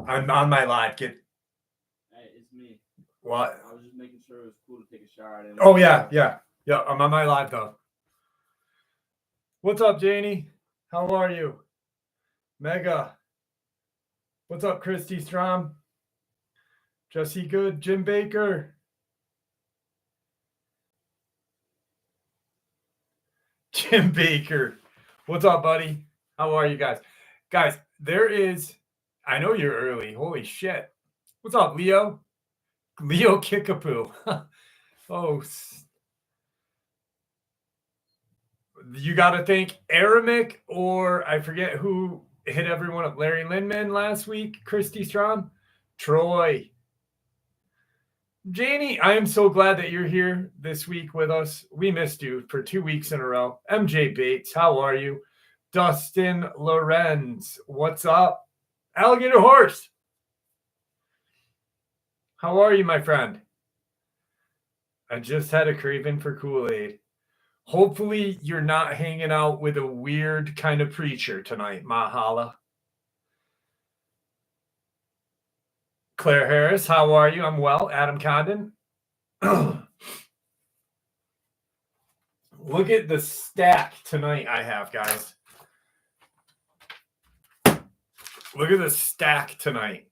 I'm on my live. Hey, it's me. What? I was just making sure it was cool to take a shower. Oh, yeah. I'm on my live, though. What's up, Janie? How are you? Mega. What's up, Christy Strom? Jesse Good. Jim Baker. Jim Baker. What's up, buddy? How are you guys? Guys, there is... I know you're early. Holy shit. What's up, Leo? Leo Kickapoo. Oh, you got to think Aramic, or I forget who hit everyone up. Larry Lindman last week. Christy Strom. Troy. Janie, I am so glad that you're here this week with us. We missed you for 2 weeks in a row. MJ Bates, how are you? Dustin Lorenz, what's up? Alligator Horse, how are you, my friend? I just had a craving for Kool-Aid. Hopefully you're not hanging out with a weird kind of preacher tonight, Mahala. Claire Harris, how are you? I'm well. Adam Condon. Look at the stack tonight I have, guys. Look at the stack tonight.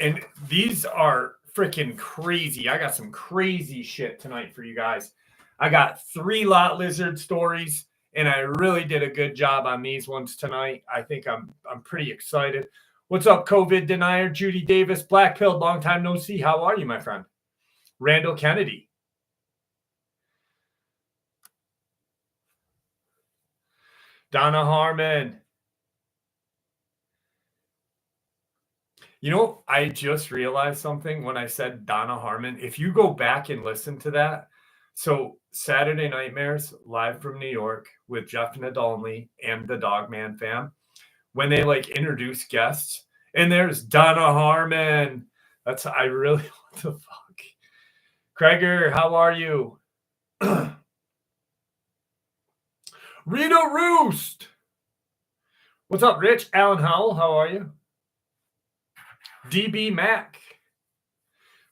And these are freaking crazy. I got some crazy shit tonight for you guys. I got 3 lot lizard stories, and I really did a good job on these ones tonight. I think I'm pretty excited. What's up, COVID denier? Judy Davis, Black Pill, long time no see. How are you, my friend? Randall Kennedy. Donna Harmon. You know, I just realized something when I said Donna Harmon. If you go back and listen to that, so Saturday Nightmares live from New York with Jeff Nadolny and the Dogman fam, when they like introduce guests, and there's Donna Harmon. I really, what the fuck? Kreger, how are you? Rita Roost. What's up, Rich? Alan Howell, how are you? DB Mac.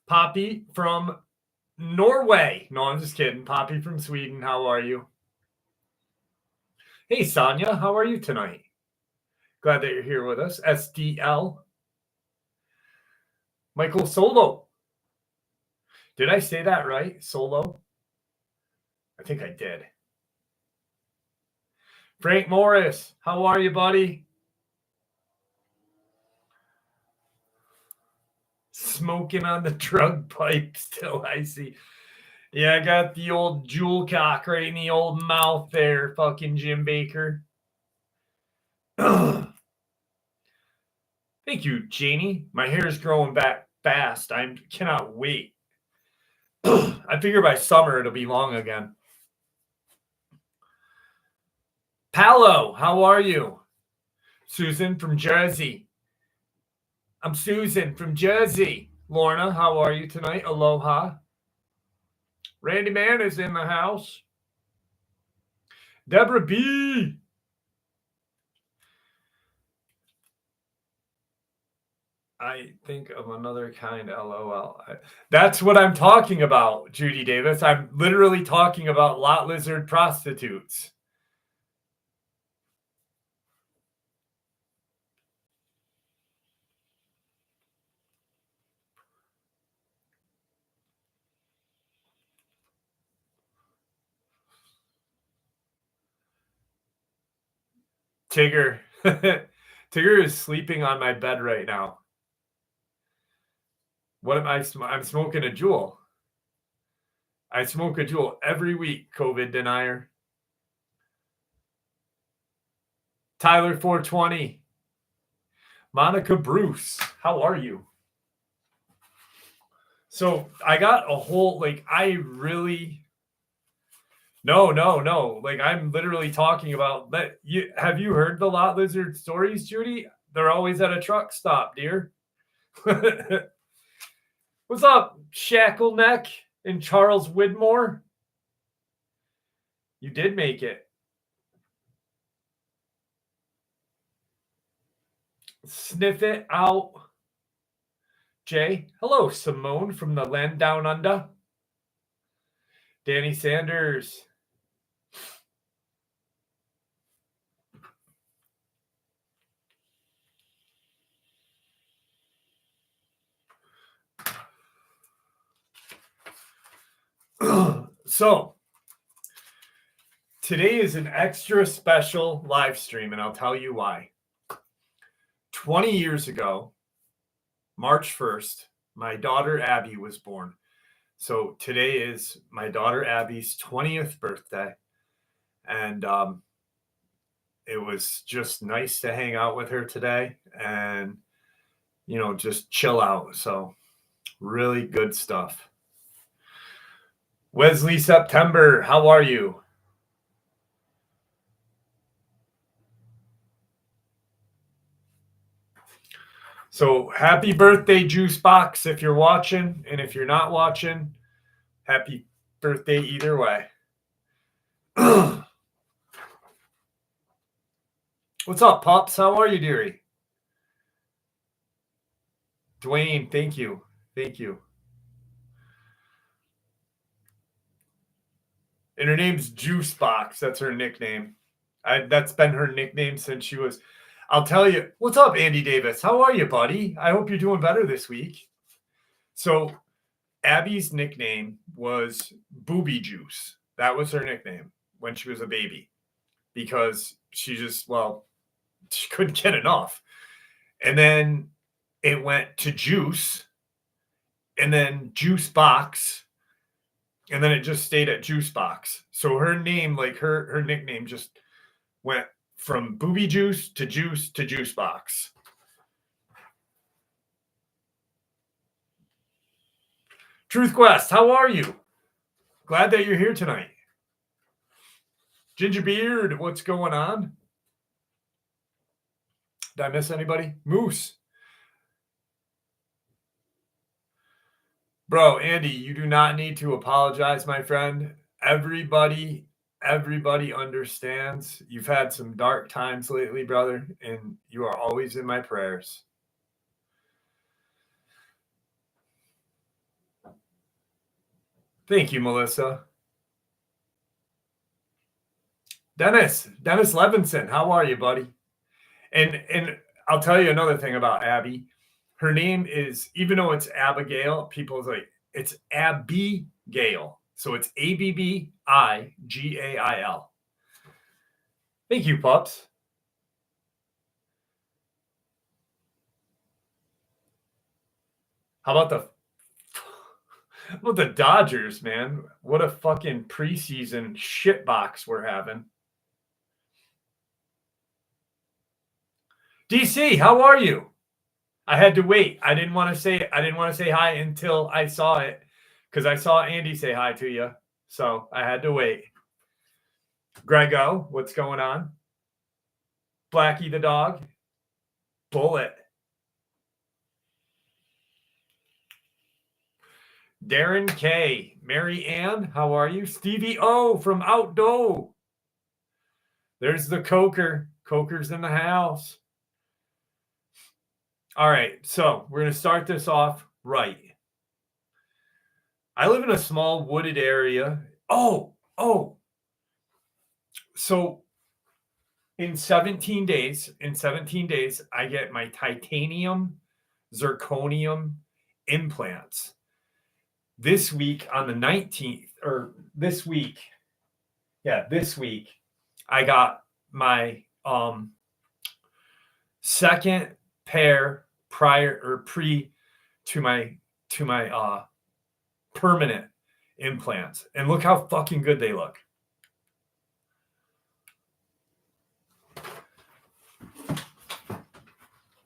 Poppy from Norway. No, I'm just kidding. Poppy from Sweden, how are you? Hey, Sonia, how are you tonight? Glad that you're here with us. SDL. Michael Solo. Did I say that right? Solo? I think I did. Frank Morris, how are you, buddy? Smoking on the drug pipe still, I see. Yeah, I got the old jewel cock right in the old mouth there, fucking Jim Baker. Thank you, Janie. My hair is growing back fast. I cannot wait. I figure by summer it'll be long again. Paolo, how are you? Susan from Jersey. I'm Susan from Jersey. Lorna, how are you tonight? Aloha. Randy Mann is in the house. Deborah B. I think of another kind, LOL. That's what I'm talking about, Judy Davis. I'm literally talking about lot lizard prostitutes. Tigger. Tigger is sleeping on my bed right now. What am I? I'm smoking a jewel. I smoke a jewel every week, COVID denier. Tyler 420. Monica Bruce, how are you? So I got a whole, No. Like, I'm literally talking about that. Have you heard the lot lizard stories, Judy? They're always at a truck stop, dear. What's up, Shackleneck and Charles Widmore? You did make it. Sniff it out. Jay. Hello, Simone from the land down under. Danny Sanders. So, today is an extra special live stream, and I'll tell you why. 20 years ago, March 1st, my daughter Abby was born. So today is my daughter Abby's 20th birthday. And it was just nice to hang out with her today and, you know, just chill out. So really good stuff. Wesley September, how are you? So happy birthday, Juice Box, if you're watching. And if you're not watching, happy birthday either way. What's up, Pups? How are you, dearie? Dwayne, thank you. Thank you. And her name's Juice Box. That's her nickname. That's been her nickname since she was. I'll tell you. What's up, Andy Davis? How are you, buddy? I hope you're doing better this week. So, Abby's nickname was Booby Juice. That was her nickname when she was a baby because she just, well, she couldn't get enough. And then it went to Juice and then Juice Box. And then it just stayed at Juice Box. So her name, like her nickname just went from Booby Juice to Juice Box. Truth Quest, how are you? Glad that you're here tonight. Ginger Beard, what's going on? Did I miss anybody? Moose. Bro, Andy, you do not need to apologize, my friend. Everybody understands. You've had some dark times lately, brother, and you are always in my prayers. Thank you, Melissa. Dennis Levinson, how are you, buddy? And I'll tell you another thing about Abby. Her name is, even though it's Abigail, people's like, it's Abigail. So it's Abbigail. Thank you, pups. How about the Dodgers, man? What a fucking preseason shitbox we're having. DC, how are you? I had to wait. I didn't want to say hi until I saw it because I saw Andy say hi to you. So I had to wait. Grego, what's going on? Blackie the dog. Bullet. Darren K. Mary Ann, how are you? Stevie O from Outdo. There's the Coker. Coker's in the house. All right, so we're going to start this off right. I live in a small wooded area. Oh. So in 17 days, I get my titanium zirconium implants. This week on the 19th, this week, I got my second pair pre to my permanent implants. And look how fucking good they look.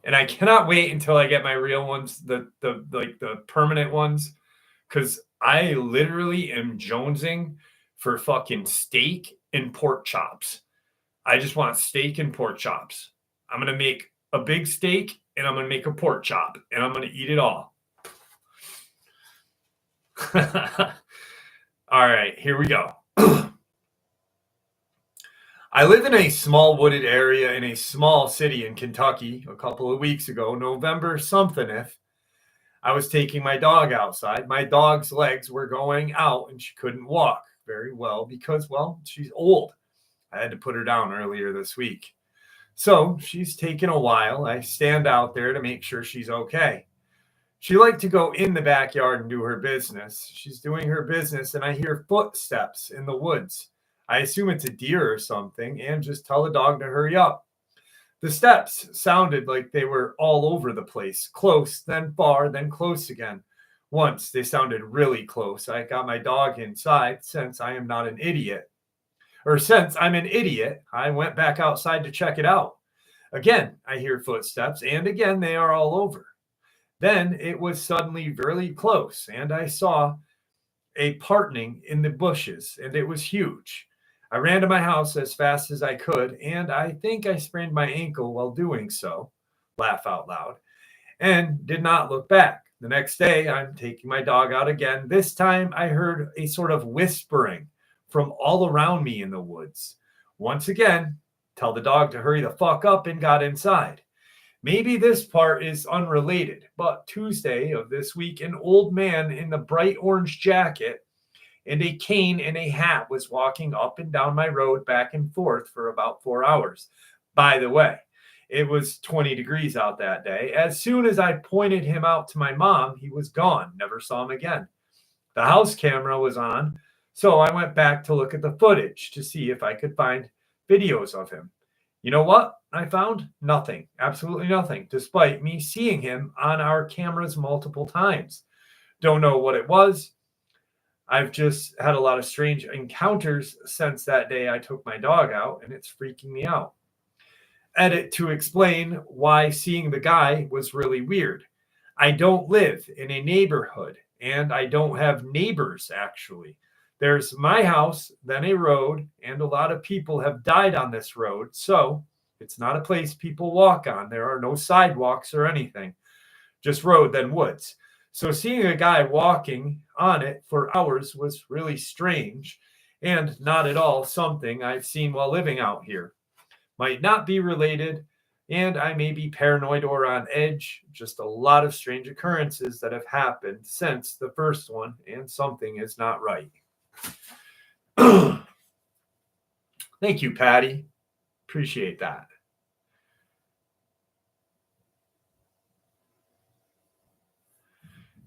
And I cannot wait until I get my real ones, the permanent ones, because I literally am jonesing for fucking steak and pork chops. I just want steak and pork chops. I'm going to make a big steak and I'm going to make a pork chop and I'm going to eat it all. All right, here we go. I I live in a small wooded area in a small city in Kentucky. A couple of weeks ago, November somethingeth, I was taking my dog outside. My dog's legs were going out and she couldn't walk very well because, well, she's old. I had to put her down earlier this week. So she's taken a while. I stand out there to make sure she's okay. She liked to go in the backyard and do her business. She's doing her business and I hear footsteps in the woods. I assume it's a deer or something and just tell the dog to hurry up. The steps sounded like they were all over the place, close, then far, then close again. Once they sounded really close. I got my dog inside since I am not an idiot. Since I'm an idiot, I went back outside to check it out. Again, I hear footsteps, and again, they are all over. Then it was suddenly really close, and I saw a parting in the bushes, and it was huge. I ran to my house as fast as I could, and I think I sprained my ankle while doing so, laugh out loud, and did not look back. The next day, I'm taking my dog out again. This time, I heard a sort of whispering from all around me in the woods. Once again, tell the dog to hurry the fuck up and got inside. Maybe this part is unrelated, but Tuesday of this week, an old man in the bright orange jacket and a cane and a hat was walking up and down my road back and forth for about 4 hours. By the way, it was 20 degrees out that day. As soon as I pointed him out to my mom, he was gone. Never saw him again. The house camera was on, so I went back to look at the footage to see if I could find videos of him. You know what? I found nothing, absolutely nothing, despite me seeing him on our cameras multiple times. Don't know what it was. I've just had a lot of strange encounters since that day I took my dog out, and it's freaking me out. Edit to explain why seeing the guy was really weird. I don't live in a neighborhood, and I don't have neighbors, actually. There's my house, then a road, and a lot of people have died on this road, so it's not a place people walk on. There are no sidewalks or anything, just road, then woods. So seeing a guy walking on it for hours was really strange and not at all something I've seen while living out here. Might not be related, and I may be paranoid or on edge. Just a lot of strange occurrences that have happened since the first one, and something is not right. Thank you, Patty. Appreciate that.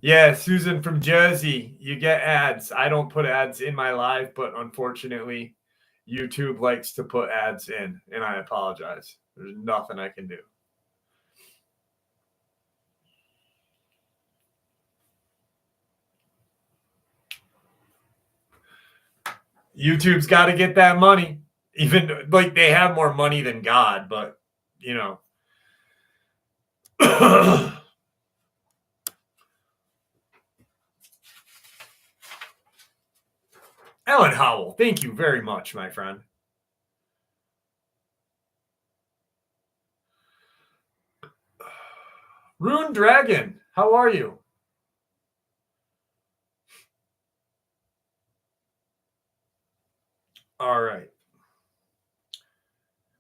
Yeah, Susan from Jersey, you get ads. I don't put ads in my live, but unfortunately, YouTube likes to put ads in, and I apologize. There's nothing I can do. YouTube's got to get that money. Even like they have more money than God, but you know. Alan Howell, thank you very much, my friend. Rune Dragon, how are you? All right.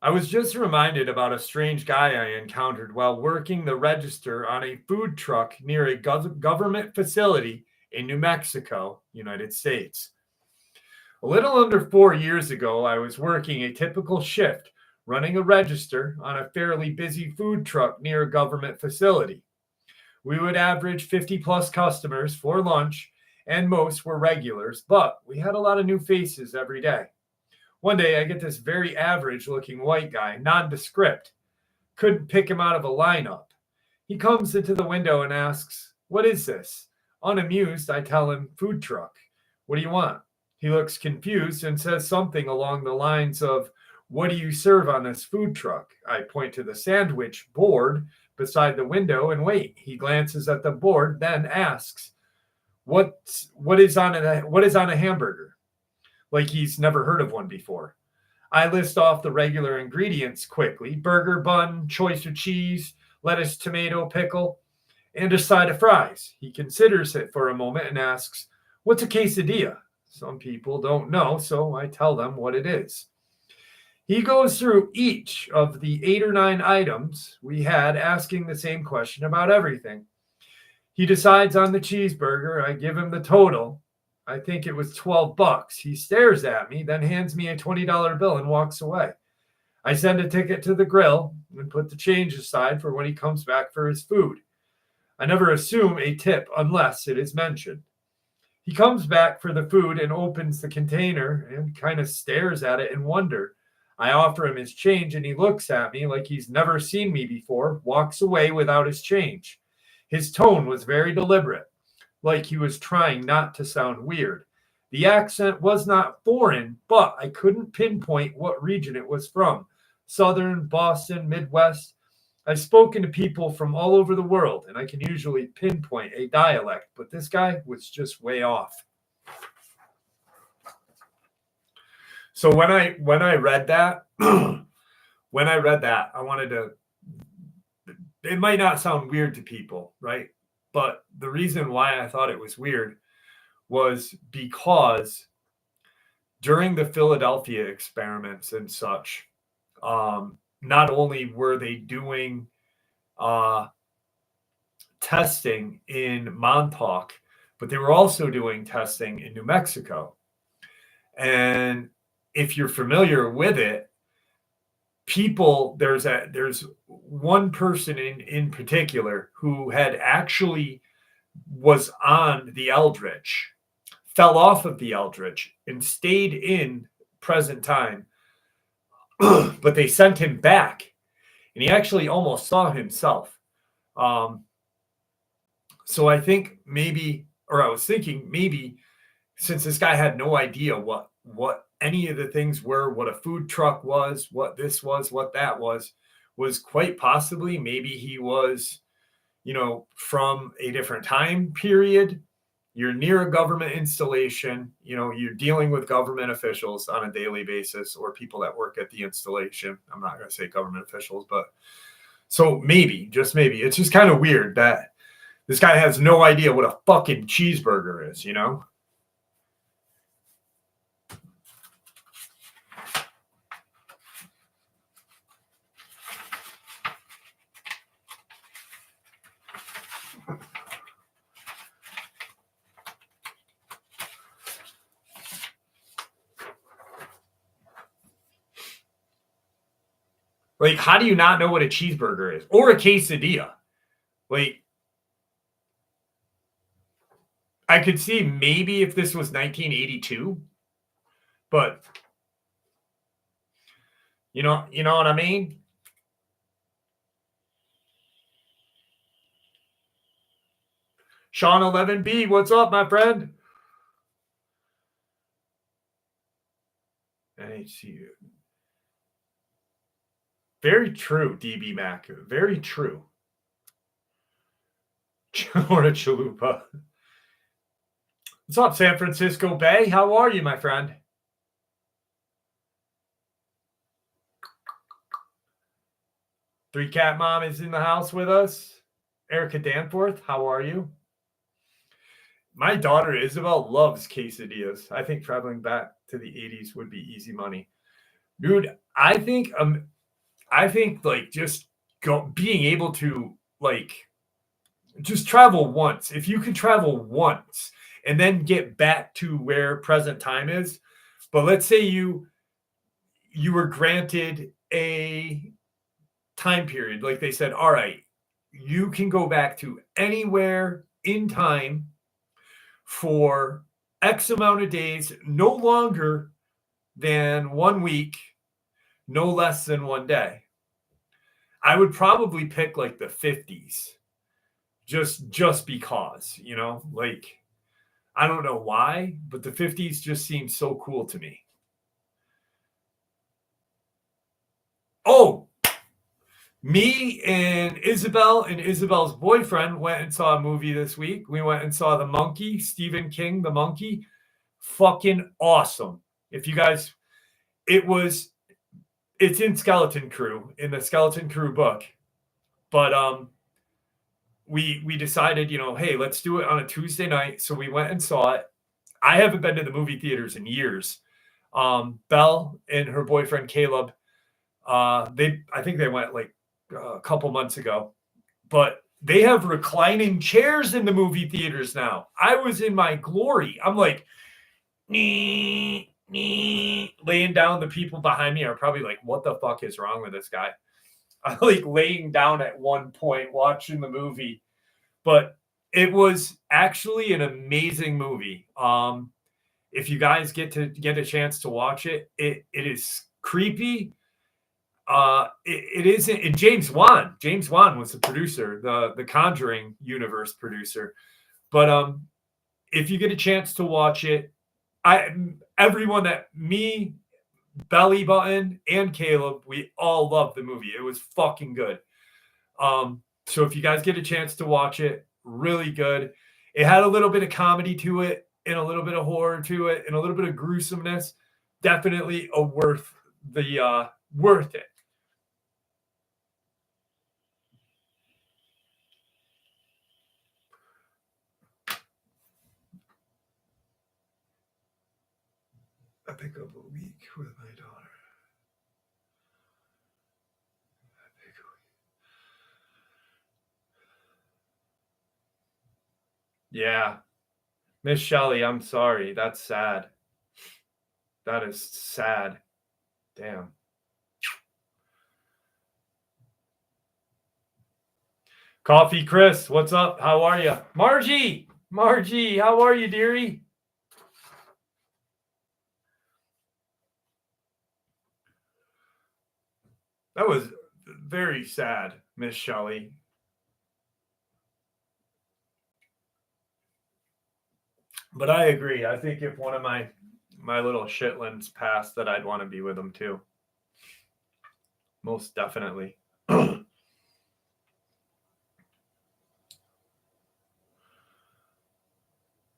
I was just reminded about a strange guy I encountered while working the register on a food truck near a government facility in New Mexico, United States. A little under 4 years ago, I was working a typical shift, running a register on a fairly busy food truck near a government facility. We would average 50 plus customers for lunch, and most were regulars, but we had a lot of new faces every day. One day, I get this very average-looking white guy, nondescript. Couldn't pick him out of a lineup. He comes into the window and asks, "What is this?" Unamused, I tell him, "Food truck. What do you want?" He looks confused and says something along the lines of, "What do you serve on this food truck?" I point to the sandwich board beside the window and wait. He glances at the board, then asks, what is on a hamburger? Like he's never heard of one before. I list off the regular ingredients quickly: burger bun, choice of cheese, lettuce, tomato, pickle, and a side of fries. He considers it for a moment and asks, "What's a quesadilla?" Some people don't know, so I tell them what it is. He goes through each of the 8 or 9 items we had, asking the same question about everything. He decides on the cheeseburger. I give him the total. I think it was $12. He stares at me, then hands me a $20 bill and walks away. I send a ticket to the grill and put the change aside for when he comes back for his food. I never assume a tip unless it is mentioned. He comes back for the food and opens the container and kind of stares at it in wonder. I offer him his change and he looks at me like he's never seen me before, walks away without his change. His tone was very deliberate, like he was trying not to sound weird. The accent was not foreign, but I couldn't pinpoint what region it was from. Southern, Boston, Midwest. I've spoken to people from all over the world, and I can usually pinpoint a dialect, but this guy was just way off. So when I read that, I wanted to. It might not sound weird to people, right? But the reason why I thought it was weird was because during the Philadelphia experiments and such, not only were they doing testing in Montauk, but they were also doing testing in New Mexico. And if you're familiar with it, there's one person in particular who had actually was on the Eldritch, fell off of the Eldritch and stayed in present time. But they sent him back, and he actually almost saw himself. So I think maybe, or I was thinking maybe, since this guy had no idea what any of the things were, what a food truck was, what this was, what that was quite possibly maybe he was, from a different time period. You're near a government installation, you're dealing with government officials on a daily basis or people that work at the installation. I'm not going to say government officials, but so maybe, just maybe, it's just kind of weird that this guy has no idea what a fucking cheeseburger is, Like, how do you not know what a cheeseburger is? Or a quesadilla? Like, I could see maybe if this was 1982, but you know what I mean? Sean 11B, what's up, my friend? NHCU. Very true, DB Mac. Very true. Or a chalupa. What's up, San Francisco Bay? How are you, my friend? Three Cat Mom is in the house with us. Erica Danforth, how are you? My daughter Isabel loves quesadillas. I think traveling back to the 80s would be easy money. Dude, I think like just being able to like just travel once. If you could travel once and then get back to where present time is, but let's say you were granted a time period, like they said, all right, you can go back to anywhere in time for X amount of days, no longer than 1 week, no less than 1 day. I would probably pick like the 50s, just because, like, I don't know why, but the 50s just seem so cool to me. Oh, me and Isabel and Isabel's boyfriend went and saw a movie this week. We went and saw The Monkey, Stephen King, The Monkey. Fucking awesome. If you guys, it's in Skeleton Crew, in the Skeleton Crew book. But we decided, hey, let's do it on a Tuesday night. So we went and saw it. I haven't been to the movie theaters in years. Belle and her boyfriend Caleb. I think they went like a couple months ago, but they have reclining chairs in the movie theaters now. I was in my glory. I'm like, laying down. The people behind me are probably like, what the fuck is wrong with this guy? I'm like laying down at one point watching the movie, but it was actually an amazing movie. If you guys get a chance to watch it, it is creepy. It isn't. And James Wan was the producer, the Conjuring universe producer. But if you get a chance to watch it, everyone that me, Belly Button, and Caleb, we all loved the movie. It was fucking good. So if you guys get a chance to watch it, really good. It had a little bit of comedy to it, and a little bit of horror to it, and a little bit of gruesomeness. Definitely worth it. I pick up a week with my daughter. Yeah. Miss Shelley, I'm sorry. That's sad. That is sad. Damn. Coffee Chris, what's up? How are you? Margie, how are you, dearie? That was very sad, Miss Shelley. But I agree. I think if one of my little shitlins passed, that I'd want to be with them too. Most definitely.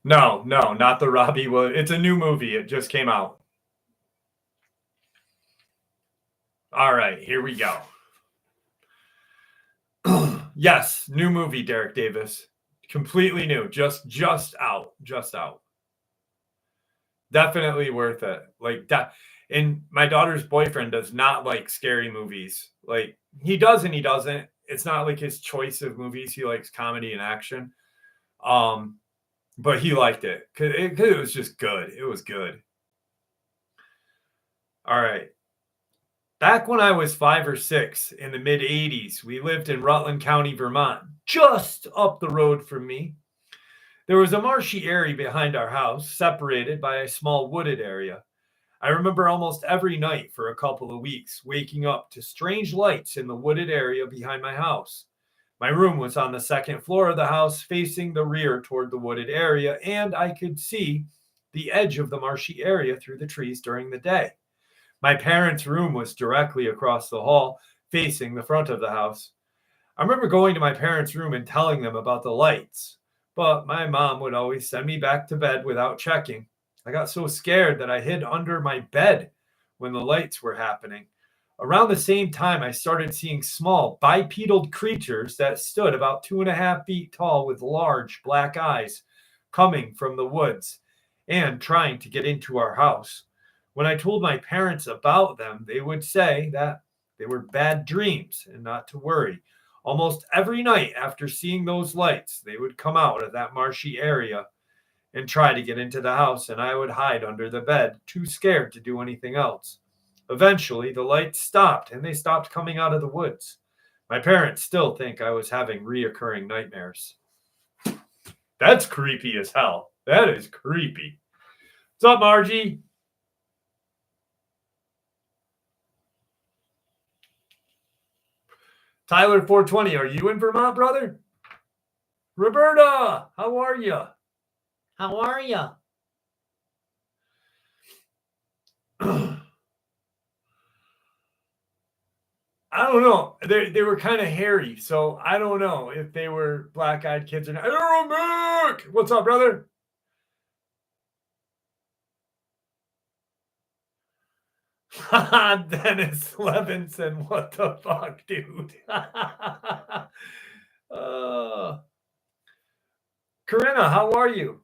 No, not the Robbie Williams. It's a new movie. It just came out. All right, here we go. Yes, new movie, Derek Davis. Completely new. Just out. Definitely worth it. Like that. And my daughter's boyfriend does not like scary movies. Like he does and he doesn't. It's not like his choice of movies. He likes comedy and action. But he liked it because it was just good. It was good. All right. Back when I was 5 or 6 in the mid 80s, we lived in Rutland County, Vermont, just up the road from me. There was a marshy area behind our house, separated by a small wooded area. I remember almost every night for a couple of weeks waking up to strange lights in the wooded area behind my house. My room was on the second floor of the house, facing the rear toward the wooded area, and I could see the edge of the marshy area through the trees during the day. My parents' room was directly across the hall, facing the front of the house. I remember going to my parents' room and telling them about the lights, but my mom would always send me back to bed without checking. I got so scared that I hid under my bed when the lights were happening. Around the same time, I started seeing small bipedal creatures that stood about 2.5 feet tall with large black eyes coming from the woods and trying to get into our house. When I told my parents about them, they would say that they were bad dreams and not to worry. Almost every night after seeing those lights, they would come out of that marshy area and try to get into the house, and I would hide under the bed, too scared to do anything else. Eventually, the lights stopped, and they stopped coming out of the woods. My parents still think I was having reoccurring nightmares. That's creepy as hell. That is creepy. What's up, Margie? Tyler 420, are you in Vermont, brother? Roberta, how are you? How are you? I don't know. They were kind of hairy, so I don't know if they were black-eyed kids or not. Mick! What's up, brother? Dennis Levinson, what the fuck, dude? Corinna, how are you?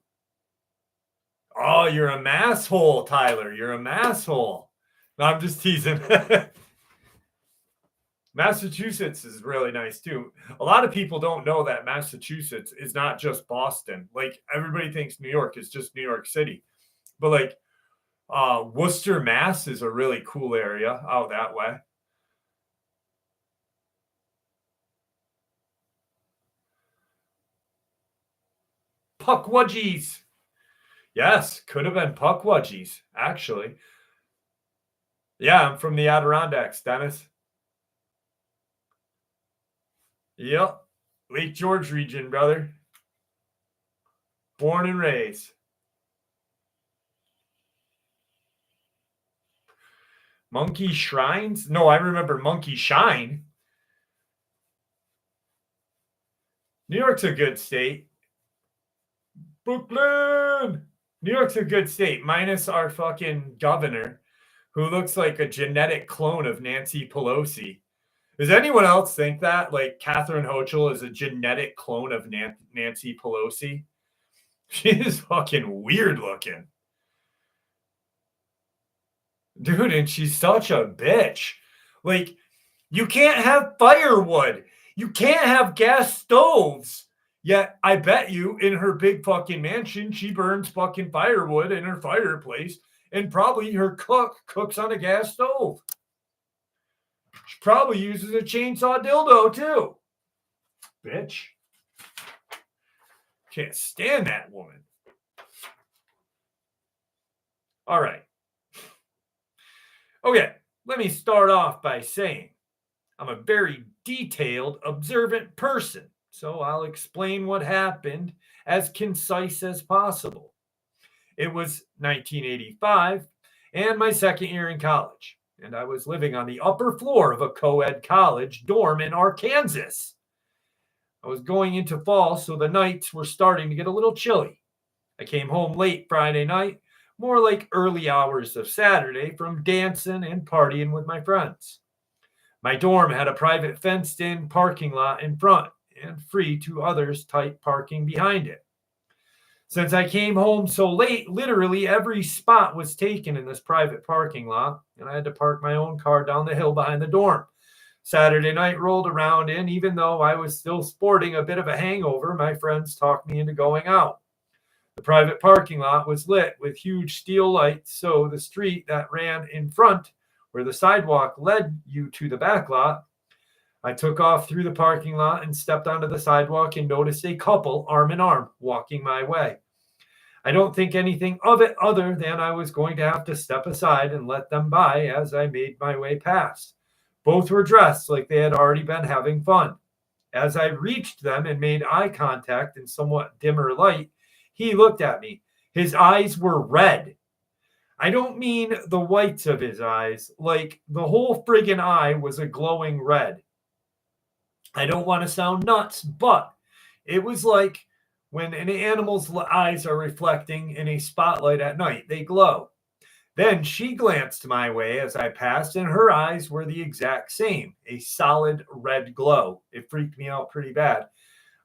Oh, you're a masshole, Tyler. You're a masshole. No, I'm just teasing. Massachusetts is really nice too. A lot of people don't know that Massachusetts is not just Boston. Like everybody thinks New York is just New York City. But like Worcester, Mass is a really cool area out that way. Puckwudgies. Yes, could have been Puckwudgies, actually. Yeah, I'm from the Adirondacks, Dennis. Yep. Lake George region, brother. Born and raised. Monkey Shrines? No, I remember Monkey Shine. New York's a good state. Brooklyn! New York's a good state, minus our fucking governor, who looks like a genetic clone of Nancy Pelosi. Does anyone else think that? Like Catherine Hochul is a genetic clone of Nancy Pelosi? She is fucking weird looking. Dude, and she's such a bitch. Like, you can't have firewood. You can't have gas stoves. Yet, I bet you in her big fucking mansion, she burns fucking firewood in her fireplace. And probably her cook cooks on a gas stove. She probably uses a chainsaw dildo too. Bitch. Can't stand that woman. All right. Okay, let me start off by saying I'm a very detailed, observant person, so I'll explain what happened as concise as possible. It was 1985 and my second year in college, and I was living on the upper floor of a co-ed college dorm in Arkansas. I was going into fall, so the nights were starting to get a little chilly. I came home late Friday night, more like early hours of Saturday, from dancing and partying with my friends. My dorm had a private fenced-in parking lot in front and free to others type parking behind it. Since I came home so late, literally every spot was taken in this private parking lot, and I had to park my own car down the hill behind the dorm. Saturday night rolled around, and even though I was still sporting a bit of a hangover, my friends talked me into going out. The private parking lot was lit with huge steel lights, so the street that ran in front, where the sidewalk led you to the back lot, I took off through the parking lot and stepped onto the sidewalk and noticed a couple arm in arm walking my way. I don't think anything of it other than I was going to have to step aside and let them by as I made my way past. Both were dressed like they had already been having fun. As I reached them and made eye contact in somewhat dimmer light, he looked at me. His eyes were red. I don't mean the whites of his eyes, like the whole friggin' eye was a glowing red. I don't want to sound nuts, but it was like when an animal's eyes are reflecting in a spotlight at night, they glow. Then she glanced my way as I passed, and her eyes were the exact same, a solid red glow. It freaked me out pretty bad.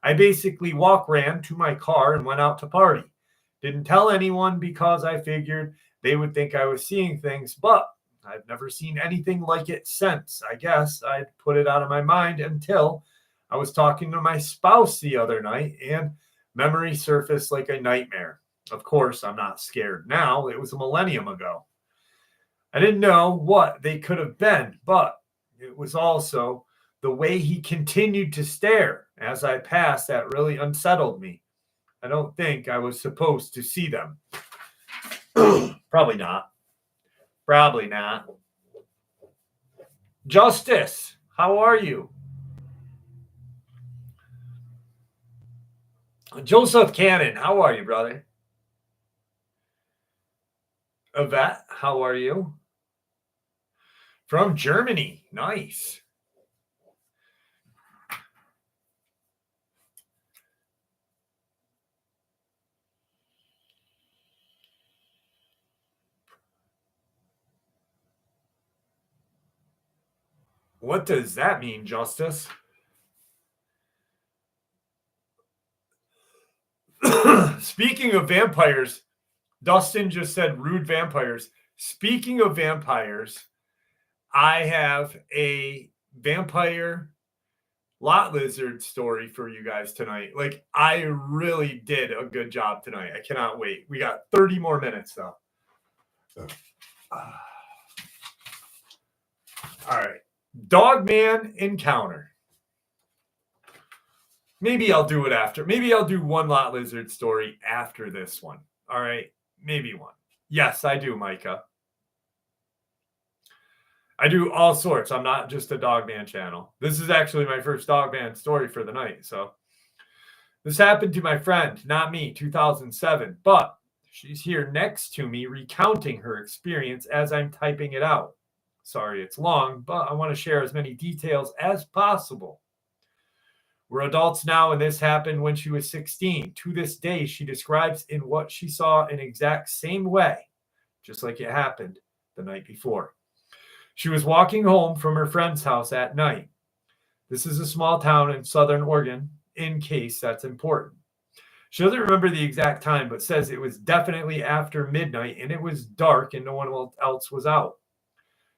I basically ran to my car and went out to party. Didn't tell anyone because I figured they would think I was seeing things, but I've never seen anything like it since. I guess I'd put it out of my mind until I was talking to my spouse the other night and memory surfaced like a nightmare. Of course, I'm not scared now. It was a millennium ago. I didn't know what they could have been, but it was also the way he continued to stare as I passed that really unsettled me. I don't think I was supposed to see them. Probably not. Probably not. Justice, how are you? Joseph Cannon, how are you, brother? Yvette, how are you? From Germany, nice. What does that mean, Justice? Speaking of vampires, Dustin just said rude vampires. Speaking of vampires, I have a vampire lot lizard story for you guys tonight. Like, I really did a good job tonight. I cannot wait. We got 30 more minutes, though. All right. Dogman encounter. Maybe I'll do it after. Maybe I'll do one lot lizard story after this one. All right. Maybe one. Yes, I do, Micah. I do all sorts. I'm not just a Dogman channel. This is actually my first Dogman story for the night. So this happened to my friend, not me, 2007. But she's here next to me recounting her experience as I'm typing it out. Sorry, it's long, but I want to share as many details as possible. We're adults now, and this happened when she was 16. To this day, she describes in what she saw an exact same way, just like it happened the night before. She was walking home from her friend's house at night. This is a small town in southern Oregon, in case that's important. She doesn't remember the exact time, but says it was definitely after midnight, and it was dark and no one else was out.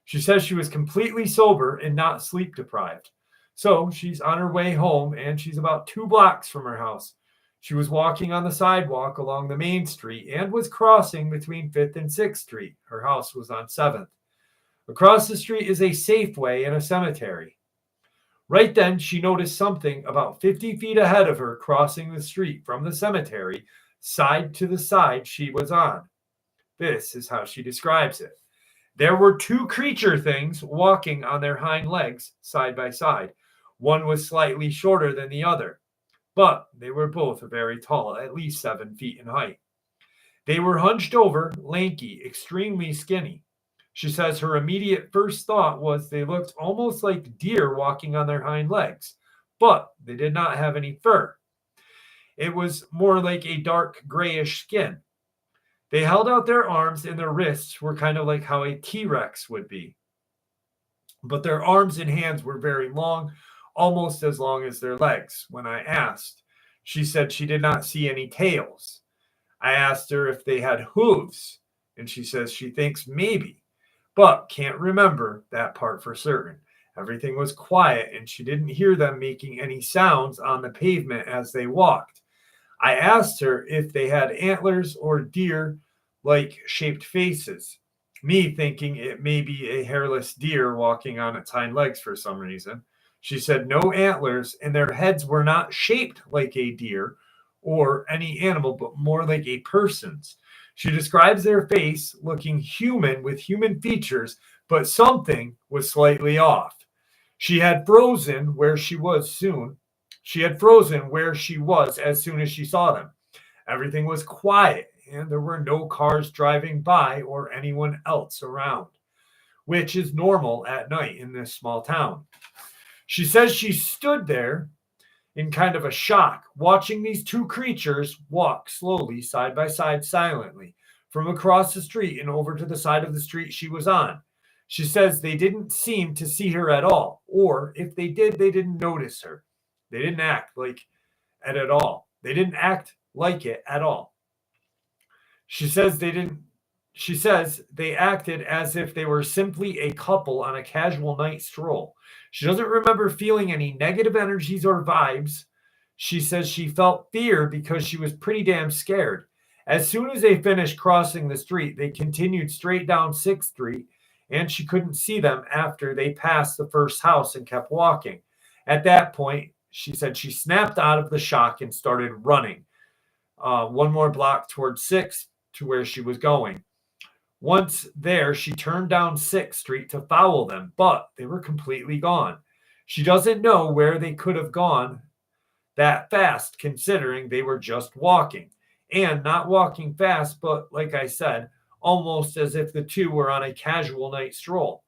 She says she was completely sober and not sleep deprived. So she's on her way home, and she's about 2 blocks from her house. She was walking on the sidewalk along the main street and was crossing between 5th and 6th Street. Her house was on 7th. Across the street is a Safeway and a cemetery. Right then, she noticed something about 50 feet ahead of her crossing the street from the cemetery, side to the side she was on. This is how she describes it. There were 2 creature things walking on their hind legs side by side. One was slightly shorter than the other, but they were both very tall, at least 7 feet in height. They were hunched over, lanky, extremely skinny. She says her immediate first thought was they looked almost like deer walking on their hind legs, but they did not have any fur. It was more like a dark grayish skin. They held out their arms, and their wrists were kind of like how a T-Rex would be. But their arms and hands were very long, almost as long as their legs. When I asked, she said she did not see any tails. I asked her if they had hooves, and she says she thinks maybe, but can't remember that part for certain. Everything was quiet, and she didn't hear them making any sounds on the pavement as they walked. I asked her if they had antlers or deer-like shaped faces, me thinking it may be a hairless deer walking on its hind legs for some reason. She said no antlers, and their heads were not shaped like a deer or any animal, but more like a person's. She describes their face looking human with human features, but something was slightly off. She had frozen where she was as soon as she saw them. Everything was quiet, and there were no cars driving by or anyone else around, which is normal at night in this small town. She says she stood there in kind of a shock, watching these 2 creatures walk slowly side by side silently from across the street and over to the side of the street she was on. She says they didn't seem to see her at all, or if they did, they didn't notice her. They didn't act like it at all. They didn't act like it at all. She says they acted as if they were simply a couple on a casual night stroll. She doesn't remember feeling any negative energies or vibes. She says she felt fear because she was pretty damn scared. As soon as they finished crossing the street, they continued straight down 6th Street, and she couldn't see them after they passed the first house and kept walking. At that point, she said she snapped out of the shock and started running 1 more block towards 6th to where she was going. Once there, she turned down 6th Street to follow them, but they were completely gone. She doesn't know where they could have gone that fast, considering they were just walking. And not walking fast, but like I said, almost as if the 2 were on a casual night stroll.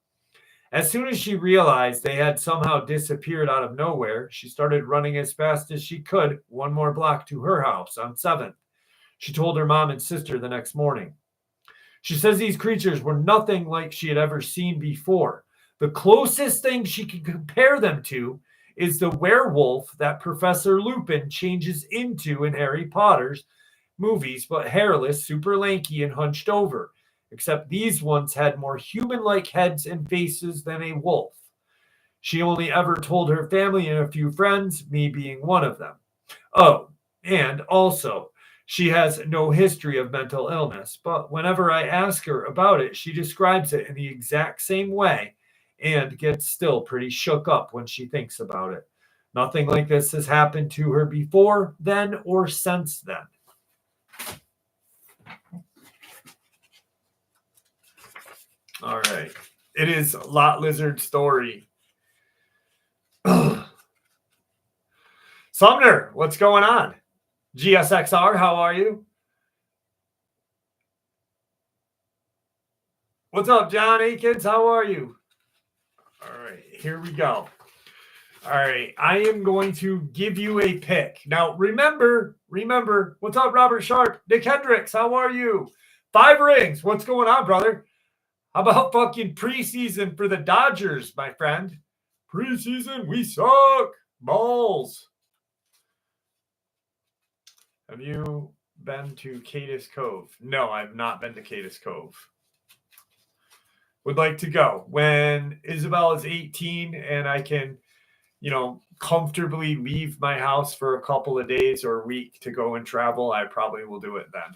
As soon as she realized they had somehow disappeared out of nowhere, she started running as fast as she could 1 more block to her house on 7th. She told her mom and sister the next morning. She says these creatures were nothing like she had ever seen before. The closest thing she could compare them to is the werewolf that Professor Lupin changes into in Harry Potter's movies, but hairless, super lanky, and hunched over. Except these ones had more human-like heads and faces than a wolf. She only ever told her family and a few friends, me being one of them. Oh, and also, she has no history of mental illness, but whenever I ask her about it, she describes it in the exact same way and gets still pretty shook up when she thinks about it. Nothing like this has happened to her before, then, or since then. All right. It is Lot Lizard Story. Sumner, what's going on? GSXR, how are you? What's up, John Akins? How are you? All right, here we go. All right, I am going to give you a pick. Now, remember, what's up, Robert Sharp? Nick Hendricks, how are you? 5 rings, what's going on, brother? How about fucking preseason for the Dodgers, my friend? Preseason, we suck. Balls. Have you been to Cadiz Cove? No, I've not been to Cadiz Cove. Would like to go. When Isabel is 18 and I can, comfortably leave my house for a couple of days or a week to go and travel, I probably will do it then.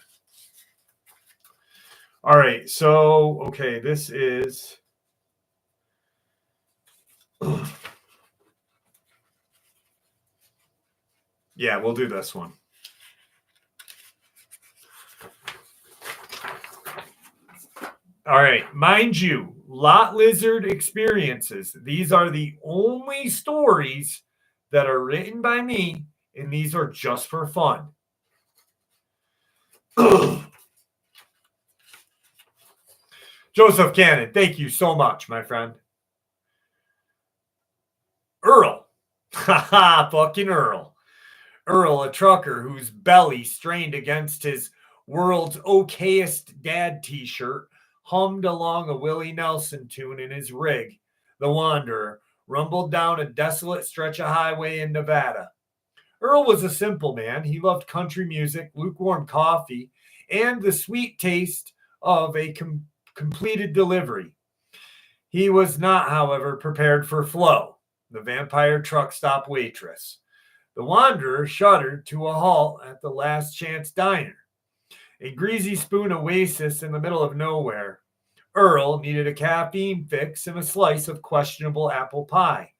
All right, so, okay, this is... yeah, we'll do this one. All right, mind you, Lot Lizard Experiences. These are the only stories that are written by me, and these are just for fun. Joseph Cannon, thank you so much, my friend. Earl. Haha, fucking Earl. Earl, a trucker whose belly strained against his world's okayest dad t-shirt, hummed along a Willie Nelson tune in his rig. The Wanderer rumbled down a desolate stretch of highway in Nevada. Earl was a simple man. He loved country music, lukewarm coffee, and the sweet taste of a completed delivery. He was not, however, prepared for Flo, the vampire truck stop waitress. The Wanderer shuddered to a halt at the Last Chance Diner, a greasy spoon oasis in the middle of nowhere. Earl needed a caffeine fix and a slice of questionable apple pie.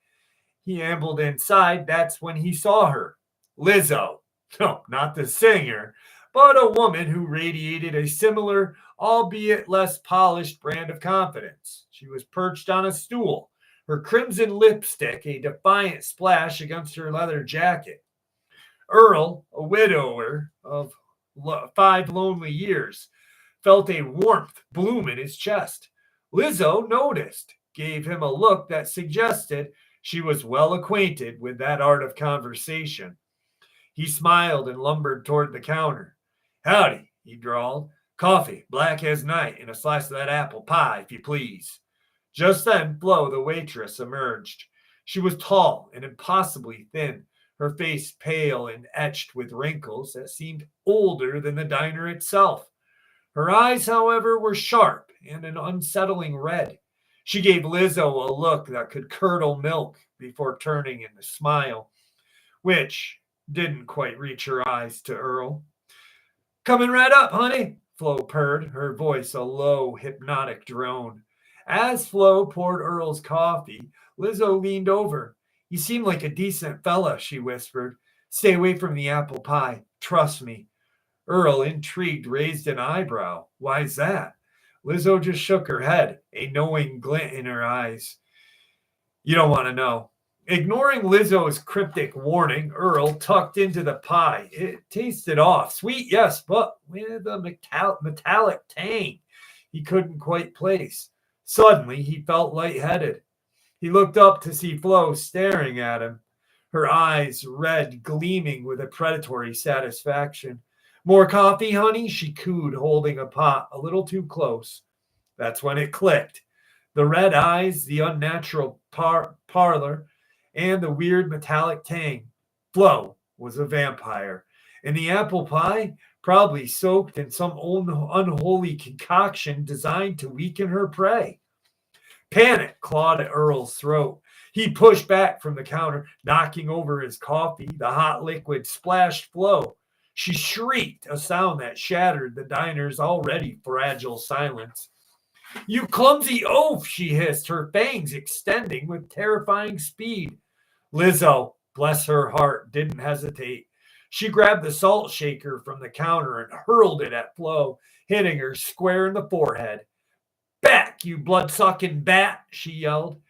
He ambled inside. That's when he saw her. Lizzo. No, not the singer, but a woman who radiated a similar, albeit less polished brand of confidence. She was perched on a stool, her crimson lipstick a defiant splash against her leather jacket. Earl, a widower of 5 lonely years, felt a warmth bloom in his chest. Lizzo noticed, gave him a look that suggested she was well acquainted with that art of conversation. He smiled and lumbered toward the counter. Howdy, he drawled. Coffee, black as night, and a slice of that apple pie, if you please. Just then, Flo, the waitress, emerged. She was tall and impossibly thin, her face pale and etched with wrinkles that seemed older than the diner itself. Her eyes, however, were sharp and an unsettling red. She gave Lizzo a look that could curdle milk before turning in a smile, which didn't quite reach her eyes to Earl. Coming right up, honey, Flo purred, her voice a low, hypnotic drone. As Flo poured Earl's coffee, Lizzo leaned over. You seem like a decent fella, she whispered. Stay away from the apple pie. Trust me. Earl, intrigued, raised an eyebrow. Why's that? Lizzo just shook her head, a knowing glint in her eyes. You don't want to know. Ignoring Lizzo's cryptic warning, Earl tucked into the pie. It tasted off. Sweet, yes, but with a metallic tang he couldn't quite place. Suddenly, he felt lightheaded. He looked up to see Flo staring at him, her eyes red, gleaming with a predatory satisfaction. More coffee, honey? She cooed, holding a pot a little too close. That's when it clicked. The red eyes, the unnatural parlor, and the weird metallic tang. Flo was a vampire. And the apple pie, probably soaked in some unholy concoction designed to weaken her prey. Panic clawed at Earl's throat. He pushed back from the counter, knocking over his coffee. The hot liquid splashed Flo. She shrieked, a sound that shattered the diner's already fragile silence. "You clumsy oaf," she hissed, her fangs extending with terrifying speed. Lizzo, bless her heart, didn't hesitate. She grabbed the salt shaker from the counter and hurled it at Flo, hitting her square in the forehead. "Back, you blood-sucking bat," she yelled.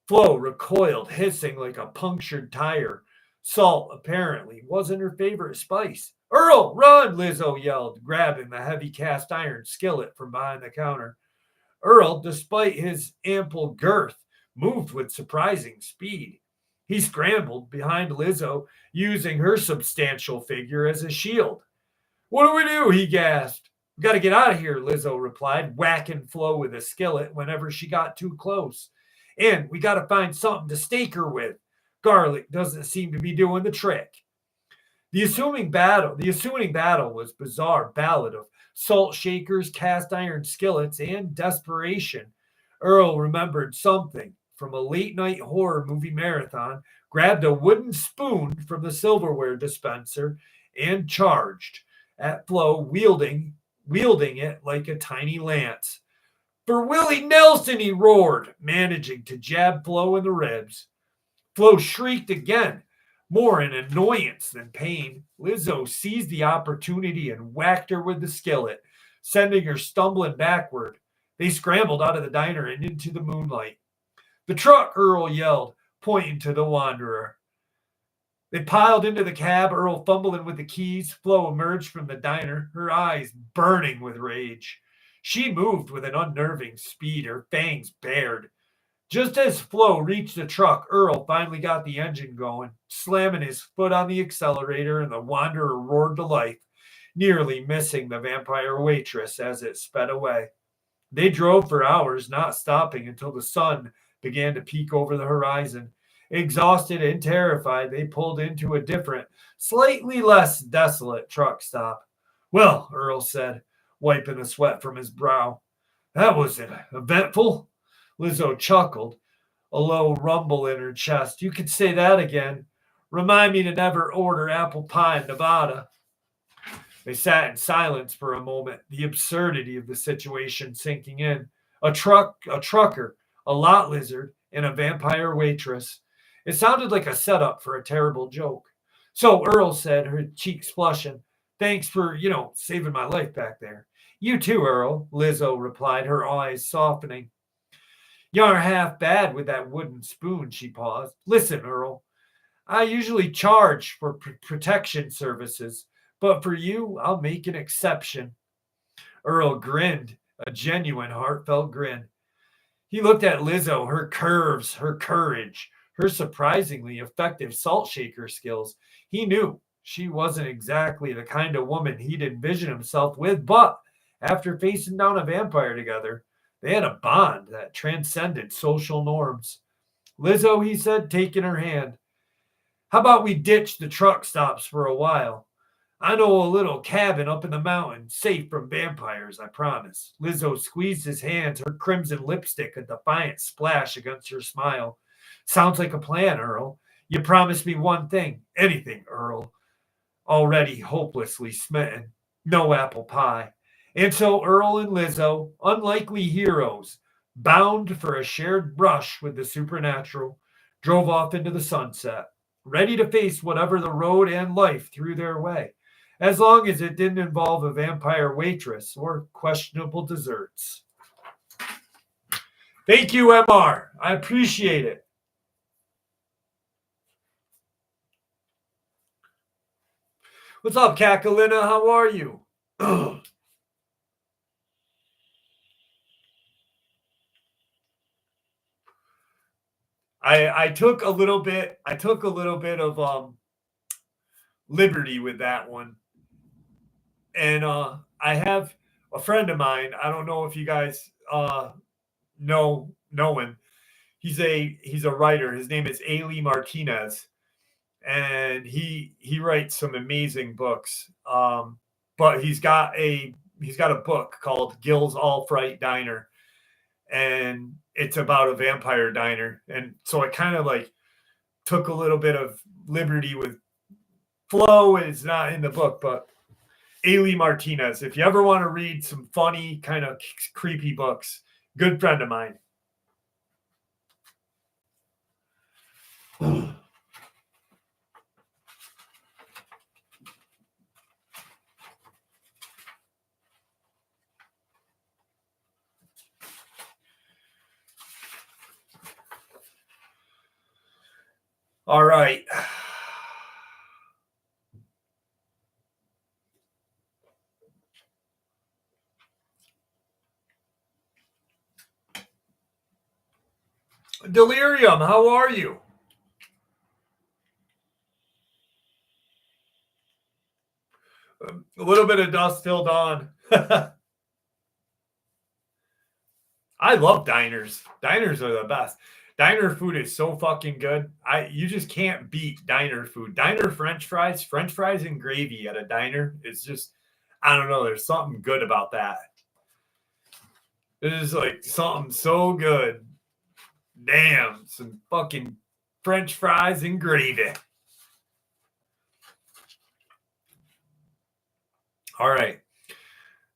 Flo recoiled, hissing like a punctured tire. Salt, apparently, wasn't her favorite spice. "Earl, run!" Lizzo yelled, grabbing the heavy cast iron skillet from behind the counter. Earl, despite his ample girth, moved with surprising speed. He scrambled behind Lizzo, using her substantial figure as a shield. "What do we do?" he gasped. "We got to get out of here," Lizzo replied, whacking Flo with a skillet whenever she got too close. "And we got to find something to stake her with. Garlic doesn't seem to be doing the trick." The ensuing battle was a bizarre ballad of salt shakers, cast iron skillets, and desperation. Earl remembered something from a late-night horror movie marathon, grabbed a wooden spoon from the silverware dispenser, and charged at Flo, wielding it like a tiny lance. "For Willie Nelson," he roared, managing to jab Flo in the ribs. Flo shrieked again, more in annoyance than pain. Lizzo seized the opportunity and whacked her with the skillet, sending her stumbling backward. They scrambled out of the diner and into the moonlight. "The truck!" Earl yelled, pointing to the wanderer. They piled into the cab, Earl fumbling with the keys. Flo emerged from the diner, her eyes burning with rage. She moved with an unnerving speed, her fangs bared. Just as Flo reached the truck, Earl finally got the engine going, slamming his foot on the accelerator, and the wanderer roared to life, nearly missing the vampire waitress as it sped away. They drove for hours, not stopping until the sun began to peek over the horizon. Exhausted and terrified, they pulled into a different, slightly less desolate truck stop. "Well," Earl said, wiping the sweat from his brow, "that was eventful." Lizzo chuckled, a low rumble in her chest. "You could say that again. Remind me to never order apple pie in Nevada." They sat in silence for a moment, the absurdity of the situation sinking in. A trucker, a lot lizard, and a vampire waitress. It sounded like a setup for a terrible joke. "So," Earl said, her cheeks flushing, "thanks for, saving my life back there." "You too, Earl," Lizzo replied, her eyes softening. "You aren't half bad with that wooden spoon," she paused. "Listen, Earl, I usually charge for protection services, but for you, I'll make an exception." Earl grinned, a genuine, heartfelt grin. He looked at Lizzo, her curves, her courage, her surprisingly effective salt shaker skills. He knew she wasn't exactly the kind of woman he'd envision himself with, but after facing down a vampire together, they had a bond that transcended social norms. "Lizzo," he said, taking her hand, "how about we ditch the truck stops for a while? I know a little cabin up in the mountains, safe from vampires, I promise." Lizzo squeezed his hands, her crimson lipstick a defiant splash against her smile. "Sounds like a plan, Earl. You promised me one thing." "Anything, Earl." Already hopelessly smitten. "No apple pie." And so Earl and Lizzo, unlikely heroes, bound for a shared brush with the supernatural, drove off into the sunset, ready to face whatever the road and life threw their way, as long as it didn't involve a vampire waitress or questionable desserts. Thank you, MR. I appreciate it. What's up, Kakalina? How are you? I took a little bit of liberty with that one. And I have a friend of mine. I don't know if you guys know him. He's a writer. His name is Ailey Martinez, and he writes some amazing books. but he's got a book called Gill's All Fright Diner, and it's about a vampire diner. And so I kind of like took a little bit of liberty with flow. It's not in the book, but Ailey Martinez. If you ever want to read some funny, kind of creepy books, good friend of mine. All right. Delirium, how are you? A little bit of dust till dawn. I love diners. Diners are the best. Diner food is so fucking good. You just can't beat diner food. Diner French fries and gravy at a diner. It's just, I don't know. There's something good about that. It is like something so good. Damn, some fucking French fries and gravy. All right.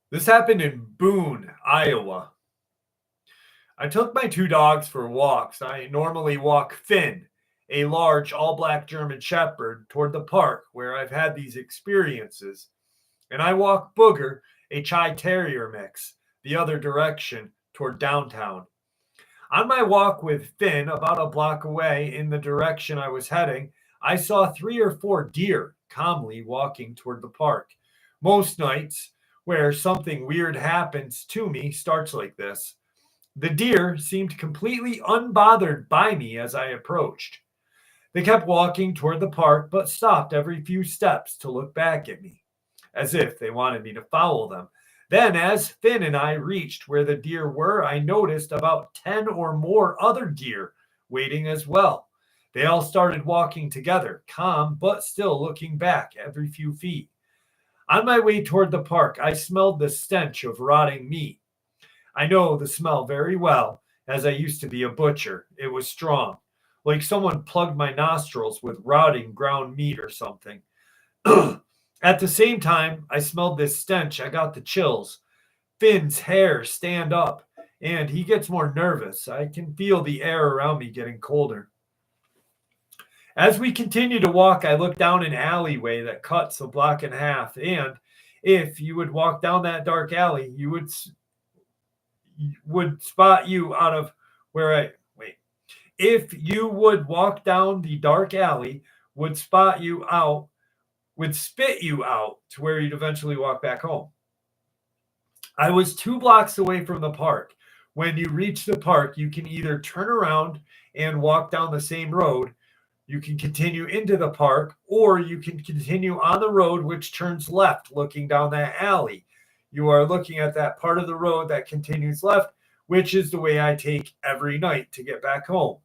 This happened in Boone, Iowa. I took my 2 dogs for walks. I normally walk Finn, a large all-black German Shepherd, toward the park where I've had these experiences. And I walk Booger, a Chi Terrier mix, the other direction, toward downtown. On my walk with Finn, about a block away in the direction I was heading, I saw 3 or 4 deer calmly walking toward the park. Most nights, where something weird happens to me, starts like this. The deer seemed completely unbothered by me as I approached. They kept walking toward the park, but stopped every few steps to look back at me, as if they wanted me to follow them. Then, as Finn and I reached where the deer were, I noticed about 10 or more other deer waiting as well. They all started walking together, calm, but still looking back every few feet. On my way toward the park, I smelled the stench of rotting meat. I know the smell very well, as I used to be a butcher. It was strong, like someone plugged my nostrils with rotting ground meat or something. At the same time, I smelled this stench. I got the chills. Finn's hair stand up, and he gets more nervous. I can feel the air around me getting colder. As we continue to walk, I look down an alleyway that cuts a block in half, and if you would walk down that dark alley, you would spot you out of where I wait. If you would walk down the dark alley, would spit you out to where you'd eventually walk back home. I was 2 blocks away from the park. When you reach the park, you can either turn around and walk down the same road. You can continue into the park, or you can continue on the road, which turns left, looking down that alley. You are looking at that part of the road that continues left, which is the way I take every night to get back home.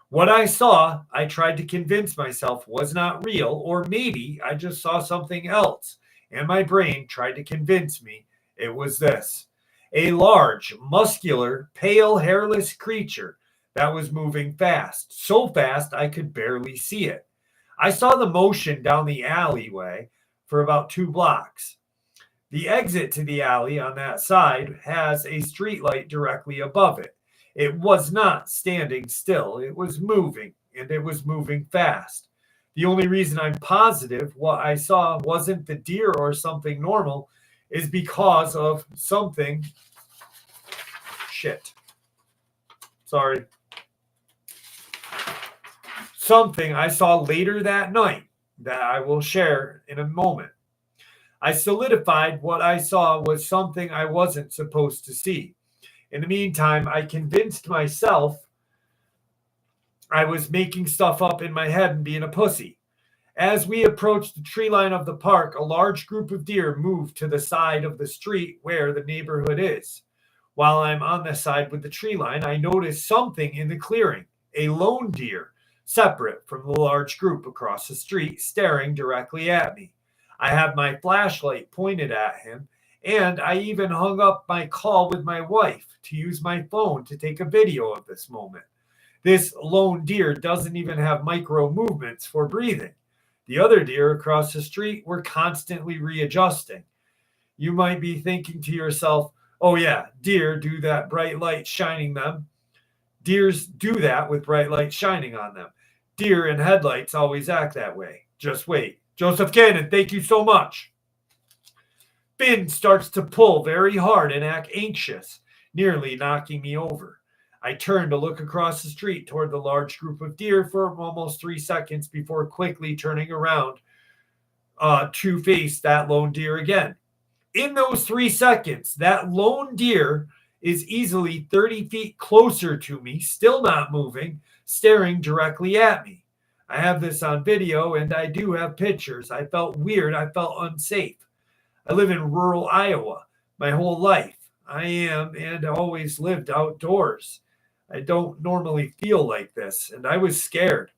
What I saw, I tried to convince myself was not real, or maybe I just saw something else, and my brain tried to convince me it was this. A large, muscular, pale, hairless creature that was moving fast, so fast I could barely see it. I saw the motion down the alleyway for about 2 blocks. The exit to the alley on that side has a streetlight directly above it. It was not standing still. It was moving, and it was moving fast. The only reason I'm positive what I saw wasn't the deer or something normal is because of something. Something I saw later that night that I will share in a moment. I solidified what I saw was something I wasn't supposed to see. In the meantime, I convinced myself I was making stuff up in my head and being a pussy. As we approached the tree line of the park, a large group of deer moved to the side of the street where the neighborhood is. While I'm on the side with the tree line, I noticed something in the clearing, a lone deer, separate from the large group across the street, staring directly at me. I have my flashlight pointed at him, and I even hung up my call with my wife to use my phone to take a video of this moment. This lone deer doesn't even have micro movements for breathing. The other deer across the street were constantly readjusting. You might be thinking to yourself, oh yeah, deer do that bright light shining them. Deers do that with bright light shining on them. Deer in headlights always act that way. Just wait. Joseph Cannon, thank you so much. Finn starts to pull very hard and act anxious, nearly knocking me over. I turn to look across the street toward the large group of deer for almost 3 seconds before quickly turning around to face that lone deer again. In those 3 seconds, that lone deer is easily 30 feet closer to me, still not moving, staring directly at me. I have this on video and I do have pictures. I felt weird. I felt unsafe. I live in rural Iowa my whole life. I am and always lived outdoors. I don't normally feel like this, and I was scared.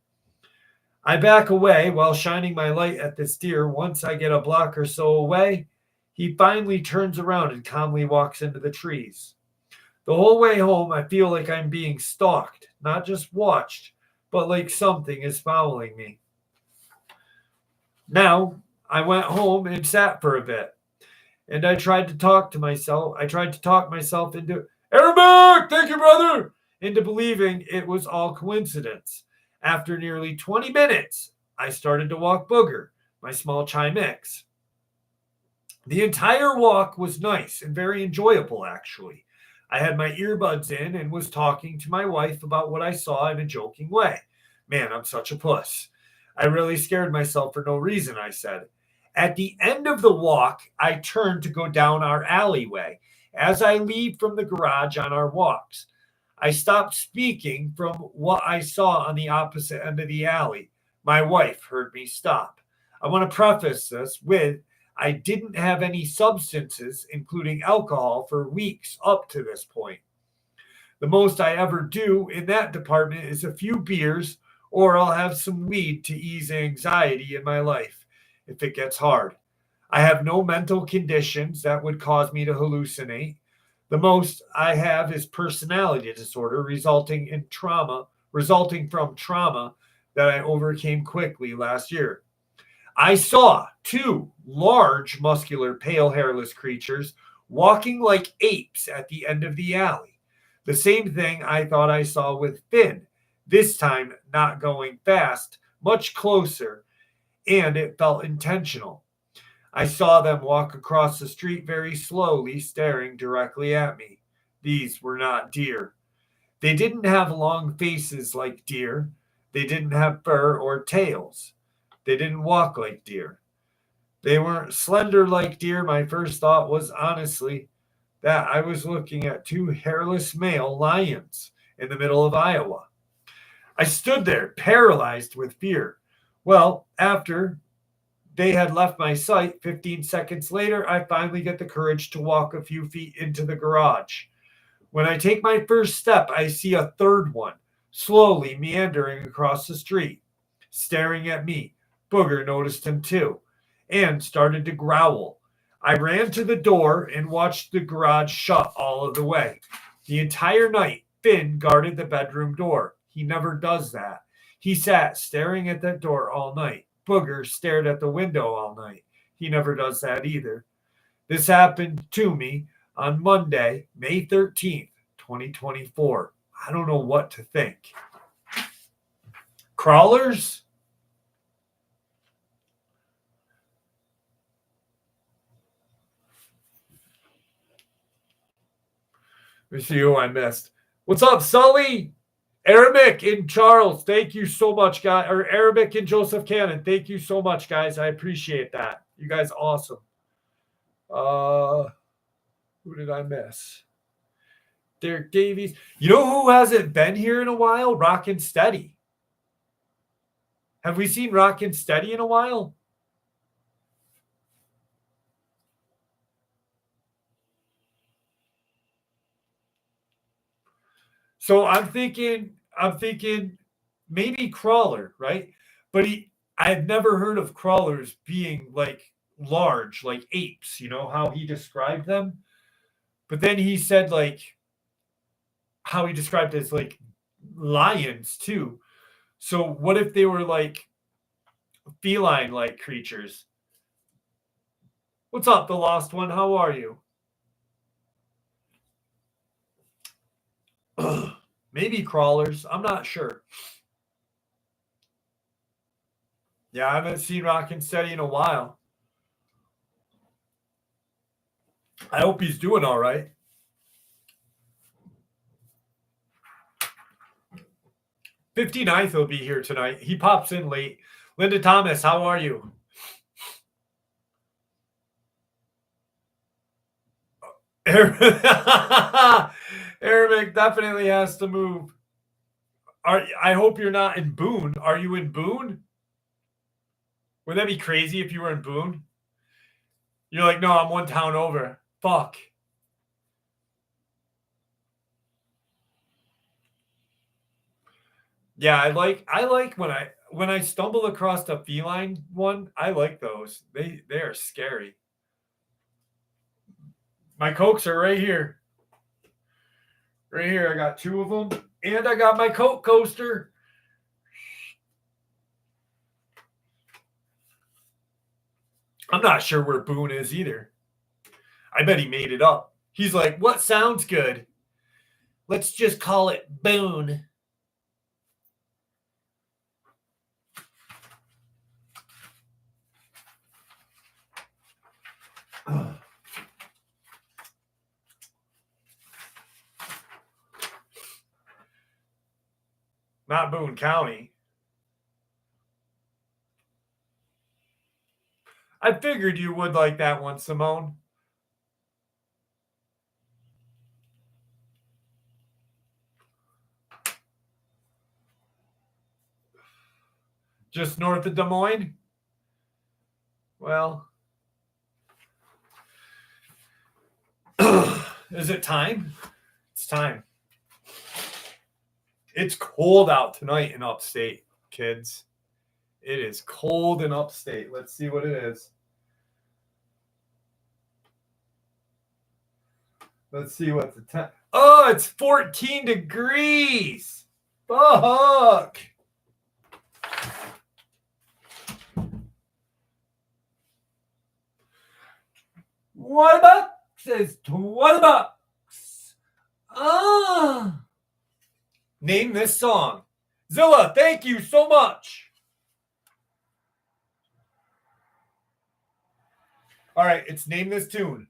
I back away while shining my light at this deer. Once I get a block or so away, he finally turns around and calmly walks into the trees. The whole way home, I feel like I'm being stalked, not just watched, but like something is following me. Now, I went home and sat for a bit, and I tried to talk myself into, Arabic, thank you, brother, into believing it was all coincidence. After nearly 20 minutes, I started to walk Booger, my small Chai mix. The entire walk was nice and very enjoyable, actually. I had my earbuds in and was talking to my wife about what I saw in a joking way. Man, I'm such a puss. I really scared myself for no reason, I said. At the end of the walk, I turned to go down our alleyway as I leave from the garage on our walks. I stopped speaking from what I saw on the opposite end of the alley. My wife heard me stop. I want to preface this with I didn't have any substances, including alcohol, for weeks up to this point. The most I ever do in that department is a few beers, or I'll have some weed to ease anxiety in my life if it gets hard. I have no mental conditions that would cause me to hallucinate. The most I have is personality disorder resulting from trauma that I overcame quickly last year. I saw 2 large, muscular, pale, hairless creatures walking like apes at the end of the alley. The same thing I thought I saw with Finn, this time not going fast, much closer, and it felt intentional. I saw them walk across the street very slowly, staring directly at me. These were not deer. They didn't have long faces like deer. They didn't have fur or tails. They didn't walk like deer. They weren't slender like deer. My first thought was honestly that I was looking at 2 hairless male lions in the middle of Iowa. I stood there, paralyzed with fear. Well, after they had left my sight, 15 seconds later, I finally get the courage to walk a few feet into the garage. When I take my first step, I see a third one, slowly meandering across the street, staring at me. Booger noticed him too, and started to growl. I ran to the door and watched the garage shut all of the way. The entire night, Finn guarded the bedroom door. He never does that. He sat staring at that door all night. Booger stared at the window all night. He never does that either. This happened to me on Monday, May 13th, 2024. I don't know what to think. Crawlers? Let me see who I missed. What's up, Sully? Arabic and Charles, thank you so much, guys. Or Arabic and Joseph Cannon, thank you so much, guys. I appreciate that. You guys awesome. Who did I miss? Derek Davies. You know who hasn't been here in a while? Rockin' Steady. Have we seen Rockin' Steady in a while? So I'm thinking maybe Crawler, right? But I've never heard of crawlers being like large, like apes, you know, how he described them. But then he said, like, how he described it as like lions too. So what if they were like feline like creatures? What's up, the lost one? How are you? Maybe crawlers. I'm not sure. Yeah, I haven't seen Rockin' Steady in a while. I hope he's doing all right. 59th will be here tonight. He pops in late. Linda Thomas, how are you? Arabic definitely has to move. I hope you're not in Boone. Are you in Boone? Would that be crazy if you were in Boone? You're like, no, I'm one town over. Fuck. Yeah, I like when I stumble across a feline one, I like those. They are scary. My Cokes are right here. Right here. I got 2 of them. And I got my Coke coaster. I'm not sure where Boone is either. I bet he made it up. He's like, what sounds good? Let's just call it Boone. Not Boone County. I figured you would like that one, Simone. Just north of Des Moines? Well, is it time? It's time. It's cold out tonight in Upstate, kids. It is cold in Upstate. Let's see what it is. Let's see what the time. Oh, it's 14 degrees. Fuck. What about says 20 bucks? Ah. Name this song. Zilla, thank you so much. All right, it's name this tune.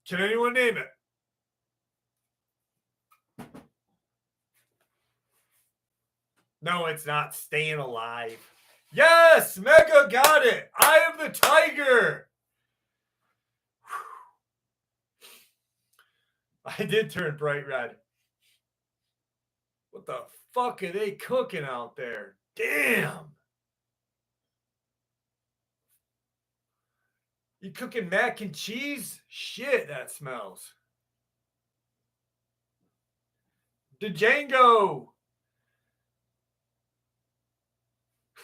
Can anyone name it? No, it's not Staying Alive. Yes, Mega got it. Eye of the Tiger. I did turn bright red. What the fuck are they cooking out there? Damn. You cooking mac and cheese? Shit, that smells. Django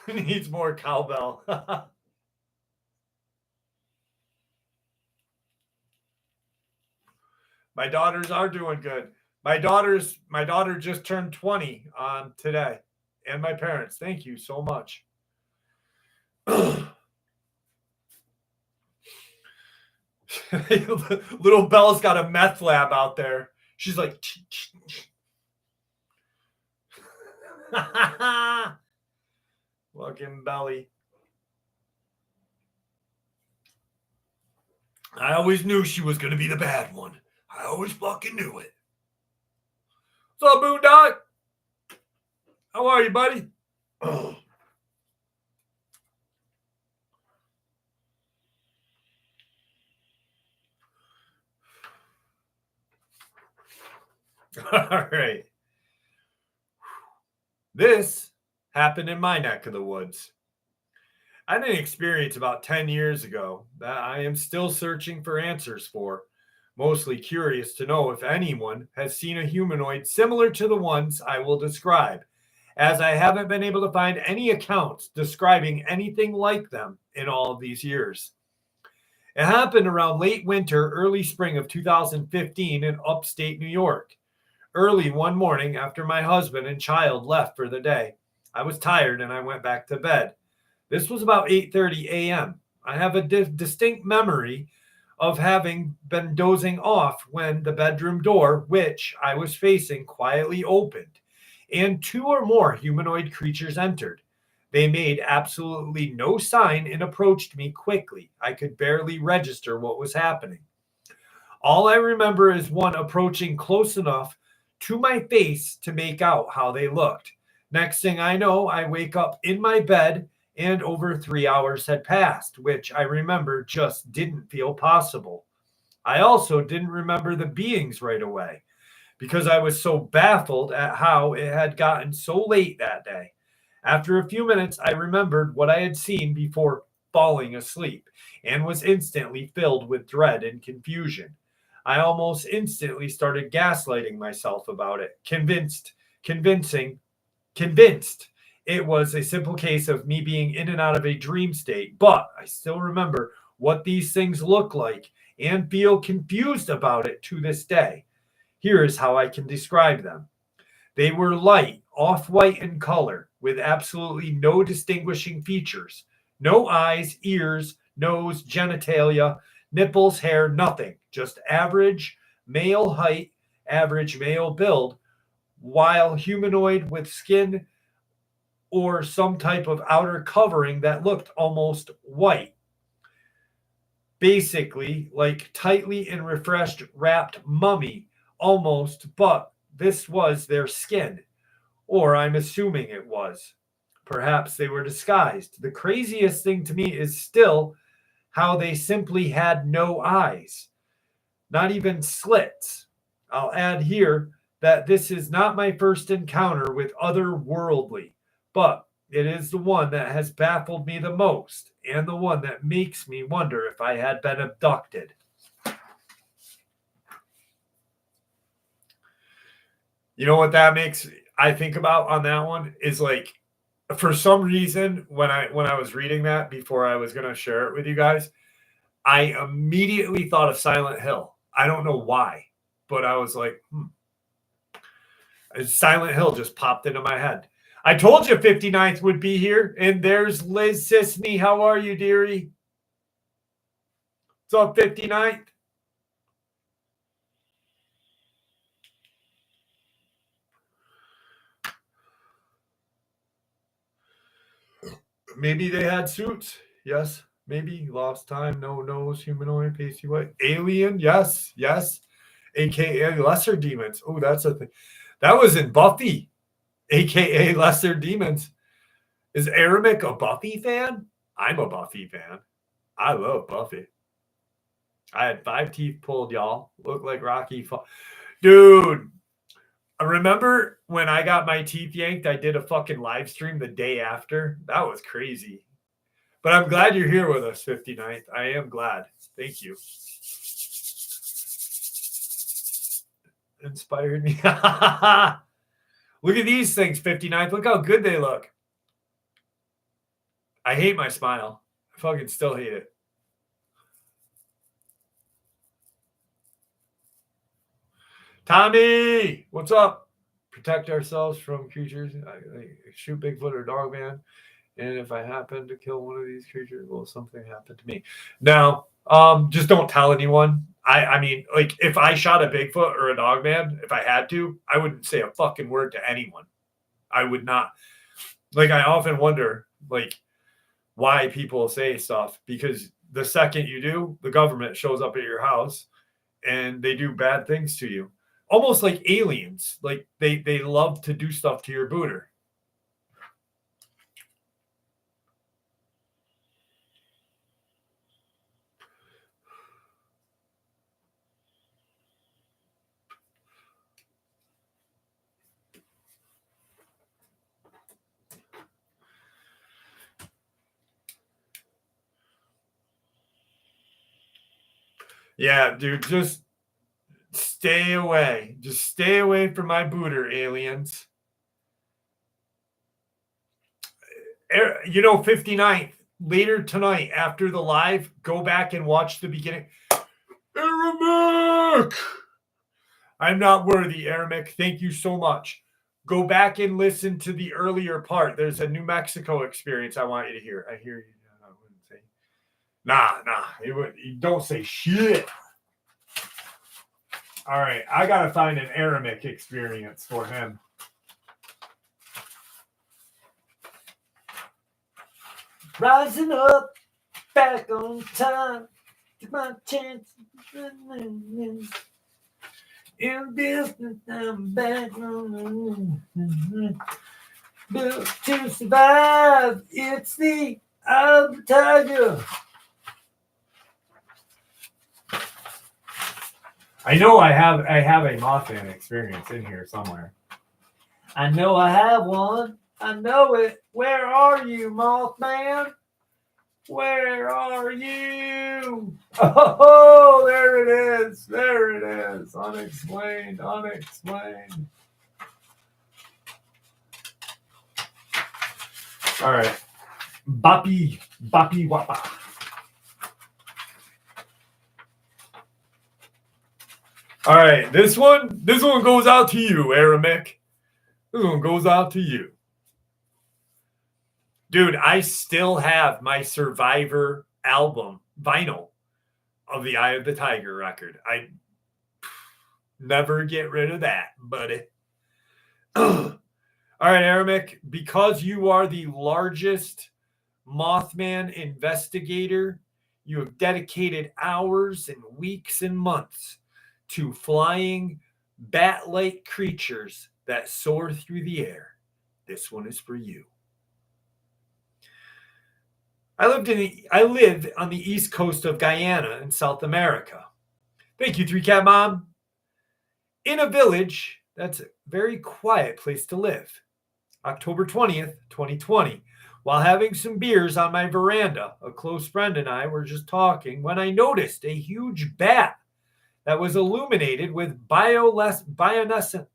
needs more cowbell. My daughters are doing good. My daughter just turned 20 on today. And my parents. Thank you so much. Little Belle's got a meth lab out there. She's like, fucking belly. I always knew she was going to be the bad one. I always fucking knew it. What's up, Boondock? How are you, buddy? Oh. All right. This happened in my neck of the woods. I had an experience about 10 years ago that I am still searching for answers for, mostly curious to know if anyone has seen a humanoid similar to the ones I will describe, as I haven't been able to find any accounts describing anything like them in all of these years. It happened around late winter, early spring of 2015 in upstate New York. Early one morning after my husband and child left for the day, I was tired and I went back to bed. This was about 8:30 a.m. I have a distinct memory of having been dozing off when the bedroom door, which I was facing, quietly opened, and two or more humanoid creatures entered. They made absolutely no sign and approached me quickly. I could barely register what was happening. All I remember is one approaching close enough to my face to make out how they looked. Next thing I know, I wake up in my bed and over 3 hours had passed, which I remember just didn't feel possible. I also didn't remember the beings right away because I was so baffled at how it had gotten so late that day. After a few minutes, I remembered what I had seen before falling asleep and was instantly filled with dread and confusion. I almost instantly started gaslighting myself about it, convinced it was a simple case of me being in and out of a dream state, but I still remember what these things look like and feel confused about it to this day. Here is how I can describe them. They were light, off-white in color, with absolutely no distinguishing features. No eyes, ears, nose, genitalia, nipples, hair, nothing. Just average male height, average male build, while humanoid with skin or some type of outer covering that looked almost white. Basically, like tightly and refreshed wrapped mummy, almost, but this was their skin. Or I'm assuming it was. Perhaps they were disguised. The craziest thing to me is still how they simply had no eyes, not even slits. I'll add here that this is not my first encounter with otherworldly, but it is the one that has baffled me the most and the one that makes me wonder if I had been abducted. You know what that makes I think about on that one is like, for some reason when I was reading that before I was going to share it with you guys, I immediately thought of Silent Hill. I don't know why, but I was like, Silent Hill just popped into my head. I told you 59th would be here, and there's Liz Sisney. How are you, dearie? What's up, 59th? Maybe they had suits. Yes, maybe. Lost time, no nose, humanoid, pasty white. Alien, yes. AKA lesser demons. Oh, that's a thing. That was in Buffy, AKA lesser demons. Is Aramik a Buffy fan? I'm a Buffy fan. I love Buffy. I had 5 teeth pulled, y'all. Looked like Rocky. Dude, I remember when I got my teeth yanked, I did a fucking live stream the day after. That was crazy. But I'm glad you're here with us, 59th. I am glad. Thank you. Inspired me. Look at these things, 59th. Look how good they look. I hate my smile. I fucking still hate it. Tommy, what's up? Protect ourselves from creatures. I shoot Bigfoot or Dogman. And if I happen to kill one of these creatures, will something happen to me? Now, just don't tell anyone. I mean, like, if I shot a Bigfoot or a Dogman, if I had to, I wouldn't say a fucking word to anyone. I would not. Like, I often wonder, like, why people say stuff. Because the second you do, the government shows up at your house and they do bad things to you. Almost like aliens. Like they love to do stuff to your booter. Yeah, dude, just stay away. Just stay away from my booter, aliens. 59th, later tonight after the live, go back and watch the beginning. Aramek! I'm not worthy, Aramek. Thank you so much. Go back and listen to the earlier part. There's a New Mexico experience I want you to hear. I hear you. I wouldn't say. Nah. You don't say shit. All right. I got to find an Aramek experience for him. Rising up, back on time. Took my chance. In business, I'm back on. Built to survive. It's the eye of the tiger. I know I have a Mothman experience in here somewhere. I know I have one. I know it. Where are you, Mothman? Where are you? Oh, there it is. There it is. Unexplained. All right. Boppy Wappa. All right, this one goes out to you, Aramek. This one goes out to you. Dude, I still have my Survivor album, vinyl, of the Eye of the Tiger record. I never get rid of that, buddy. All right, Aramek, because you are the largest Mothman investigator, you have dedicated hours and weeks and months to flying bat-like creatures that soar through the air. This one is for you. I live on the east coast of Guyana in South America. Thank you, 3Cat Mom. In a village that's a very quiet place to live. October 20th, 2020. While having some beers on my veranda, a close friend and I were just talking when I noticed a huge bat that was illuminated with bioluminescent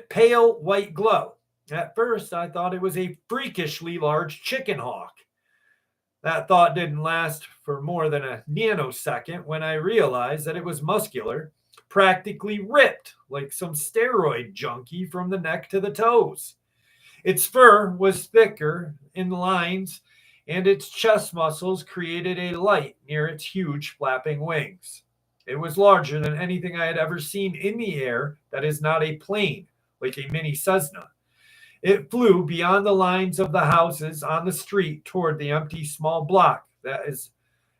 pale white glow. At first, I thought it was a freakishly large chicken hawk. That thought didn't last for more than a nanosecond when I realized that it was muscular, practically ripped like some steroid junkie from the neck to the toes. Its fur was thicker in lines, and its chest muscles created a light near its huge flapping wings. It was larger than anything I had ever seen in the air that is not a plane, like a mini Cessna. It flew beyond the lines of the houses on the street toward the empty small block that is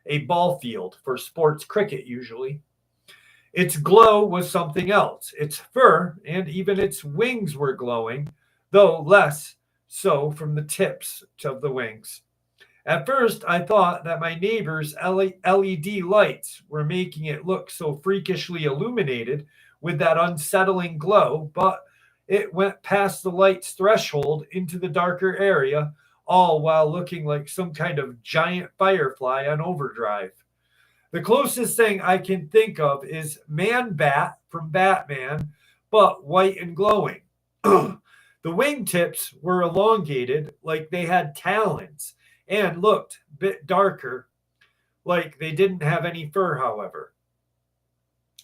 a ball field for sports cricket usually. Its glow was something else. Its fur and even its wings were glowing, though less so from the tips of the wings. At first, I thought that my neighbor's LED lights were making it look so freakishly illuminated with that unsettling glow, but it went past the light's threshold into the darker area, all while looking like some kind of giant firefly on overdrive. The closest thing I can think of is Man-Bat from Batman, but white and glowing. The wingtips were elongated like they had talons and looked a bit darker, like they didn't have any fur, however.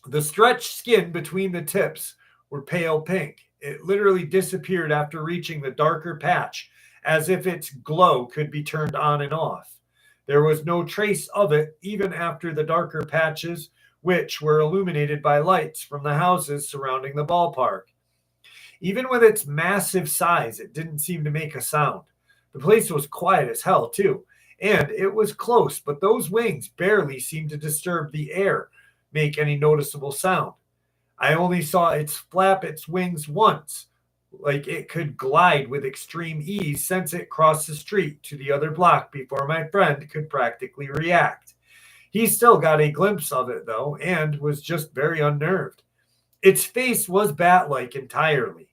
The stretched skin between the tips were pale pink. It literally disappeared after reaching the darker patch, as if its glow could be turned on and off. There was no trace of it even after the darker patches, which were illuminated by lights from the houses surrounding the ballpark. Even with its massive size, it didn't seem to make a sound. The place was quiet as hell, too, and it was close, but those wings barely seemed to disturb the air, make any noticeable sound. I only saw it flap its wings once, like it could glide with extreme ease since it crossed the street to the other block before my friend could practically react. He still got a glimpse of it, though, and was just very unnerved. Its face was bat-like entirely,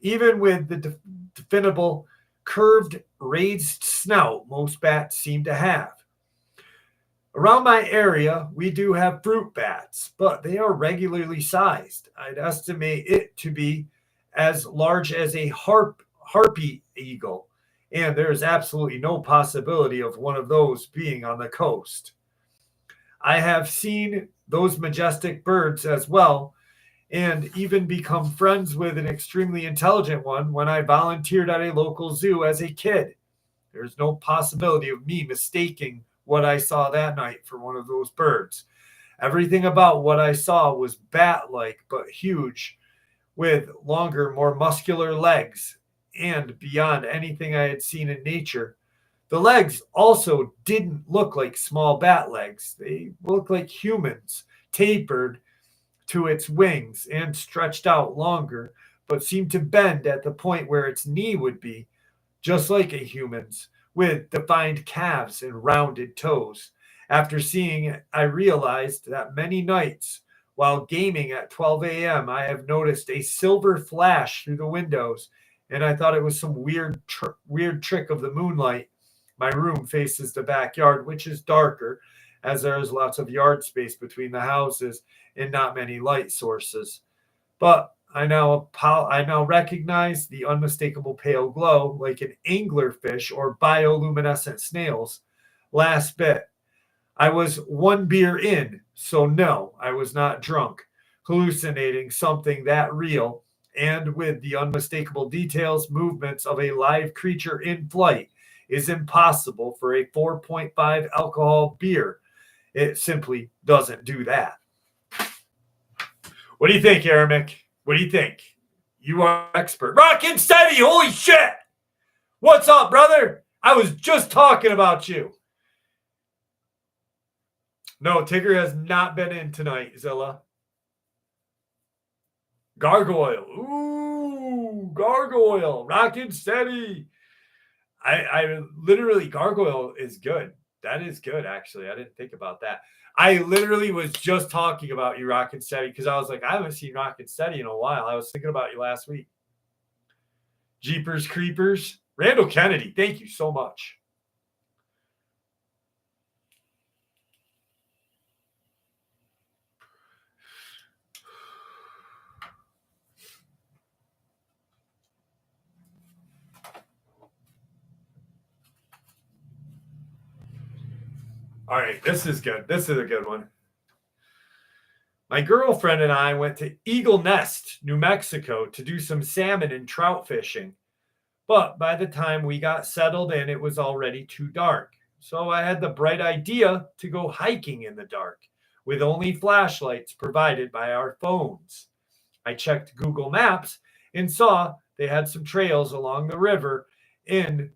even with the definable curved, raised snout most bats seem to have. Around my area, we do have fruit bats, but they are regularly sized. I'd estimate it to be as large as a harpy eagle, and there is absolutely no possibility of one of those being on the coast. I have seen those majestic birds as well, and even become friends with an extremely intelligent one when I volunteered at a local zoo as a kid. There's no possibility of me mistaking what I saw that night for one of those birds. Everything about what I saw was bat-like but huge, with longer, more muscular legs, and beyond anything I had seen in nature. The legs also didn't look like small bat legs. They looked like humans, tapered to its wings and stretched out longer, but seemed to bend at the point where its knee would be, just like a human's, with defined calves and rounded toes. After seeing it, I realized that many nights, while gaming at 12 a.m., I have noticed a silver flash through the windows, and I thought it was some weird trick of the moonlight. My room faces the backyard, which is darker, as there is lots of yard space between the houses and not many light sources. But I now recognize the unmistakable pale glow, like an anglerfish or bioluminescent snails. Last bit. I was one beer in, so no, I was not drunk, hallucinating something that real, and with the unmistakable details, movements of a live creature in flight is impossible for a 4.5 alcohol beer. It simply doesn't do that. What do you think, Aramek? What do you think? You are expert. Rockin' steady, holy shit! What's up, brother? I was just talking about you. No, Tigger has not been in tonight, Zilla. Gargoyle. Ooh, gargoyle. Rockin' steady. I literally, gargoyle is good. That is good, actually. I didn't think about that. I literally was just talking about you, Rockin' Steady, because I was like, I haven't seen Rockin' Steady in a while. I was thinking about you last week. Jeepers Creepers. Randall Kennedy, thank you so much. All right, this is good. This is a good one. My girlfriend and I went to Eagle Nest, New Mexico, to do some salmon and trout fishing. But by the time we got settled in, it was already too dark. So I had the bright idea to go hiking in the dark, with only flashlights provided by our phones. I checked Google Maps and saw they had some trails along the river in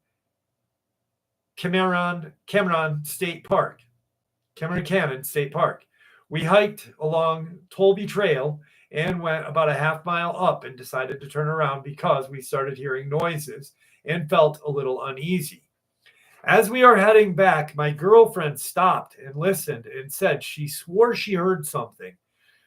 Cameron State Park. Cameron Cannon State Park. We hiked along Tolby Trail and went about a half mile up and decided to turn around because we started hearing noises and felt a little uneasy. As we are heading back, my girlfriend stopped and listened and said she swore she heard something.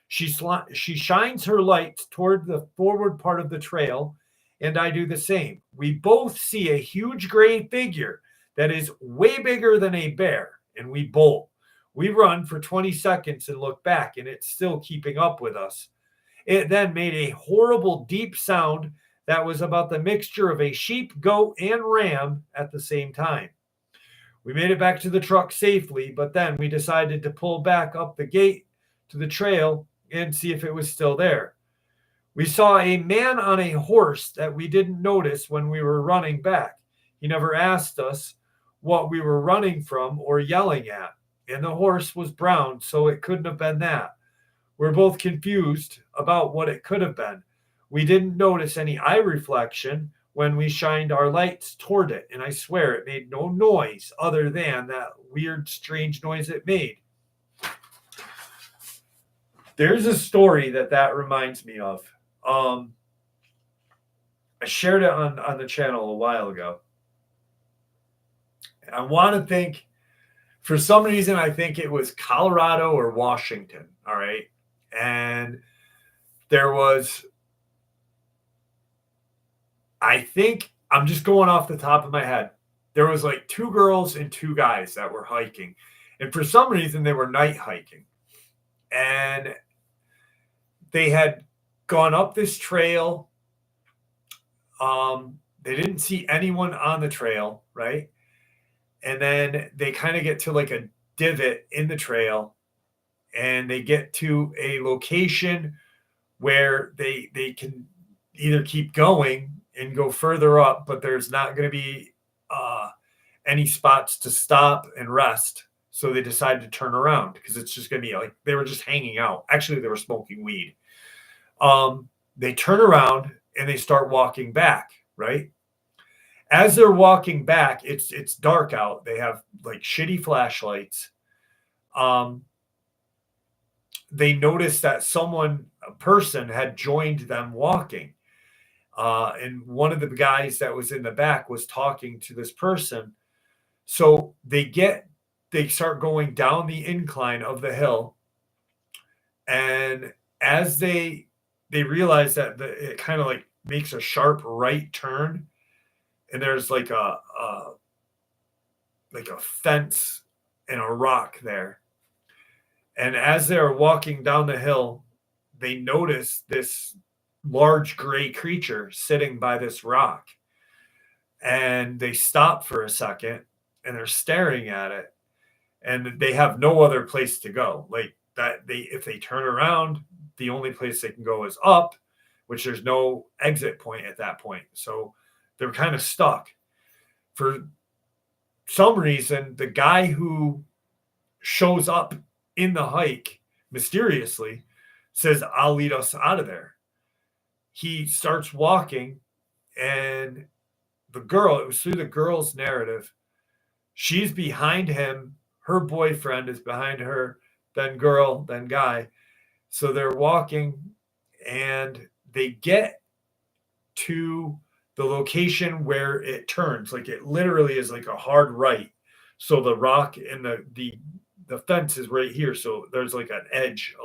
She shines her light toward the forward part of the trail, and I do the same. We both see a huge gray figure that is way bigger than a bear, and we bolt. We run for 20 seconds and look back, and it's still keeping up with us. It then made a horrible deep sound that was about the mixture of a sheep, goat, and ram at the same time. We made it back to the truck safely, but then we decided to pull back up the gate to the trail and see if it was still there. We saw a man on a horse that we didn't notice when we were running back. He never asked us what we were running from or yelling at. And the horse was brown, so it couldn't have been that. We're both confused about what it could have been. We didn't notice any eye reflection when we shined our lights toward it, and I swear it made no noise other than that weird, strange noise it made. There's a story that reminds me of. I shared it on the channel a while ago. I want to think, for some reason, I think it was Colorado or Washington. All right. And there was, I think, I'm just going off the top of my head. There was like 2 girls and 2 guys that were hiking. And for some reason, they were night hiking. And they had gone up this trail. They didn't see anyone on the trail, right? And then they kind of get to like a divot in the trail, and they get to a location where they can either keep going and go further up, but there's not going to be any spots to stop and rest. So they decided to turn around because it's just going to be like they were just hanging out. Actually, they were smoking weed. They turn around and they start walking back, right? As they're walking back, it's dark out. They have like shitty flashlights. They noticed that a person had joined them walking. And one of the guys that was in the back was talking to this person. So they start going down the incline of the hill. And as they realize that it kind of like makes a sharp right turn, and there's like a fence and a rock there. And as they're walking down the hill, they notice this large gray creature sitting by this rock. And they stop for a second and they're staring at it. And they have no other place to go. Like that, if they turn around, the only place they can go is up, which there's no exit point at that point. So they're kind of stuck. For some reason, the guy who shows up in the hike mysteriously says, "I'll lead us out of there." He starts walking, and it was through the girl's narrative. She's behind him. Her boyfriend is behind her, then girl, then guy. So they're walking, and they get to the location where it turns. Like it literally is like a hard right. So the rock and the fence is right here. So there's like a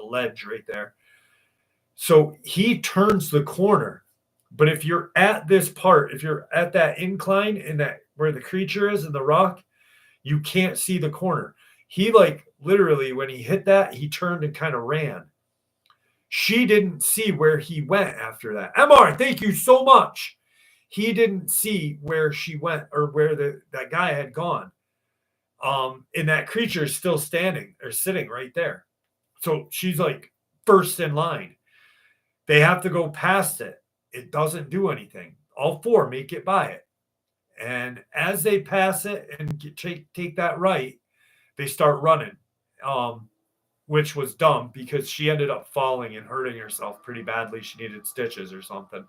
ledge right there. So he turns the corner. But if you're at this part, if you're at that incline and that where the creature is in the rock, you can't see the corner. He like literally when he hit that, he turned and kind of ran. She didn't see where he went after that. MR, thank you so much. He didn't see where she went or where that guy had gone. And that creature is still standing or sitting right there. So she's like first in line. They have to go past it. It doesn't do anything. All 4 make it by it. And as they pass it and take that right, they start running, which was dumb because she ended up falling and hurting herself pretty badly. She needed stitches or something.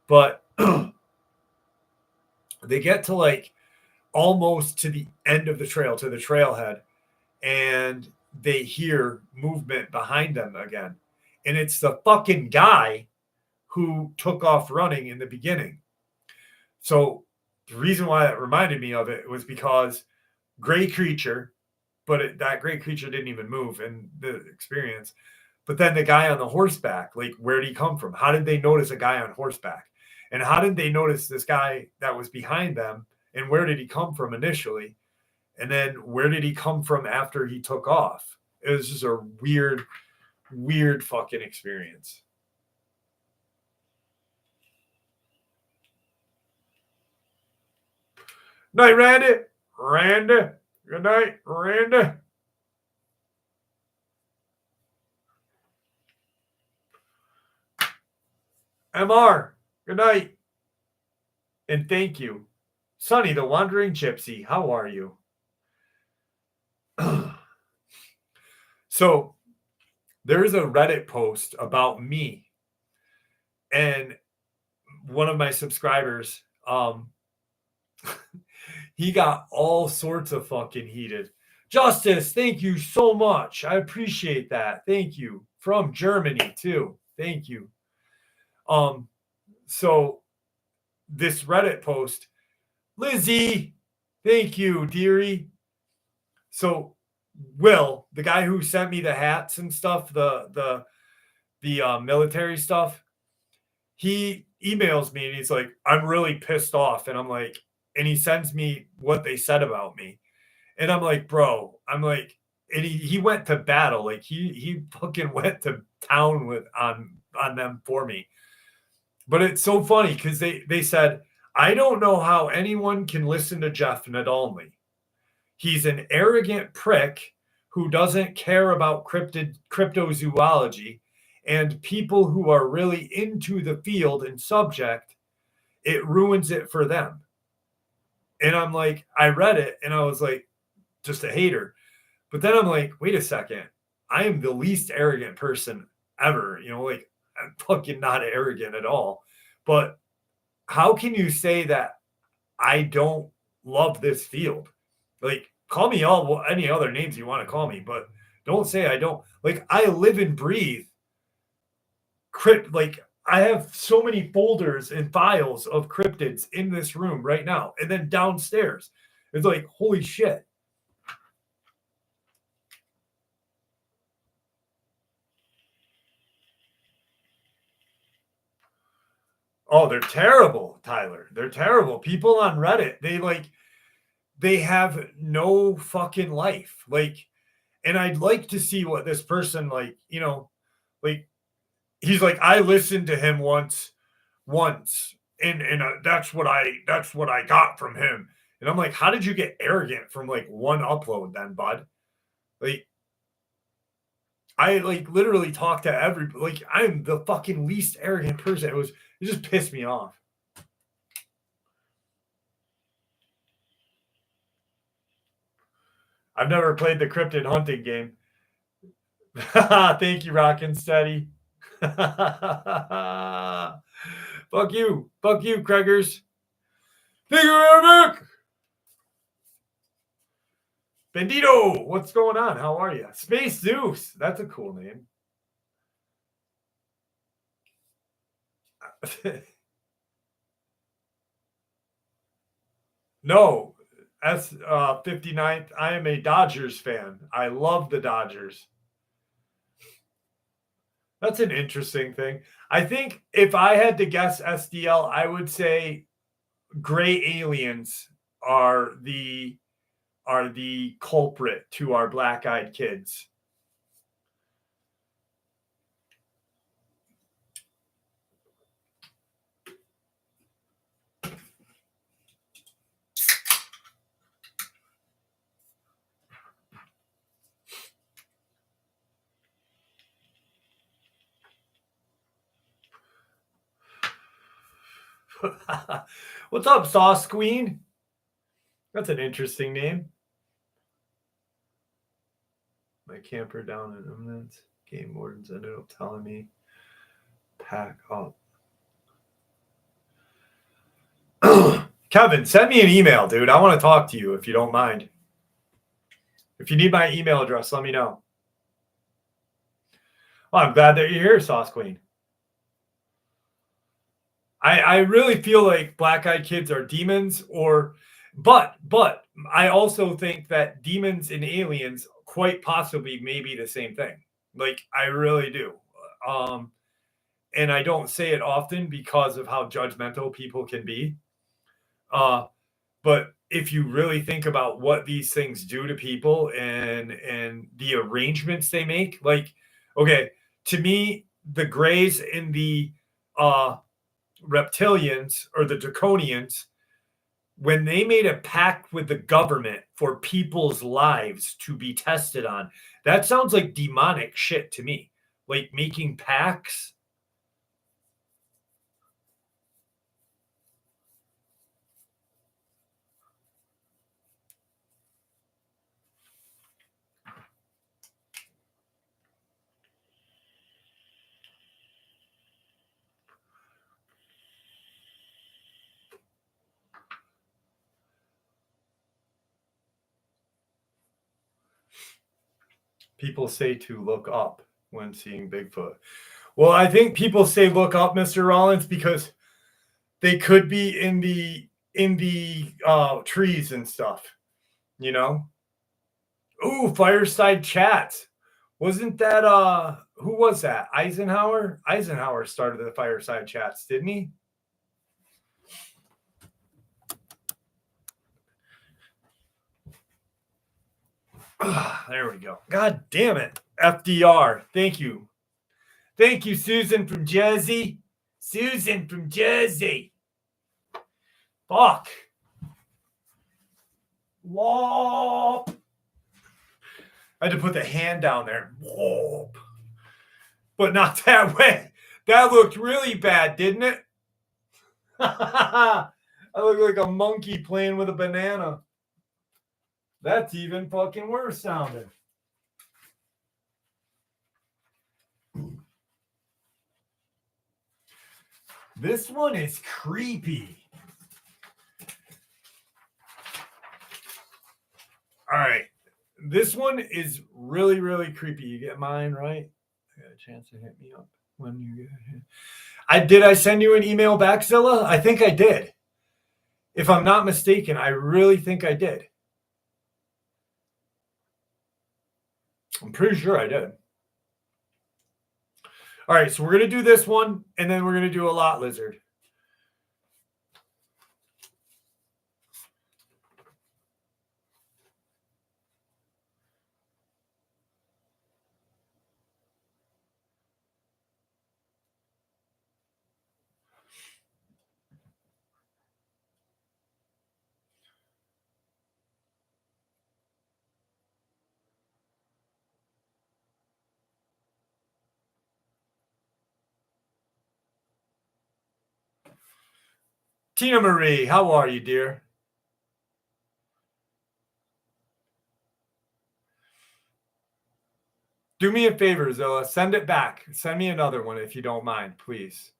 But they get to like almost to the end of the trail, to the trailhead, and they hear movement behind them again. And it's the fucking guy who took off running in the beginning. So the reason why that reminded me of it was because gray creature, but that gray creature didn't even move in the experience. But then the guy on the horseback, like where did he come from? How did they notice a guy on horseback? And how did they notice this guy that was behind them? And where did he come from initially? And then where did he come from after he took off? It was just a weird fucking experience. Night, Randy. Randy. Good night, Randy. MR. Good night. And thank you. Sonny, the Wandering Gypsy. How are you? So there's a Reddit post about me. And one of my subscribers, he got all sorts of fucking heated. Justice, thank you so much. I appreciate that. Thank you. From Germany too. Thank you. So this Reddit post, Lizzie, thank you, dearie. So Will, the guy who sent me the hats and stuff, the military stuff, he emails me and he's like, I'm really pissed off. And I'm like, and he sends me what they said about me. And I'm like, bro, I'm like, and he went to battle. Like he fucking went to town with on them for me. But it's so funny because they said, I don't know how anyone can listen to Jeff Nadolny. He's an arrogant prick who doesn't care about cryptozoology, and people who are really into the field and subject, it ruins it for them. And I'm like, I read it and I was like, just a hater. But then I'm like, wait a second. I am the least arrogant person ever. You know, like I'm fucking not arrogant at all. But how can you say that I don't love this field? Like, call me all any other names you want to call me, but don't say I don't. Like, I live and breathe like I have so many folders and files of cryptids in this room right now. And then downstairs, it's like, holy shit. Oh, they're terrible, Tyler. They're terrible. People on Reddit, they have no fucking life. Like, and I'd like to see what this person, like, you know, like, he's like, I listened to him once, and that's what I got from him. And I'm like, how did you get arrogant from like one upload then, bud? Like, I like literally talk to like I'm the fucking least arrogant person. It just pissed me off. I've never played the cryptid hunting game. Thank you, Rockin' Steady. Fuck you, Craigers. Thank you, Eric. Bandito, what's going on? How are you? Space Zeus. That's a cool name. No, that's 59th. I am a Dodgers fan. I love the Dodgers. That's an interesting thing. I think if I had to guess SDL, I would say gray aliens are the culprit to our black-eyed kids. What's up, Sauce Queen? That's an interesting name. My camper down in Eminence. Game wardens ended up telling me, pack up. Kevin, send me an email, dude. I want to talk to you if you don't mind. If you need my email address, let me know. Well, I'm glad that you're here, Sauce Queen. I really feel like black-eyed kids are demons, but I also think that demons and aliens quite possibly may be the same thing. Like, I really do. And I don't say it often because of how judgmental people can be. But if you really think about what these things do to people and the arrangements they make, like, okay, to me, the Greys in the reptilians or the draconians, when they made a pact with the government for people's lives to be tested on, that sounds like demonic shit to me. Like making pacts. People say to look up when seeing Bigfoot. Well, I think people say look up, Mr. Rollins, because they could be in the trees and stuff, you know. Ooh, fireside chats. Wasn't that who was that? Eisenhower? Eisenhower started the fireside chats, didn't he? There we go. God damn it. FDR. Thank you. Thank you, Susan from Jersey. Susan from Jersey. Fuck. Whoop. I had to put the hand down there. Whoop. But not that way. That looked really bad, didn't it? I look like a monkey playing with a banana. That's even fucking worse sounding. This one is creepy. All right. This one is really, really creepy. You get mine, right? I got a chance to hit me up when you get hit. Did I send you an email back, Zilla? I think I did. If I'm not mistaken, I really think I did. I'm pretty sure I did. All right, so we're going to do this one, and then we're going to do a lot lizard. Tina Marie, how are you, dear? Do me a favor, Zilla. Send it back. Send me another one if you don't mind, please.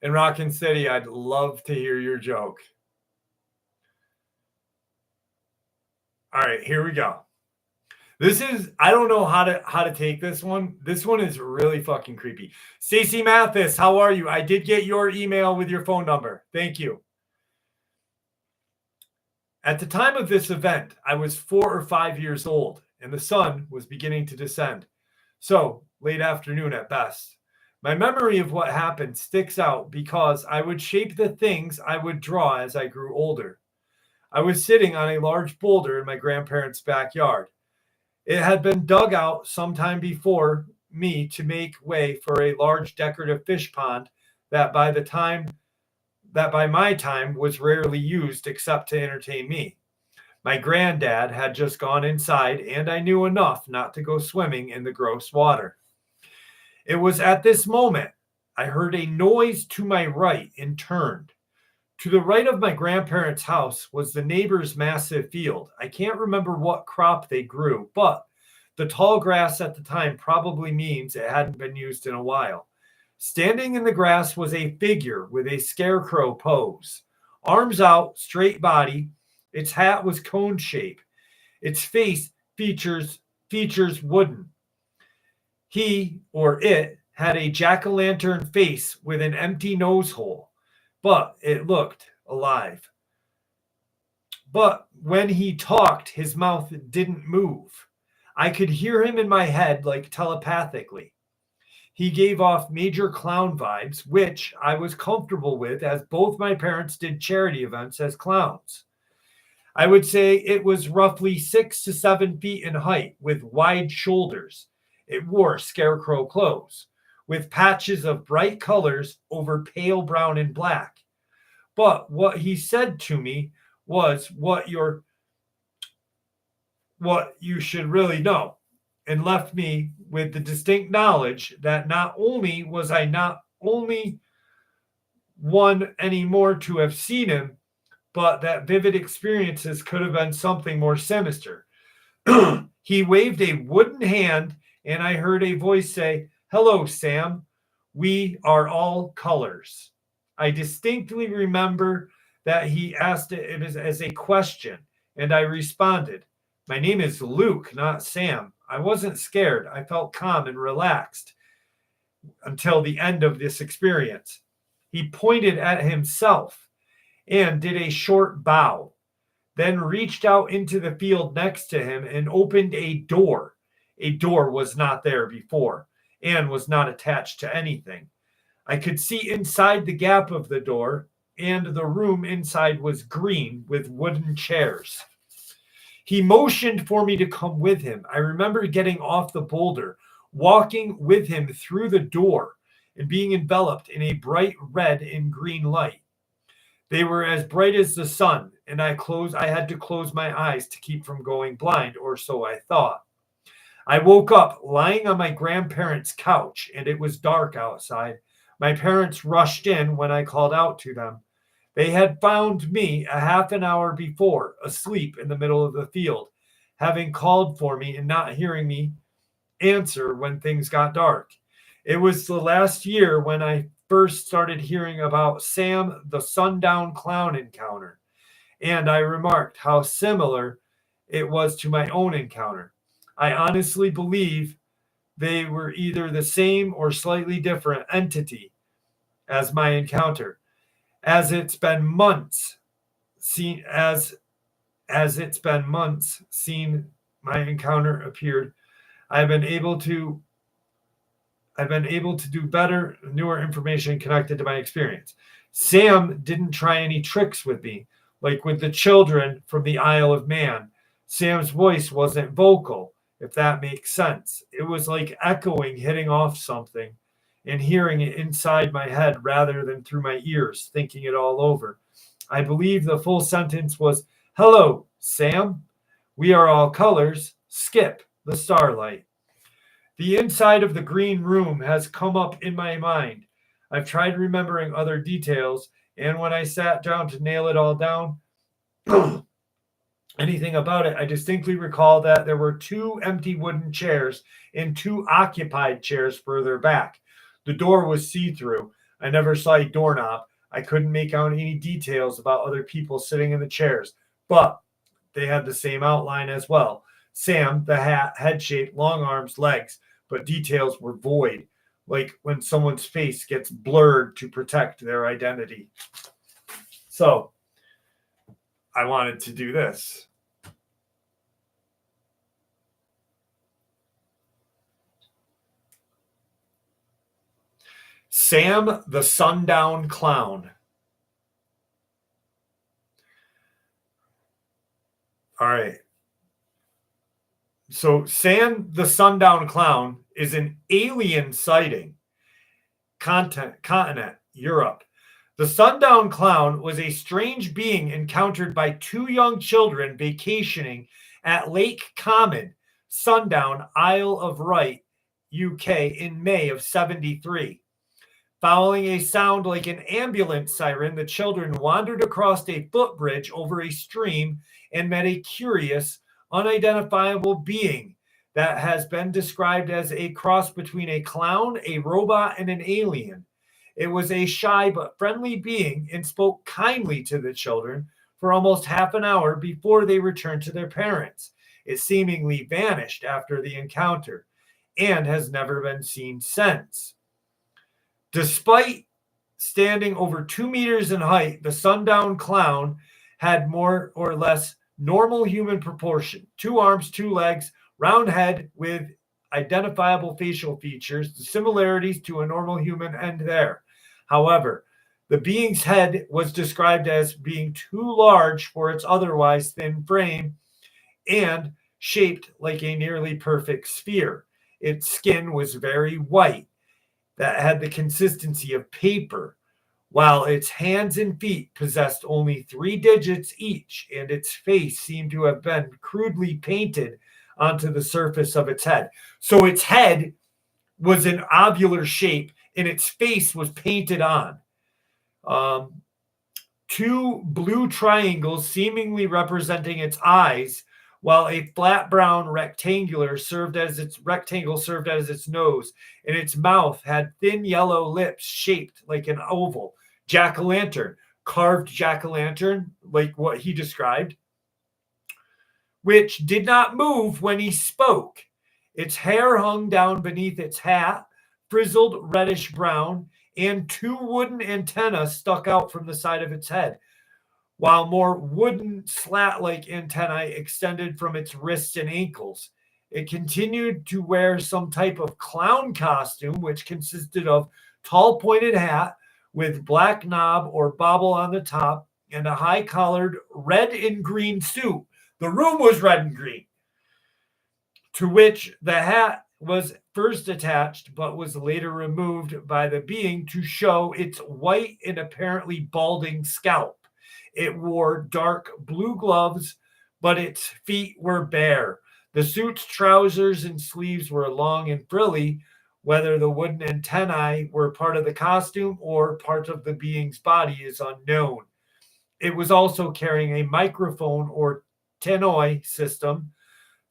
In Rockin' City, I'd love to hear your joke. All right, here we go. This is, I don't know how to take this one. This one is really fucking creepy. Stacey Mathis, how are you? I did get your email with your phone number. Thank you. At the time of this event, I was 4 or 5 years old, and the sun was beginning to descend. So, late afternoon at best. My memory of what happened sticks out because I would shape the things I would draw as I grew older. I was sitting on a large boulder in my grandparents' backyard. It had been dug out sometime before me to make way for a large decorative fish pond that by my time was rarely used except to entertain me. My granddad had just gone inside, and I knew enough not to go swimming in the gross water. It was at this moment I heard a noise to my right and turned. To the right of my grandparents' house was the neighbor's massive field. I can't remember what crop they grew, but the tall grass at the time probably means it hadn't been used in a while. Standing in the grass was a figure with a scarecrow pose. Arms out, straight body. Its hat was cone shape. Its face features wooden. He, or it, had a jack-o'-lantern face with an empty nose hole, but it looked alive. But when he talked, his mouth didn't move. I could hear him in my head like telepathically. He gave off major clown vibes, which I was comfortable with as both my parents did charity events as clowns. I would say it was roughly 6 to 7 feet in height with wide shoulders. It wore scarecrow clothes with patches of bright colors over pale brown and black. But what he said to me was what you should really know, and left me with the distinct knowledge that not only was I not only one anymore to have seen him, but that vivid experiences could have been something more sinister. He waved a wooden hand, and I heard a voice say, "Hello, Sam. We are all colors." I distinctly remember that he asked it as a question, and I responded, "My name is Luke, not Sam. I wasn't scared. I felt calm and relaxed until the end of this experience. He pointed at himself and did a short bow, then reached out into the field next to him and opened a door. A door was not there before and was not attached to anything. I could see inside the gap of the door, and the room inside was green with wooden chairs. He motioned for me to come with him. I remember getting off the boulder, walking with him through the door, and being enveloped in a bright red and green light. They were as bright as the sun, and I had to close my eyes to keep from going blind, or so I thought. I woke up lying on my grandparents' couch, and it was dark outside. My parents rushed in when I called out to them. They had found me a half an hour before, asleep in the middle of the field, having called for me and not hearing me answer when things got dark. It was the last year when I first started hearing about Sam the Sundown Clown encounter, and I remarked how similar it was to my own encounter. I honestly believe they were either the same or slightly different entity as my encounter. As it's been months seen my encounter appeared, I've been able to do better, newer information connected to my experience. Sam didn't try any tricks with me, like with the children from the Isle of Man. Sam's voice wasn't vocal, if that makes sense. It was like echoing, hitting off something, and hearing it inside my head rather than through my ears, thinking it all over. I believe the full sentence was, "Hello, Sam. We are all colors. Skip the starlight." The inside of the green room has come up in my mind. I've tried remembering other details, and when I sat down to nail it all down, anything about it, I distinctly recall that there were 2 empty wooden chairs and 2 occupied chairs further back. The door was see-through. I never saw a doorknob. I couldn't make out any details about other people sitting in the chairs, but they had the same outline as well. Sam, the hat, head-shaped, long arms, legs, but details were void, like when someone's face gets blurred to protect their identity. So I wanted to do this. Sam the Sundown Clown. All right. So Sam the Sundown Clown is an alien sighting. Continent, Europe. The Sundown Clown was a strange being encountered by 2 young children vacationing at Lake Common, Sundown, Isle of Wight, UK, in May of '73. Following a sound like an ambulance siren, the children wandered across a footbridge over a stream and met a curious, unidentifiable being that has been described as a cross between a clown, a robot, and an alien. It was a shy but friendly being and spoke kindly to the children for almost half an hour before they returned to their parents. It seemingly vanished after the encounter and has never been seen since. Despite standing over 2 meters in height, the Sundown Clown had more or less normal human proportion: 2 arms, 2 legs, round head with identifiable facial features. The similarities to a normal human end there. However, the being's head was described as being too large for its otherwise thin frame and shaped like a nearly perfect sphere. Its skin was very white, that had the consistency of paper, while its hands and feet possessed only 3 digits each, and its face seemed to have been crudely painted onto the surface of its head. So its head was an ovular shape, and its face was painted on. 2 blue triangles seemingly representing its eyes, while a flat brown rectangle served as its nose, and its mouth had thin yellow lips shaped like an oval. Jack-o'-lantern, carved jack-o'-lantern, like what he described, which did not move when he spoke. Its hair hung down beneath its hat, frizzled reddish brown, and two wooden antennas stuck out from the side of its head, while more wooden slat-like antennae extended from its wrists and ankles. It continued to wear some type of clown costume, which consisted of tall pointed hat with black knob or bobble on the top and a high-collared red and green suit. The room was red and green, to which the hat was first attached but was later removed by the being to show its white and apparently balding scalp. It wore dark blue gloves, but its feet were bare. The suit's trousers and sleeves were long and frilly. Whether the wooden antennae were part of the costume or part of the being's body is unknown. It was also carrying a microphone or tannoy system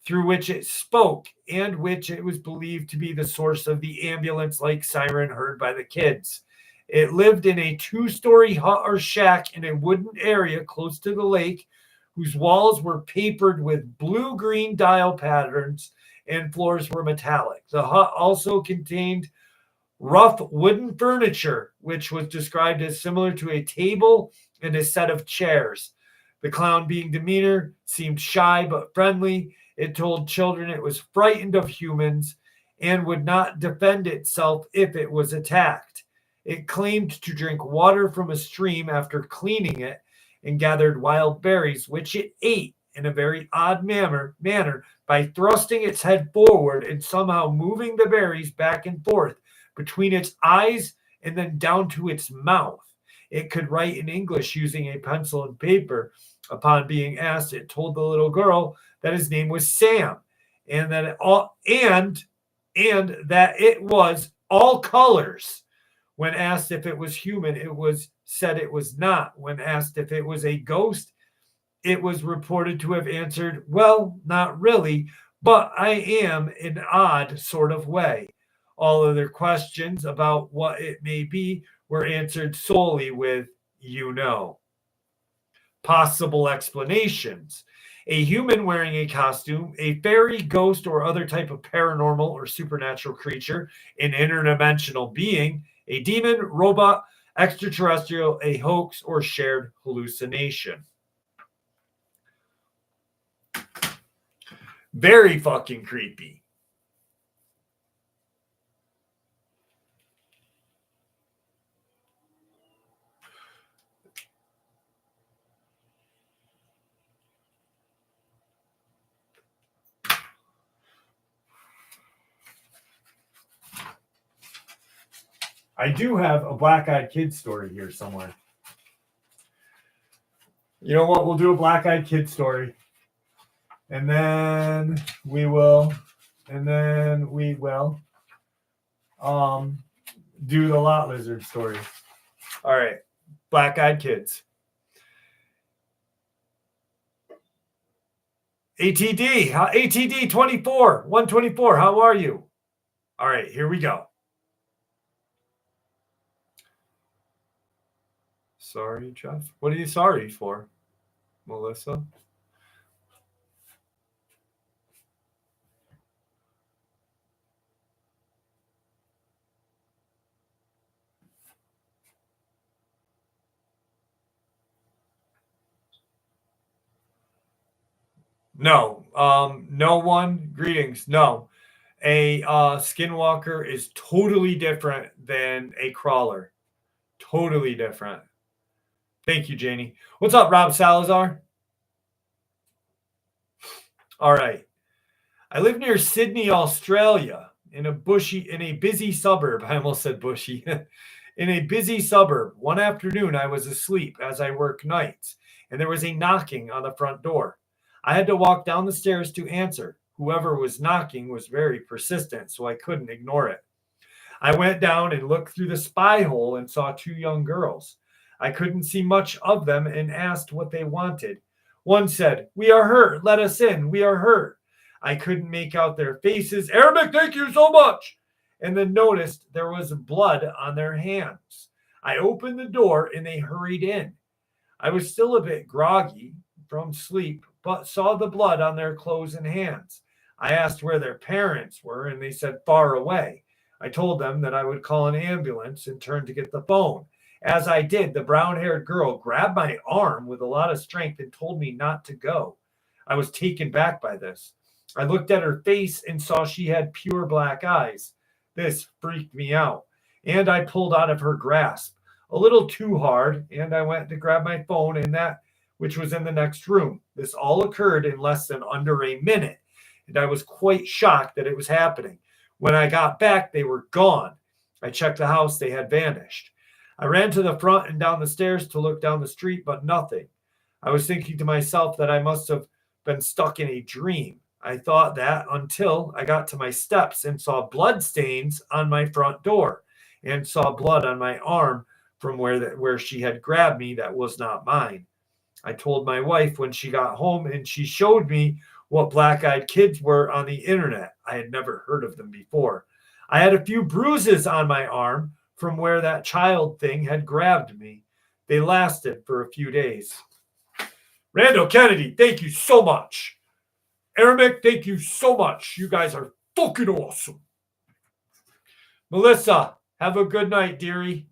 through which it spoke and which it was believed to be the source of the ambulance-like siren heard by the kids. It lived in a 2-story hut or shack in a wooden area close to the lake, whose walls were papered with blue-green dial patterns and floors were metallic. The hut also contained rough wooden furniture, which was described as similar to a table and a set of chairs. The clown being demeanor seemed shy but friendly. It told children it was frightened of humans and would not defend itself if it was attacked. It claimed to drink water from a stream after cleaning it and gathered wild berries, which it ate in a very odd manner by thrusting its head forward and somehow moving the berries back and forth between its eyes and then down to its mouth. It could write in English using a pencil and paper. Upon being asked, it told the little girl that his name was Sam, and that it was all colors. When asked if it was human, said it was not. When asked if it was a ghost, it was reported to have answered, "Well, not really, but I am in an odd sort of way." All other questions about what it may be were answered solely with, "You know." Possible explanations: a human wearing a costume, a fairy, ghost, or other type of paranormal or supernatural creature, an interdimensional being, a demon, robot, extraterrestrial, a hoax, or shared hallucination. Very fucking creepy. I do have a black-eyed kid story here somewhere. You know what? We'll do a black-eyed kid story. And then we will do the lot lizard story. All right. Black-eyed kids. ATD 24, 124. How are you? All right, here we go. Sorry, Jeff. What are you sorry for, Melissa? No. No one. Greetings. No. A skinwalker is totally different than a crawler. Totally different. Thank you, Janie. What's up, Rob Salazar? All right. I live near Sydney, Australia, in a busy suburb. I almost said bushy. In a busy suburb. One afternoon, I was asleep as I work nights, and there was a knocking on the front door. I had to walk down the stairs to answer. Whoever was knocking was very persistent, so I couldn't ignore it. I went down and looked through the spy hole and saw 2 young girls. I couldn't see much of them and asked what they wanted. One said, "We are hurt. Let us in. We are hurt." I couldn't make out their faces. "Arabic, thank you so much." And then noticed there was blood on their hands. I opened the door and they hurried in. I was still a bit groggy from sleep, but saw the blood on their clothes and hands. I asked where their parents were, and they said far away. I told them that I would call an ambulance and turned to get the phone. As I did, the brown-haired girl grabbed my arm with a lot of strength and told me not to go. I was taken back by this. I looked at her face and saw she had pure black eyes. This freaked me out, and I pulled out of her grasp a little too hard, and I went to grab my phone and that which was in the next room. This all occurred in less than under a minute, and I was quite shocked that it was happening. When I got back, they were gone. I checked the house, they had vanished. I ran to the front and down the stairs to look down the street, but nothing. I was thinking to myself that I must have been stuck in a dream. I thought that until I got to my steps and saw blood stains on my front door and saw blood on my arm from where she had grabbed me that was not mine. I told my wife when she got home, and she showed me what black-eyed kids were on the internet. I had never heard of them before. I had a few bruises on my arm from where that child thing had grabbed me. They lasted for a few days. Randall Kennedy, thank you so much. Arabic, thank you so much. You guys are fucking awesome. Melissa, have a good night, dearie.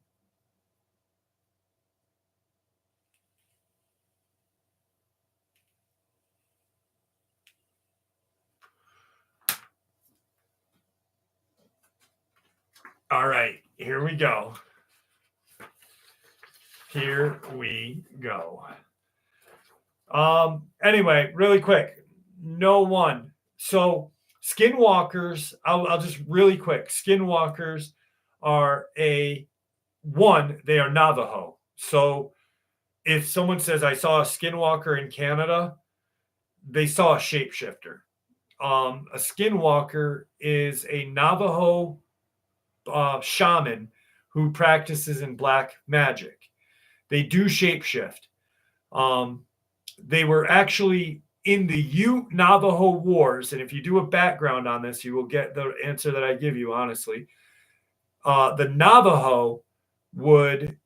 All right, here we go. Here we go. Anyway, really quick. No one. So skinwalkers, I'll just really quick. Skinwalkers are they are Navajo. So if someone says, I saw a skinwalker in Canada, they saw a shapeshifter. A skinwalker is a Navajo shaman who practices in black magic. They do shapeshift. They were actually in the Ute Navajo Wars, and if you do a background on this, you will get the answer that I give you, honestly. The Navajo would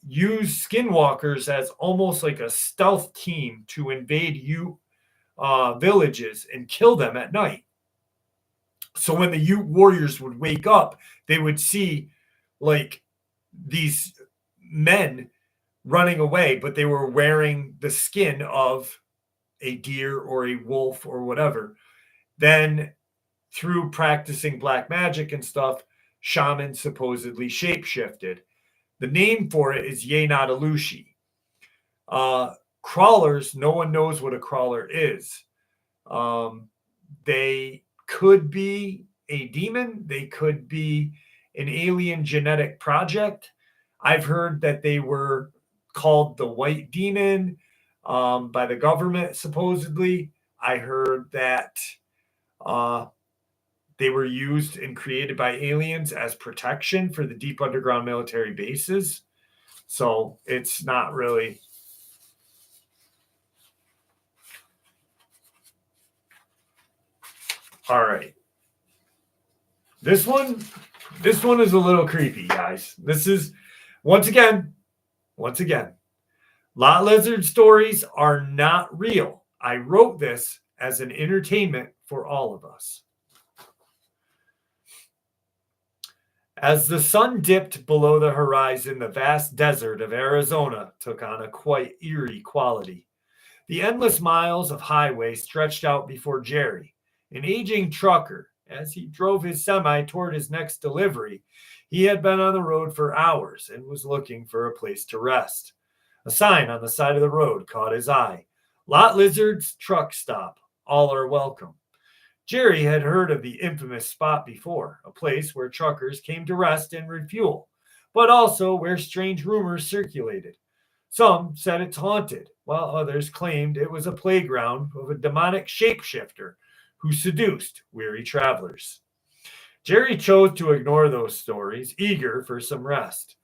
use skinwalkers as almost like a stealth team to invade Ute villages and kill them at night. So when the Ute warriors would wake up, they would see like these men running away, but they were wearing the skin of a deer or a wolf or whatever. Then through practicing black magic and stuff, shamans supposedly shapeshifted. The name for it is Nadolny. Crawlers, no one knows what a crawler is. They could be a demon. They could be an alien genetic project. I've heard that they were called the White Demon by the government, supposedly. I heard that they were used and created by aliens as protection for the deep underground military bases. So it's not really... All right. This one is a little creepy, guys. This is, once again, lot lizard stories are not real. I wrote this as an entertainment for all of us. As the sun dipped below the horizon, the vast desert of Arizona took on a quite eerie quality. The endless miles of highway stretched out before Jerry, an aging trucker. As he drove his semi toward his next delivery, he had been on the road for hours and was looking for a place to rest. A sign on the side of the road caught his eye. Lot Lizard's truck stop. All are welcome. Jerry had heard of the infamous spot before, a place where truckers came to rest and refuel, but also where strange rumors circulated. Some said it's haunted, while others claimed it was a playground of a demonic shapeshifter who seduced weary travelers. Jerry chose to ignore those stories, eager for some rest.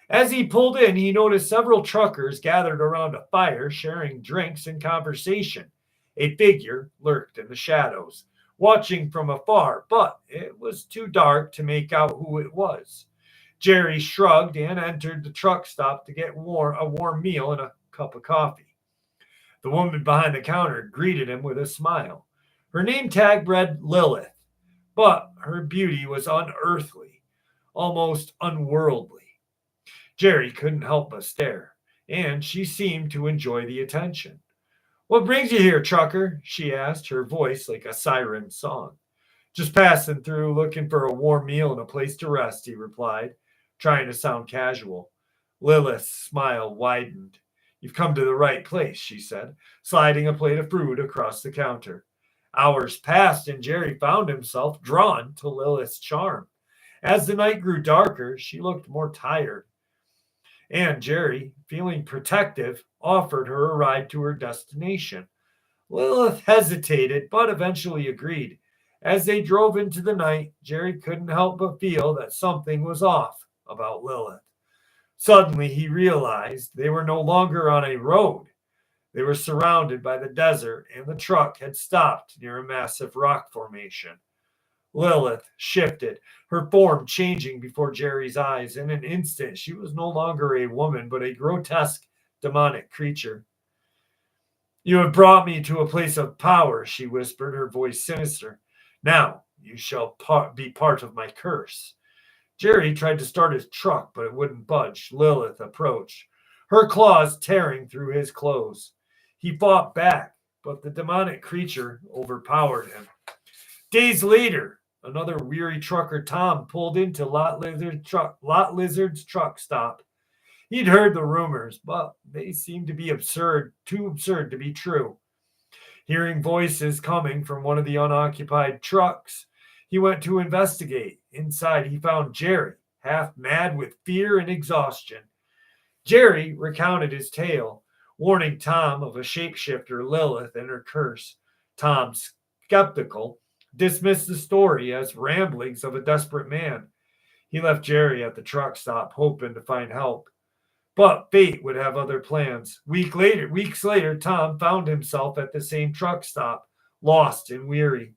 As he pulled in, he noticed several truckers gathered around a fire, sharing drinks and conversation. A figure lurked in the shadows, watching from afar, but it was too dark to make out who it was. Jerry shrugged and entered the truck stop to get a warm meal and a cup of coffee. The woman behind the counter greeted him with a smile. Her name tag read Lilith, but her beauty was unearthly, almost unworldly. Jerry couldn't help but stare, and she seemed to enjoy the attention. "What brings you here, trucker?" she asked, her voice like a siren song. "Just passing through looking for a warm meal and a place to rest," he replied, trying to sound casual. Lilith's smile widened. "You've come to the right place," she said, sliding a plate of fruit across the counter. Hours passed, and Jerry found himself drawn to Lilith's charm. As the night grew darker, she looked more tired, and Jerry, feeling protective, offered her a ride to her destination. Lilith hesitated, but eventually agreed. As they drove into the night, Jerry couldn't help but feel that something was off about Lilith. Suddenly, he realized they were no longer on a road. They were surrounded by the desert, and the truck had stopped near a massive rock formation. Lilith shifted, her form changing before Jerry's eyes. In an instant, she was no longer a woman, but a grotesque, demonic creature. "You have brought me to a place of power," she whispered, her voice sinister. "Now you shall be part of my curse." Jerry tried to start his truck, but it wouldn't budge. Lilith approached, her claws tearing through his clothes. He fought back, but the demonic creature overpowered him. Days later, another weary trucker, Tom, pulled into Lot Lizard's truck stop. He'd heard the rumors, but they seemed to be too absurd to be true. Hearing voices coming from one of the unoccupied trucks, he went to investigate. Inside, he found Jerry, half mad with fear and exhaustion. Jerry recounted his tale, warning Tom of a shapeshifter, Lilith, and her curse. Tom, skeptical, dismissed the story as ramblings of a desperate man. He left Jerry at the truck stop, hoping to find help. But fate would have other plans. Weeks later, Tom found himself at the same truck stop, lost and weary.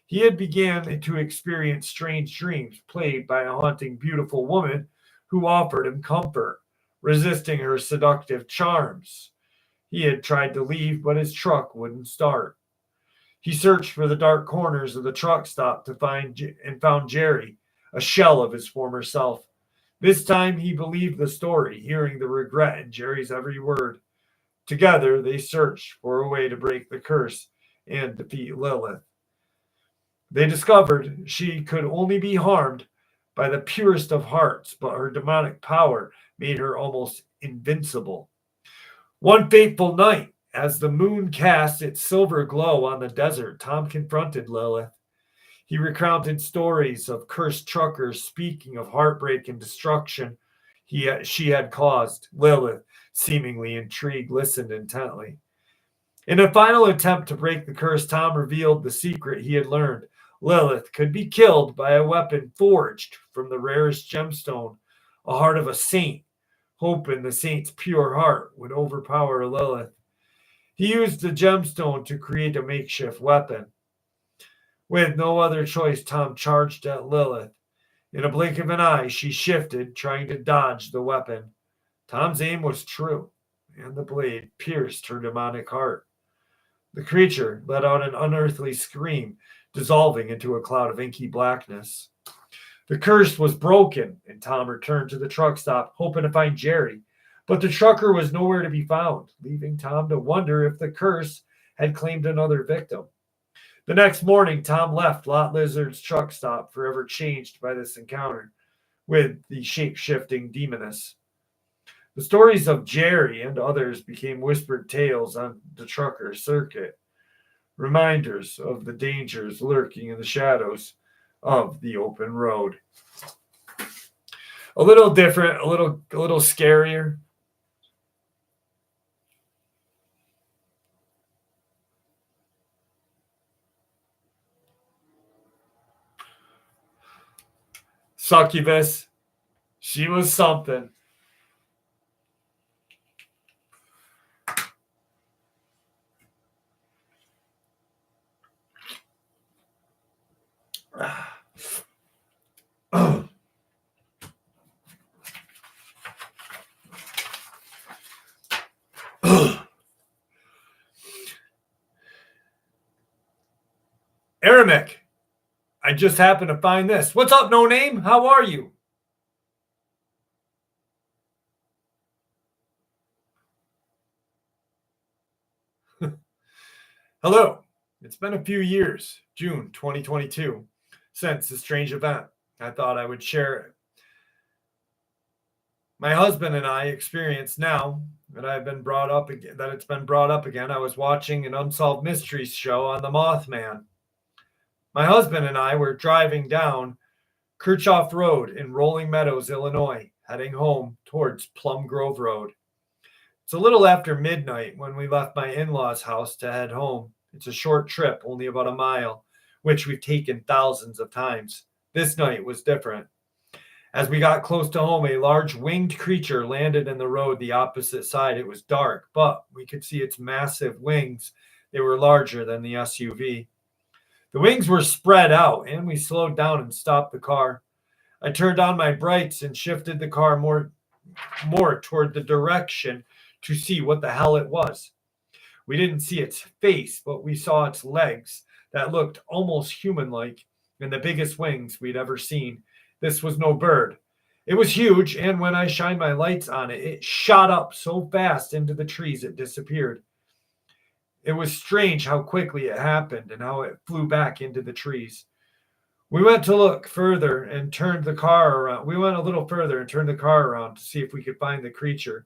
He had began to experience strange dreams, plagued by a haunting, beautiful woman who offered him comfort, resisting her seductive charms. He had tried to leave, but his truck wouldn't start. He searched for the dark corners of the truck stop to found Jerry, a shell of his former self. This time he believed the story, hearing the regret in Jerry's every word. Together they searched for a way to break the curse and defeat Lilith. They discovered she could only be harmed by the purest of hearts, but her demonic power made her almost invincible. One fateful night, as the moon cast its silver glow on the desert, Tom confronted Lilith. He recounted stories of cursed truckers speaking of heartbreak and destruction she had caused. Lilith, seemingly intrigued, listened intently. In a final attempt to break the curse, Tom revealed the secret he had learned. Lilith could be killed by a weapon forged from the rarest gemstone, a heart of a saint, hoping the saint's pure heart would overpower Lilith. He used the gemstone to create a makeshift weapon. With no other choice, Tom charged at Lilith. In a blink of an eye, she shifted, trying to dodge the weapon. Tom's aim was true, and the blade pierced her demonic heart. The creature let out an unearthly scream, dissolving into a cloud of inky blackness. The curse was broken, and Tom returned to the truck stop, hoping to find Jerry. But the trucker was nowhere to be found, leaving Tom to wonder if the curse had claimed another victim. The next morning, Tom left Lot Lizard's truck stop, forever changed by this encounter with the shape-shifting demoness. The stories of Jerry and others became whispered tales on the trucker circuit, reminders of the dangers lurking in the shadows of the open road. A little different, a little scarier. Succubus, she was something. Aramek, I just happened to find this. What's up, no name? How are you? Hello. It's been a few years, June 2022, since the strange event. I thought I would share it. My husband and I experienced now that I've been brought up again, that it's been brought up again. I was watching an unsolved mysteries show on the Mothman. My husband and I were driving down Kirchhoff Road in Rolling Meadows, Illinois, heading home towards Plum Grove Road. It's a little after midnight when we left my in-laws' house to head home. It's a short trip, only about a mile, which we've taken thousands of times. This night was different. As we got close to home, a large winged creature landed in the road the opposite side. It was dark, but we could see its massive wings. They were larger than the SUV. The wings were spread out, and we slowed down and stopped the car. I turned on my brights and shifted the car more toward the direction to see what the hell it was. We didn't see its face, but we saw its legs that looked almost human-like and the biggest wings we'd ever seen. This was no bird. It was huge, and when I shined my lights on it, it shot up so fast into the trees it disappeared. It was strange how quickly it happened and how it flew back into the trees. We went to look further and turned the car around. We went a little further and turned the car around to see if we could find the creature,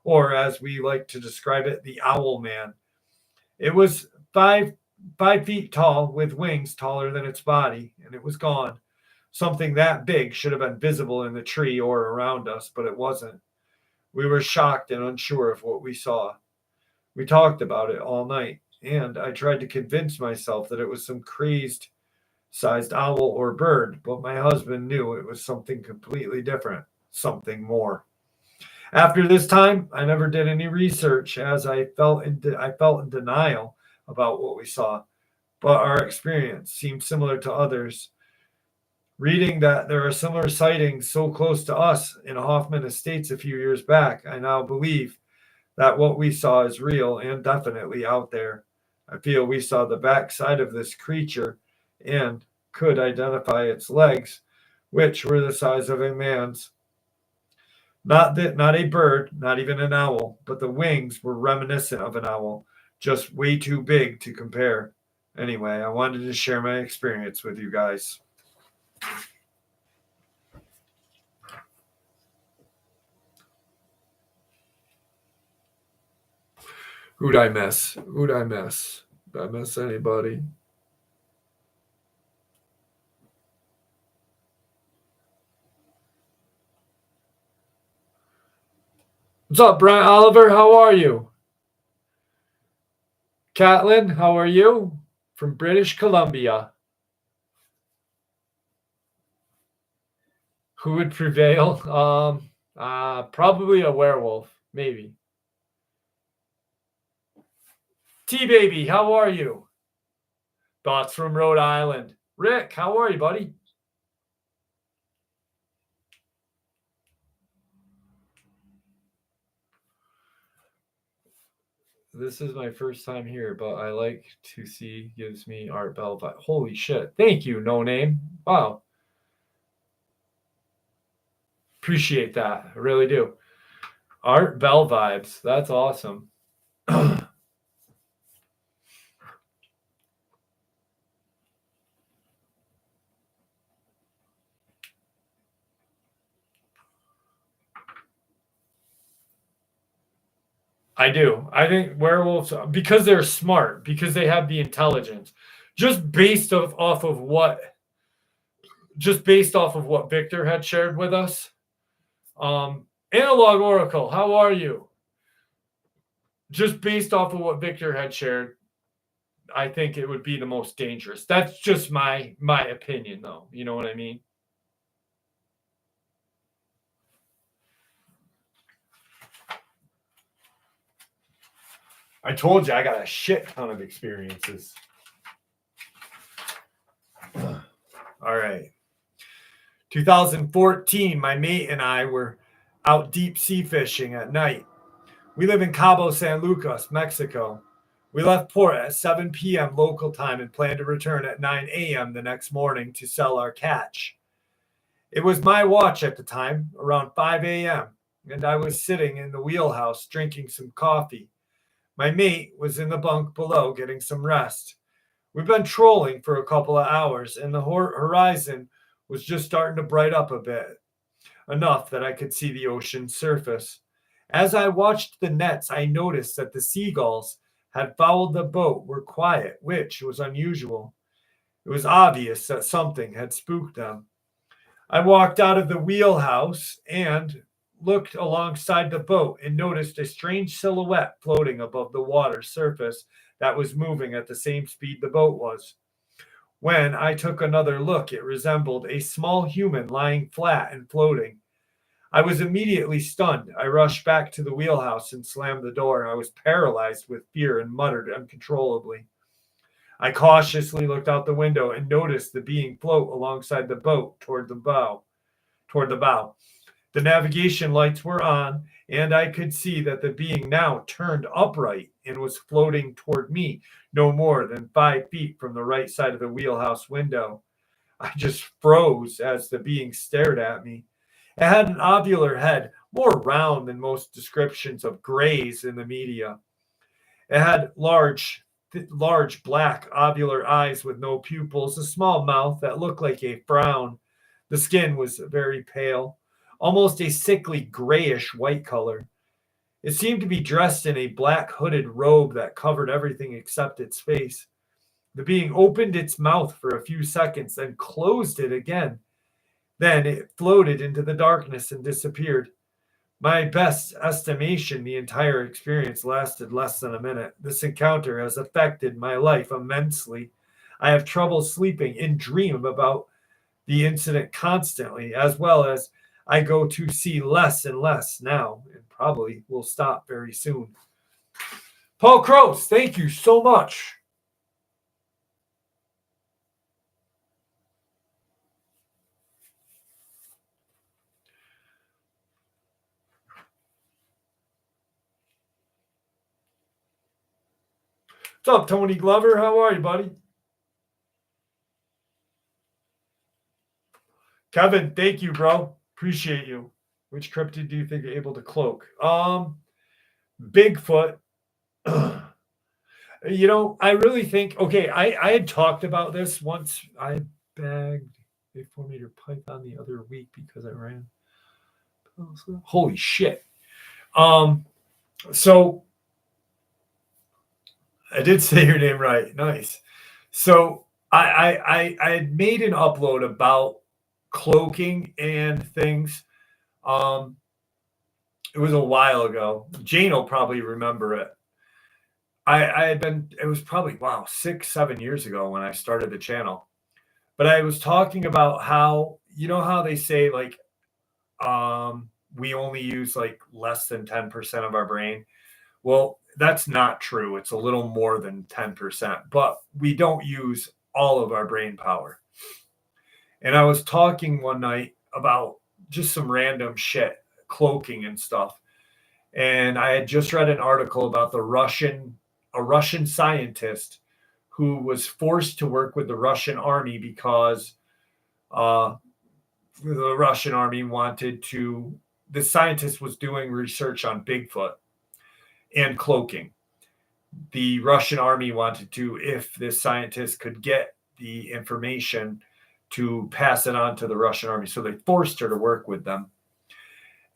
or as we like to describe it, the owl man. It was 5 feet tall with wings taller than its body, and it was gone. Something that big should have been visible in the tree or around us, but it wasn't. We were shocked and unsure of what we saw. We talked about it all night, and I tried to convince myself that it was some crazed-sized owl or bird, but my husband knew it was something completely different, something more. After this time, I never did any research as I felt in denial about what we saw, but our experience seemed similar to others. Reading that there are similar sightings so close to us in Hoffman Estates a few years back, I now believe that what we saw is real and definitely out there. I feel we saw the backside of this creature and could identify its legs, which were the size of a man's. Not a bird, not even an owl, but the wings were reminiscent of an owl, just way too big to compare. Anyway, I wanted to share my experience with you guys. Who'd I miss? Did I miss anybody? What's up, Brian Oliver? How are you? Catlin, how are you? From British Columbia. Who would prevail? Probably a werewolf, maybe. T-Baby, how are you? Thoughts from Rhode Island. Rick, how are you, buddy? This is my first time here, but I like to see gives me Art Bell vibe. Holy shit. Thank you, no name. Wow. Appreciate that. I really do. Art Bell vibes. That's awesome. I do. I think werewolves, because they're smart, because they have the intelligence, just based off of what Victor had shared with us. Analog Oracle, how are you? Just based off of what Victor had shared, I think it would be the most dangerous. That's just my opinion, though. You know what I mean? I told you I got a shit ton of experiences. All right. 2014, my mate and I were out deep sea fishing at night. We live in Cabo San Lucas, Mexico. We left port at 7 p.m. local time and planned to return at 9 a.m. the next morning to sell our catch. It was my watch at the time, around 5 a.m., and I was sitting in the wheelhouse drinking some coffee. My mate was in the bunk below getting some rest. We've been trolling for a couple of hours, and the horizon was just starting to bright up a bit, enough that I could see the ocean's surface. As I watched the nets, I noticed that the seagulls had fouled the boat were quiet, which was unusual. It was obvious that something had spooked them. I walked out of the wheelhouse and looked alongside the boat and noticed a strange silhouette floating above the water's surface that was moving at the same speed the boat was. When I took another look, it resembled a small human lying flat and floating. I was immediately stunned. I rushed back to the wheelhouse and slammed the door. I was paralyzed with fear and muttered uncontrollably. I cautiously looked out the window and noticed the being float alongside the boat toward the bow. The navigation lights were on, and I could see that the being now turned upright and was floating toward me, no more than 5 feet from the right side of the wheelhouse window. I just froze as the being stared at me. It had an ovular head, more round than most descriptions of grays in the media. It had large black ovular eyes with no pupils, a small mouth that looked like a frown. The skin was very pale, almost a sickly grayish white color. It seemed to be dressed in a black hooded robe that covered everything except its face. The being opened its mouth for a few seconds, then closed it again. Then it floated into the darkness and disappeared. My best estimation, the entire experience lasted less than a minute. This encounter has affected my life immensely. I have trouble sleeping and dream about the incident constantly, as well as I go to see less and less now, and probably will stop very soon. Paul Kroos, thank you so much. What's up, Tony Glover? How are you, buddy? Kevin, thank you, bro. Appreciate you. Which cryptid do you think you're able to cloak? Bigfoot. I really think, okay, I had talked about this once. I bagged a 4-meter python the other week because I ran. Holy shit. So I did say your name right. Nice. So I had made an upload about cloaking and things. It was a while ago. Jane will probably remember it. It was probably, 6-7 years ago when I started the channel. But I was talking about how, how they say like we only use like less than 10% of our brain. Well, that's not true. It's a little more than 10%, but we don't use all of our brain power. And I was talking one night about just some random shit, cloaking and stuff. And I had just read an article about a Russian scientist who was forced to work with the Russian army because the Russian army the scientist was doing research on Bigfoot and cloaking. The Russian army wanted to, if this scientist could get the information, to pass it on to the Russian army. So they forced her to work with them.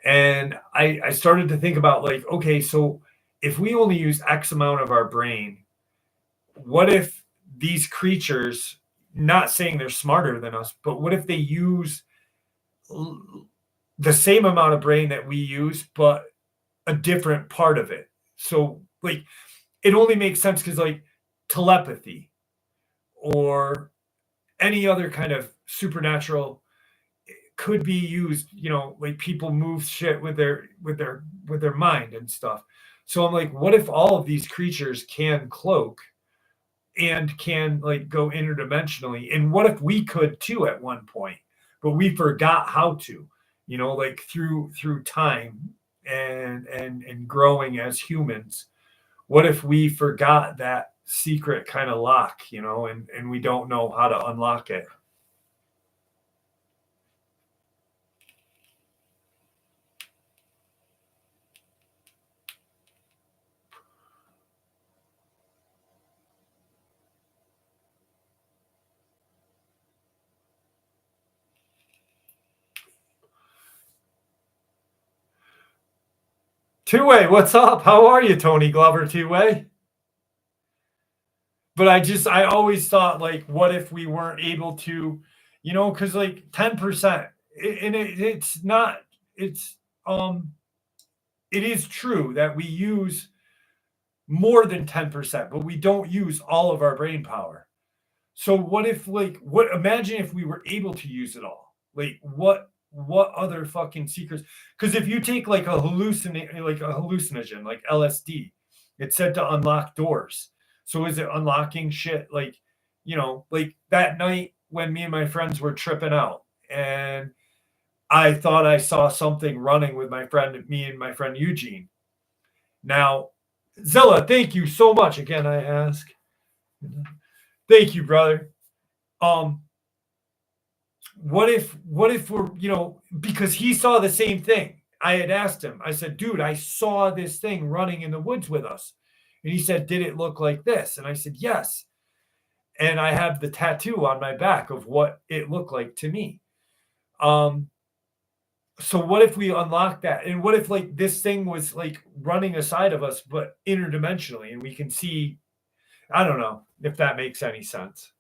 And I started to think about like, okay, so if we only use X amount of our brain, what if these creatures, not saying they're smarter than us, but what if they use the same amount of brain that we use, but a different part of it? So like, it only makes sense because like telepathy or any other kind of supernatural could be used, like people move shit with their mind and stuff. So I'm like, what if all of these creatures can cloak and can like go interdimensionally? And what if we could too at one point, but we forgot how to, like through time and growing as humans, what if we forgot that secret kind of lock, and we don't know how to unlock it? Two-way, what's up? How are you, Tony Glover, two-way? But I always thought, like, what if we weren't able to, because like 10%, and it's not, it is true that we use more than 10%, but we don't use all of our brain power. So what if, imagine if we were able to use it all? Like, what other fucking secrets? Because if you take like a hallucinogen, like LSD, it's said to unlock doors. So is it unlocking shit like that night when me and my friends were tripping out and I thought I saw something running with me and my friend Eugene. Now, Zilla, thank you so much. Again, I ask. Thank you, brother. What if we're, because he saw the same thing. I had asked him, I said, dude, I saw this thing running in the woods with us. And he said, did it look like this? And I said, yes. And I have the tattoo on my back of what it looked like to me. So what if we unlock that? And what if like this thing was like running aside of us, but interdimensionally, and we can see, I don't know if that makes any sense.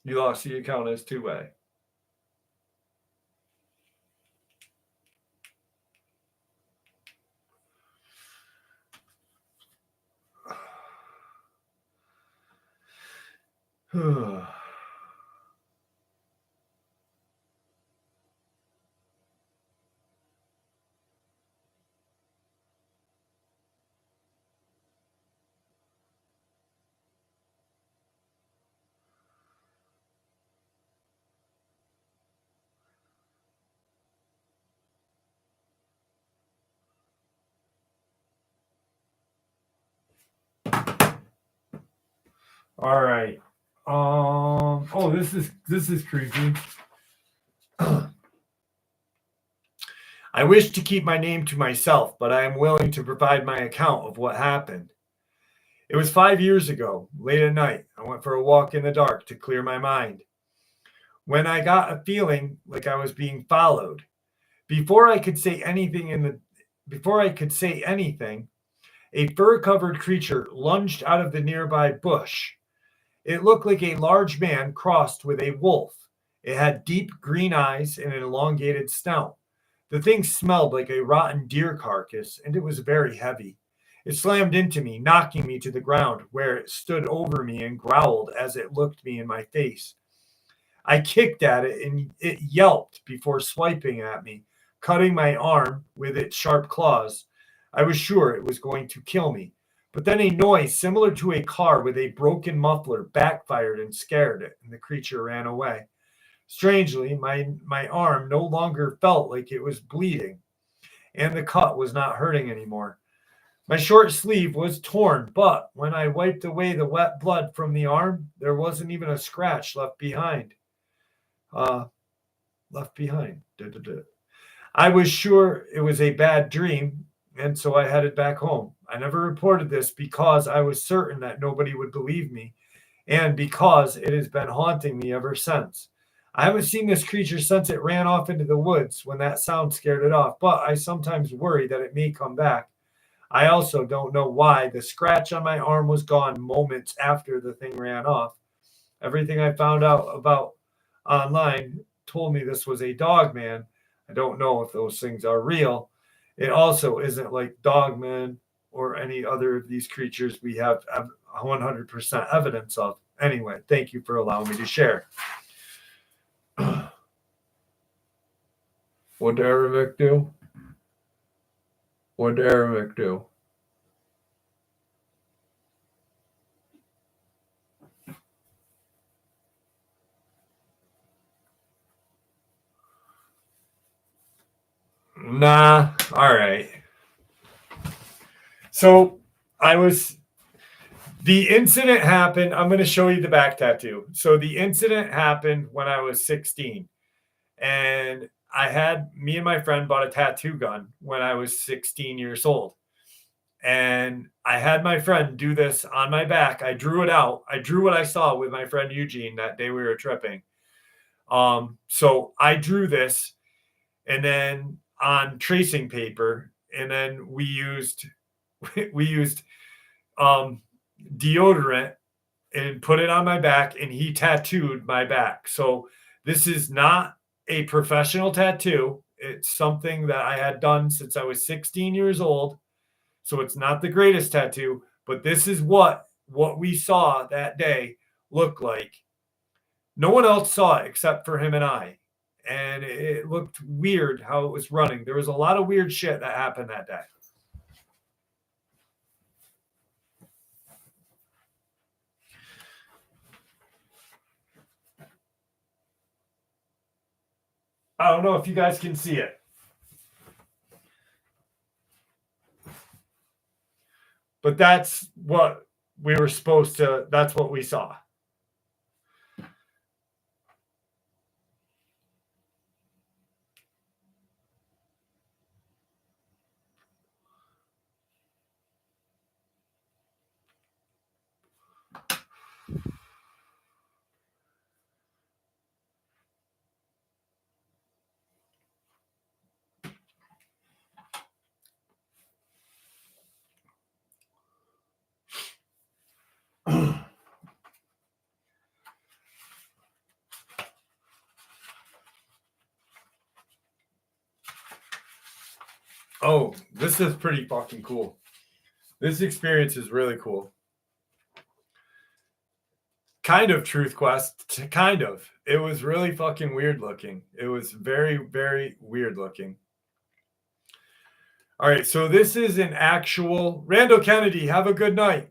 You lost the account as two-way. All right. Oh, this is creepy. I wish to keep my name to myself, but I am willing to provide my account of what happened. It was 5 years ago, late at night. I went for a walk in the dark to clear my mind. When I got a feeling like I was being followed, before I could say anything, a fur-covered creature lunged out of the nearby bush. It looked like a large man crossed with a wolf. It had deep green eyes and an elongated snout. The thing smelled like a rotten deer carcass, and it was very heavy. It slammed into me, knocking me to the ground, where it stood over me and growled as it looked me in my face. I kicked at it, and it yelped before swiping at me, cutting my arm with its sharp claws. I was sure it was going to kill me. But then a noise similar to a car with a broken muffler backfired and scared it, and the creature ran away. Strangely, my arm no longer felt like it was bleeding, and the cut was not hurting anymore. My short sleeve was torn, but when I wiped away the wet blood from the arm, there wasn't even a scratch left behind. I was sure it was a bad dream, and so I headed back home. I never reported this because I was certain that nobody would believe me, and because it has been haunting me ever since. I haven't seen this creature since it ran off into the woods when that sound scared it off, but I sometimes worry that it may come back. I also don't know why the scratch on my arm was gone moments after the thing ran off. Everything I found out about online told me this was a Dogman. I don't know if those things are real. It also isn't like Dogman or any other of these creatures we have 100% evidence of. Anyway, thank you for allowing me to share. What did Aravic do? What did Aravic do? Nah, all right. So the incident happened. I'm going to show you the back tattoo. So the incident happened when I was 16. And me and my friend bought a tattoo gun when I was 16 years old. And I had my friend do this on my back. I drew it out. I drew what I saw with my friend Eugene that day we were tripping. So I drew this and then on tracing paper, and then we used deodorant and put it on my back, and he tattooed my back. So this is not a professional tattoo. It's something that I had done since I was 16 years old. So it's not the greatest tattoo, but this is what we saw that day looked like. No one else saw it except for him and I. And it looked weird how it was running. There was a lot of weird shit that happened that day. I don't know if you guys can see it. But that's what that's what we saw. Oh, this is pretty fucking cool. This experience is really cool. Kind of Truth Quest, kind of. It was really fucking weird looking. It was very, very weird looking. All right, so this is an actual Randall Kennedy. Have a good night.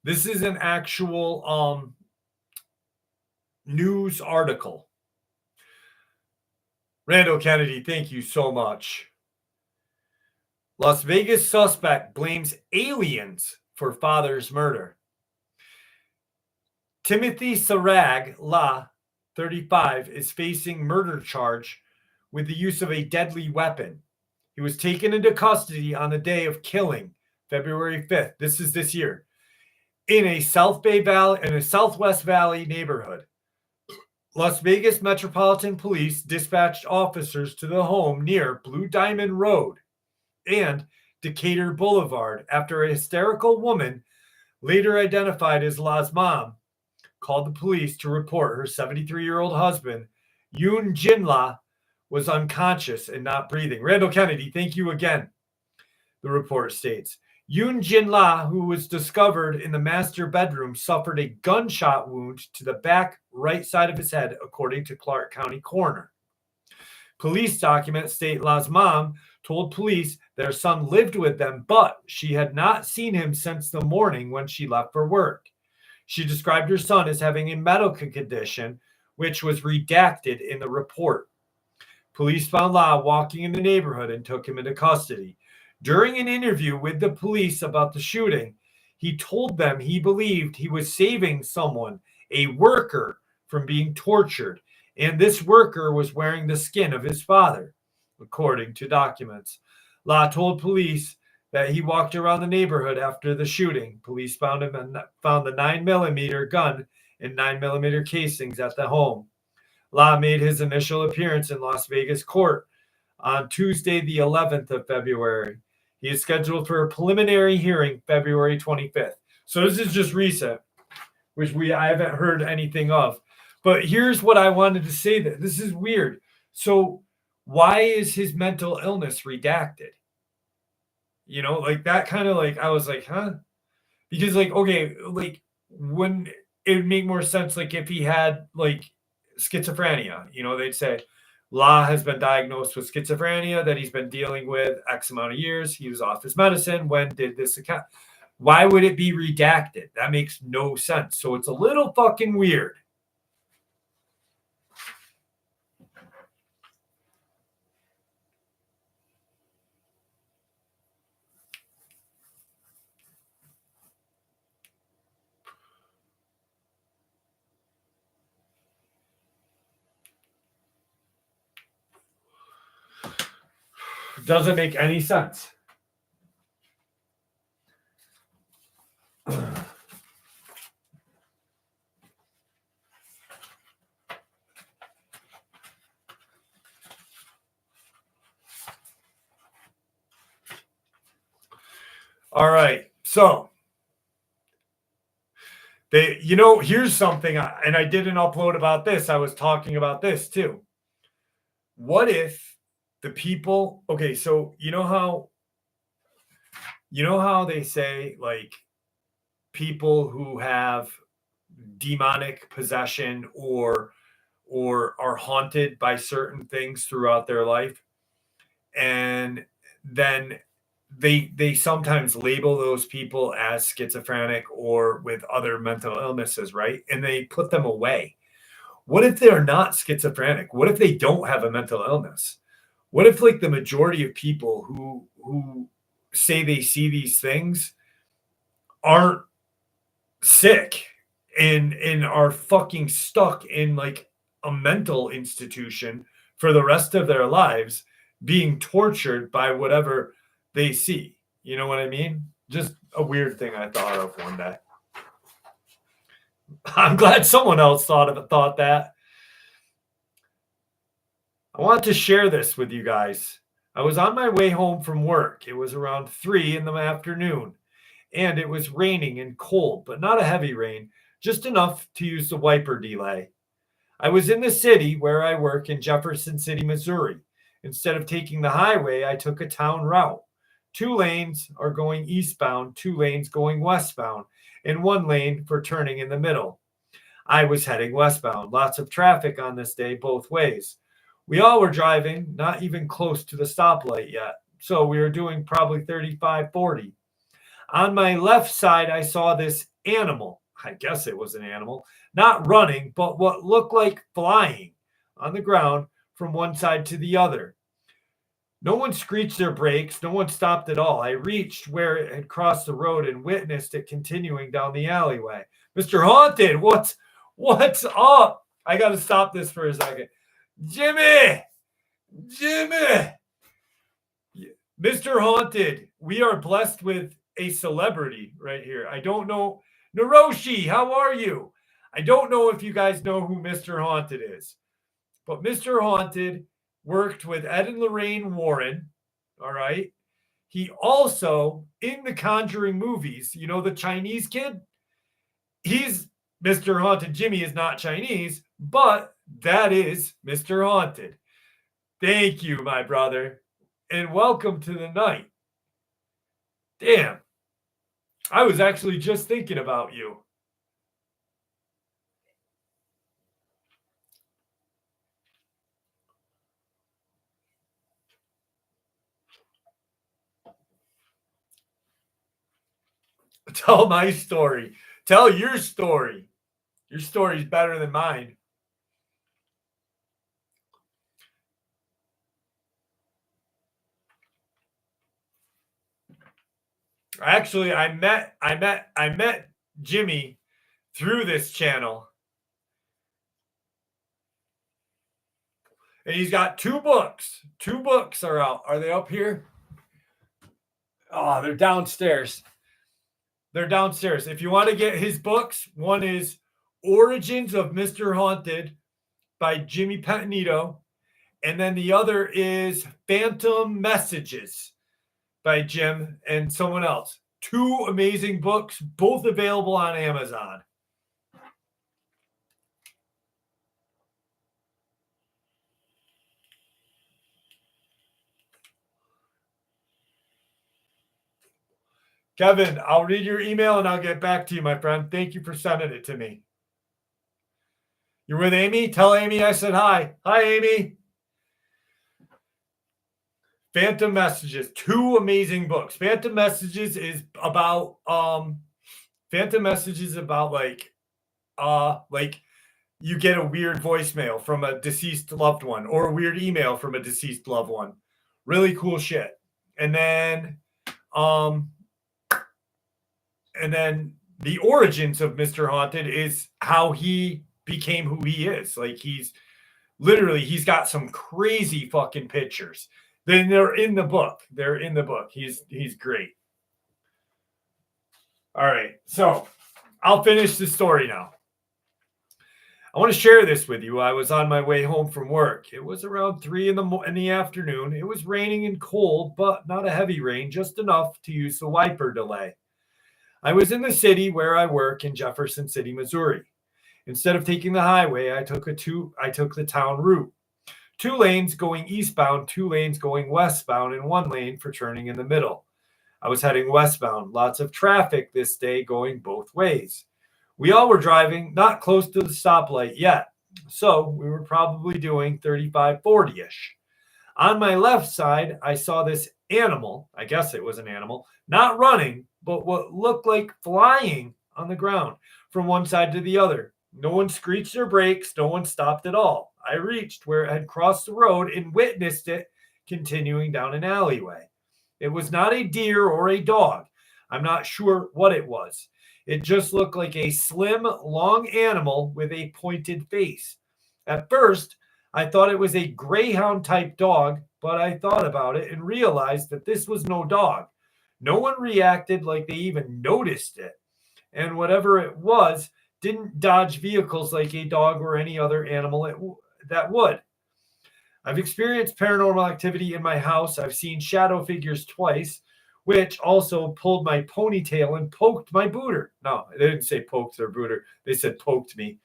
This is an actual news article. Randall Kennedy, thank you so much. Las Vegas suspect blames aliens for father's murder. Timothy Sarag, La, 35, is facing murder charge with the use of a deadly weapon. He was taken into custody on the day of killing, February 5th. This is this year, in a Southwest Valley neighborhood. Las Vegas Metropolitan Police dispatched officers to the home near Blue Diamond Road and Decatur Boulevard after a hysterical woman, later identified as La's mom, called the police to report her 73-year-old husband, Yoon Jin-la, was unconscious and not breathing. Randall Kennedy, thank you again. The report states, Yoon Jin-la, who was discovered in the master bedroom, suffered a gunshot wound to the back right side of his head, according to Clark County coroner. Police documents state La's mom told police their son lived with them, but she had not seen him since the morning when she left for work. She described her son as having a medical condition, which was redacted in the report. Police found La walking in the neighborhood and took him into custody. During an interview with the police about the shooting, he told them he believed he was saving someone, a worker, from being tortured, and this worker was wearing the skin of his father, according to documents. La told police that he walked around the neighborhood after the shooting. Police found the 9mm gun and 9mm casings at the home. La made his initial appearance in Las Vegas court on Tuesday, the 11th of February. He is scheduled for a preliminary hearing February 25th. So this is just recent, which I haven't heard anything of. But here's what I wanted to say. That this is weird. So why is his mental illness redacted? You know, like that kind of like, I was like, huh? Because like, okay, like when it would make more sense, like if he had like schizophrenia, you know, they'd say La has been diagnosed with schizophrenia that he's been dealing with X amount of years. He was off his medicine. When did this account? Why would it be redacted? That makes no sense. So it's a little fucking weird. Doesn't make any sense. All right. So here's something, and I did an upload about this. I was talking about this too. What if the people, okay, so you know how they say like people who have demonic possession or are haunted by certain things throughout their life, and then they sometimes label those people as schizophrenic or with other mental illnesses, right? And they put them away. What if they're not schizophrenic? What if they don't have a mental illness? What if like the majority of people who say they see these things aren't sick and are fucking stuck in like a mental institution for the rest of their lives, being tortured by whatever they see? You know what I mean? Just a weird thing I thought of one day. I'm glad someone else thought that. I want to share this with you guys. I was on my way home from work. It was around 3 in the afternoon, and it was raining and cold, but not a heavy rain, just enough to use the wiper delay. I was in the city where I work in Jefferson City, Missouri. Instead of taking the highway, I took a town route. 2 lanes are going eastbound, 2 lanes going westbound, and 1 lane for turning in the middle. I was heading westbound. Lots of traffic on this day both ways. We all were driving, not even close to the stoplight yet, so we were doing probably 35, 40. On my left side, I saw this animal. I guess it was an animal, not running, but what looked like flying on the ground from one side to the other. No one screeched their brakes. No one stopped at all. I reached where it had crossed the road and witnessed it continuing down the alleyway. Mr. Haunted, what's up? I got to stop this for a second. Jimmy! Mr. Haunted, we are blessed with a celebrity right here. I don't know. Naroshi, how are you? I don't know if you guys know who Mr. Haunted is, but Mr. Haunted worked with Ed and Lorraine Warren, all right? He also, in the Conjuring movies, you know the Chinese kid? He's Mr. Haunted. Jimmy is not Chinese, but that is Mr. Haunted. Thank you, my brother, and welcome to the night. Damn. I was actually just thinking about you. Tell my story. Tell your story. Your story's better than mine. Actually, I met Jimmy through this channel. And he's got 2 books. 2 books are out. Are they up here? Oh, they're downstairs. They're downstairs. If you want to get his books, one is Origins of Mr. Haunted by Jimmy Petanito. And then the other is Phantom Messages by Jim and someone else. 2 amazing books, both available on Amazon. Kevin, I'll read your email and I'll get back to you, my friend. Thank you for sending it to me. You're with Amy? Tell Amy I said hi. Hi, Amy. Phantom Messages, 2 amazing books. Phantom Messages is about like you get a weird voicemail from a deceased loved one or a weird email from a deceased loved one. Really cool shit. And then the origins of Mr. Haunted is how he became who he is. Like he's got some crazy fucking pictures. Then they're in the book. They're in the book. He's great. All right. So I'll finish the story now. I want to share this with you. I was on my way home from work. It was around 3 in the afternoon. It was raining and cold, but not a heavy rain, just enough to use the wiper delay. I was in the city where I work in Jefferson City, Missouri. Instead of taking the highway, I took the town route. 2 lanes going eastbound, 2 lanes going westbound, and 1 lane for turning in the middle. I was heading westbound. Lots of traffic this day going both ways. We all were driving not close to the stoplight yet, so we were probably doing 35, 40-ish. On my left side, I saw this animal, I guess it was an animal, not running, but what looked like flying on the ground from one side to the other. No one screeched or brakes, no one stopped at all. I reached where it had crossed the road and witnessed it continuing down an alleyway. It was not a deer or a dog. I'm not sure what it was. It just looked like a slim, long animal with a pointed face. At first, I thought it was a greyhound-type dog, but I thought about it and realized that this was no dog. No one reacted like they even noticed it. And whatever it was didn't dodge vehicles like a dog or any other animal that would. I've experienced paranormal activity in my house. I've seen shadow figures twice, which also pulled my ponytail and poked my booter. No, they didn't say poked their booter. They said poked me.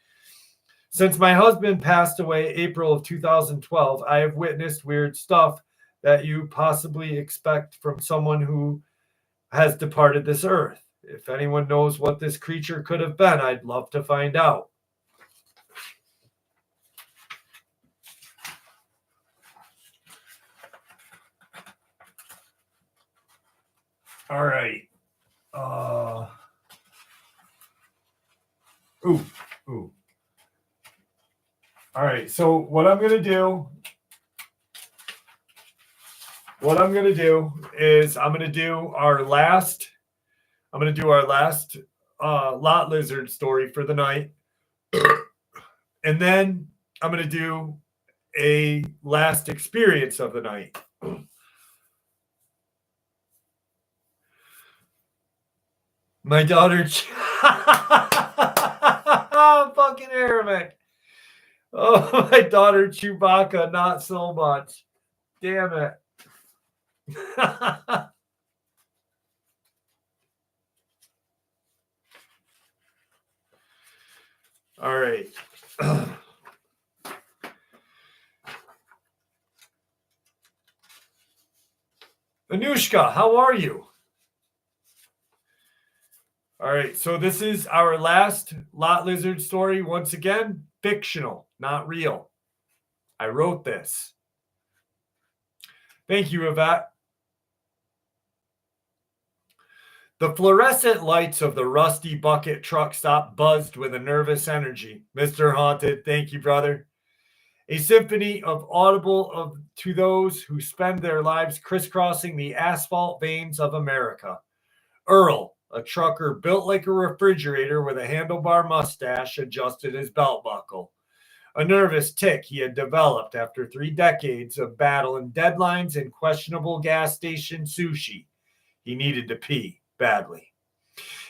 Since my husband passed away April of 2012, I have witnessed weird stuff that you possibly expect from someone who has departed this earth. If anyone knows what this creature could have been, I'd love to find out. All right. Ooh. All right. So what I'm gonna do is I'm gonna do our last lot lizard story for the night, and then I'm gonna do a last experience of the night. My daughter, fucking Arabic. Oh, my daughter Chewbacca, not so much. Damn it. All right. Anushka, how are you? All right, so this is our last lot lizard story. Once again, fictional, not real. I wrote this. Thank you, Yvette. The fluorescent lights of the rusty bucket truck stop buzzed with a nervous energy. Mr. Haunted, thank you, brother. A symphony of audible to those who spend their lives crisscrossing the asphalt veins of America. Earl, a trucker built like a refrigerator with a handlebar mustache, adjusted his belt buckle. A nervous tic he had developed after 3 decades of battling deadlines and questionable gas station sushi. He needed to pee badly.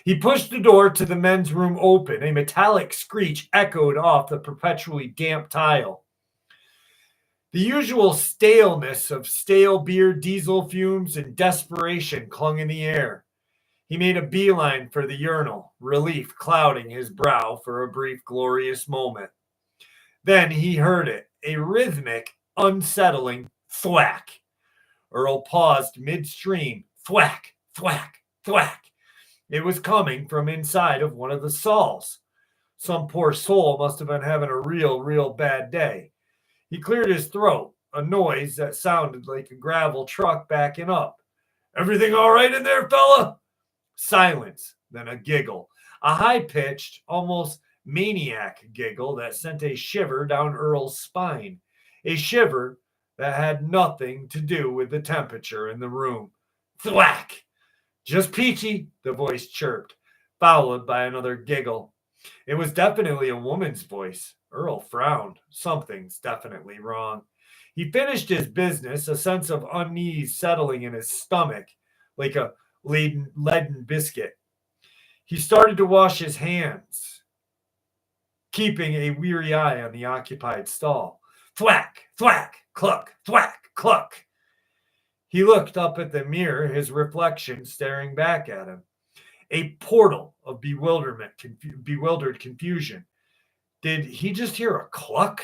He pushed the door to the men's room open. A metallic screech echoed off the perpetually damp tile. The usual staleness of stale beer, diesel fumes, and desperation clung in the air. He made a beeline for the urinal, relief clouding his brow for a brief, glorious moment. Then he heard it, a rhythmic, unsettling thwack. Earl paused midstream. Thwack, thwack, thwack. It was coming from inside of one of the stalls. Some poor soul must have been having a real bad day. He cleared his throat, a noise that sounded like a gravel truck backing up. Everything all right in there, fella? Silence, then a giggle, a high-pitched, almost maniac giggle that sent a shiver down Earl's spine, a shiver that had nothing to do with the temperature in the room. Thwack! Just peachy, the voice chirped, followed by another giggle. It was definitely a woman's voice. Earl frowned. Something's definitely wrong. He finished his business, a sense of unease settling in his stomach like a leaden biscuit. He started to wash his hands, keeping a weary eye on the occupied stall. Thwack, thwack, cluck, thwack, cluck. He looked up at the mirror, his reflection staring back at him. A portal of bewildered confusion. Did he just hear a cluck?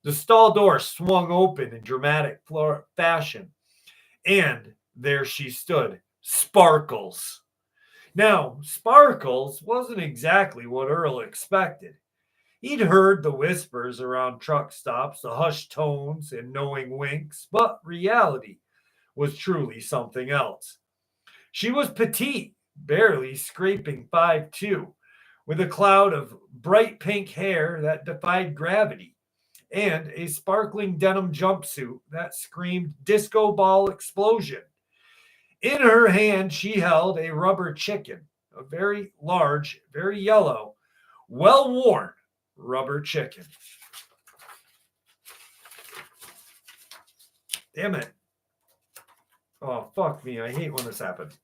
The stall door swung open in dramatic fashion, and there she stood, Sparkles. Now, Sparkles wasn't exactly what Earl expected. He'd heard the whispers around truck stops, the hushed tones and knowing winks, but reality was truly something else. She was petite, barely scraping 5'2", with a cloud of bright pink hair that defied gravity, and a sparkling denim jumpsuit that screamed disco ball explosion. In her hand, she held a rubber chicken, a very large, very yellow, well worn rubber chicken. Damn it. Oh, fuck me. I hate when this happens.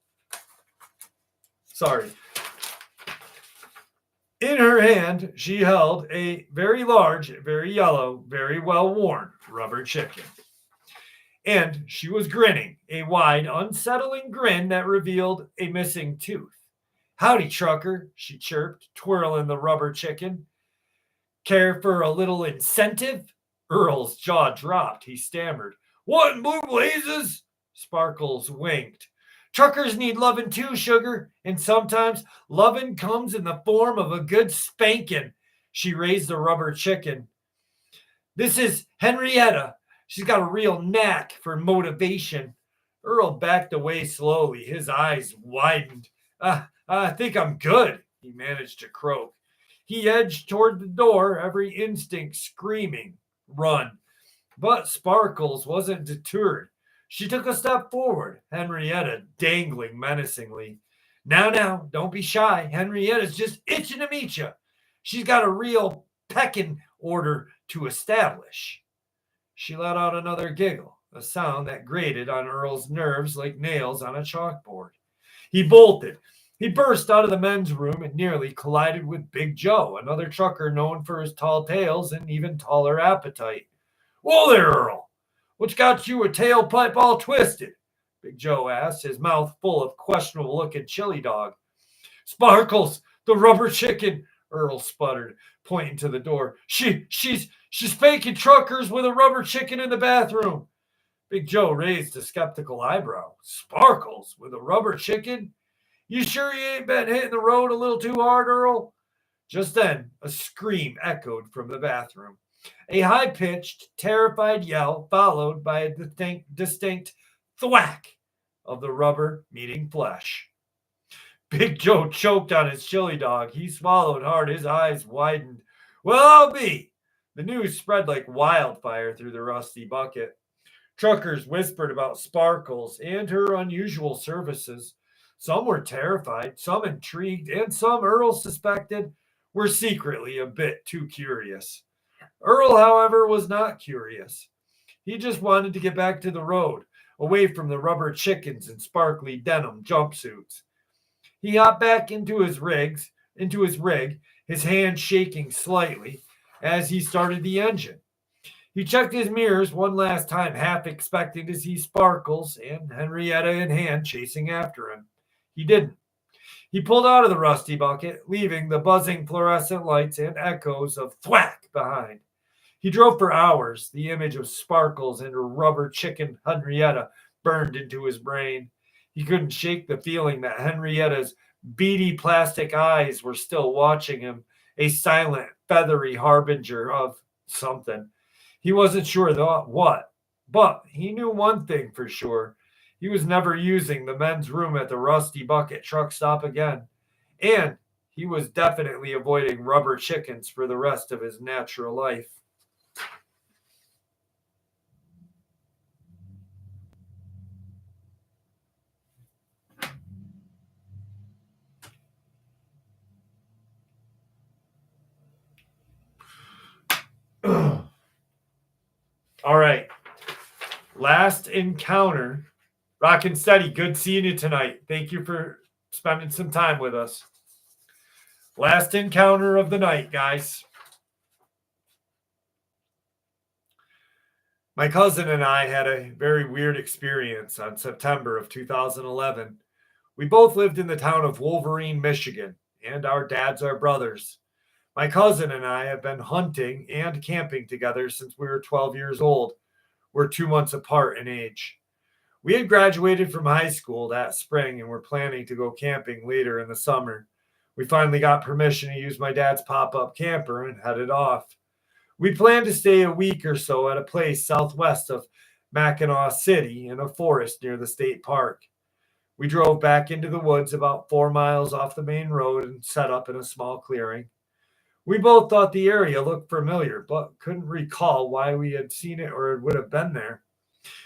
Sorry. In her hand, she held a very large, very yellow, very well worn rubber chicken. And she was grinning, a wide, unsettling grin that revealed a missing tooth. Howdy, trucker, she chirped, twirling the rubber chicken. Care for a little incentive? Earl's jaw dropped. He stammered. What in blue blazes? Sparkles winked. Truckers need lovin' too, sugar, and sometimes lovin' comes in the form of a good spankin'. She raised the rubber chicken. This is Henrietta. She's got a real knack for motivation. Earl backed away slowly. His eyes widened. I think I'm good, he managed to croak. He edged toward the door, every instinct screaming, run. But Sparkles wasn't deterred. She took a step forward, Henrietta dangling menacingly. Now, don't be shy. Henrietta's just itching to meet you. She's got a real pecking order to establish. She let out another giggle, a sound that grated on Earl's nerves like nails on a chalkboard. He bolted. He burst out of the men's room and nearly collided with Big Joe, another trucker known for his tall tales and even taller appetite. Whoa there, Earl. What's got you a tailpipe all twisted? Big Joe asked, his mouth full of questionable-looking chili dog. Sparkles, the rubber chicken, Earl sputtered, pointing to the door. She's faking truckers with a rubber chicken in the bathroom. Big Joe raised a skeptical eyebrow. Sparkles with a rubber chicken? You sure you ain't been hitting the road a little too hard, Earl? Just then, a scream echoed from the bathroom. A high-pitched, terrified yell followed by a distinct thwack of the rubber meeting flesh. Big Joe choked on his chili dog. He swallowed hard. His eyes widened. Well, I'll be. The news spread like wildfire through the rusty bucket. Truckers whispered about Sparkles and her unusual services. Some were terrified, some intrigued, and some, Earl suspected, were secretly a bit too curious. Earl, however, was not curious. He just wanted to get back to the road, away from the rubber chickens and sparkly denim jumpsuits. He hopped back into his rig, his hand shaking slightly as he started the engine. He checked his mirrors one last time, half expecting to see Sparkles and Henrietta in hand chasing after him. He didn't. He pulled out of the rusty bucket, leaving the buzzing fluorescent lights and echoes of thwack behind. He drove for hours. The image of Sparkles and her rubber chicken Henrietta burned into his brain. He couldn't shake the feeling that Henrietta's beady plastic eyes were still watching him, a silent, feathery harbinger of something. He wasn't sure what, but he knew one thing for sure. He was never using the men's room at the Rusty Bucket truck stop again. And he was definitely avoiding rubber chickens for the rest of his natural life. All right. Last encounter. Rockin' steady. Good seeing you tonight. Thank you for spending some time with us. Last encounter of the night, guys. My cousin and I had a very weird experience on September of 2011. We both lived in the town of Wolverine, Michigan, and our dads are brothers. My cousin and I have been hunting and camping together since we were 12 years old. We're 2 months apart in age. We had graduated from high school that spring and were planning to go camping later in the summer. We finally got permission to use my dad's pop-up camper and headed off. We planned to stay a week or so at a place southwest of Mackinac City in a forest near the state park. We drove back into the woods about 4 miles off the main road and set up in a small clearing. We both thought the area looked familiar, but couldn't recall why we had seen it or would have been there.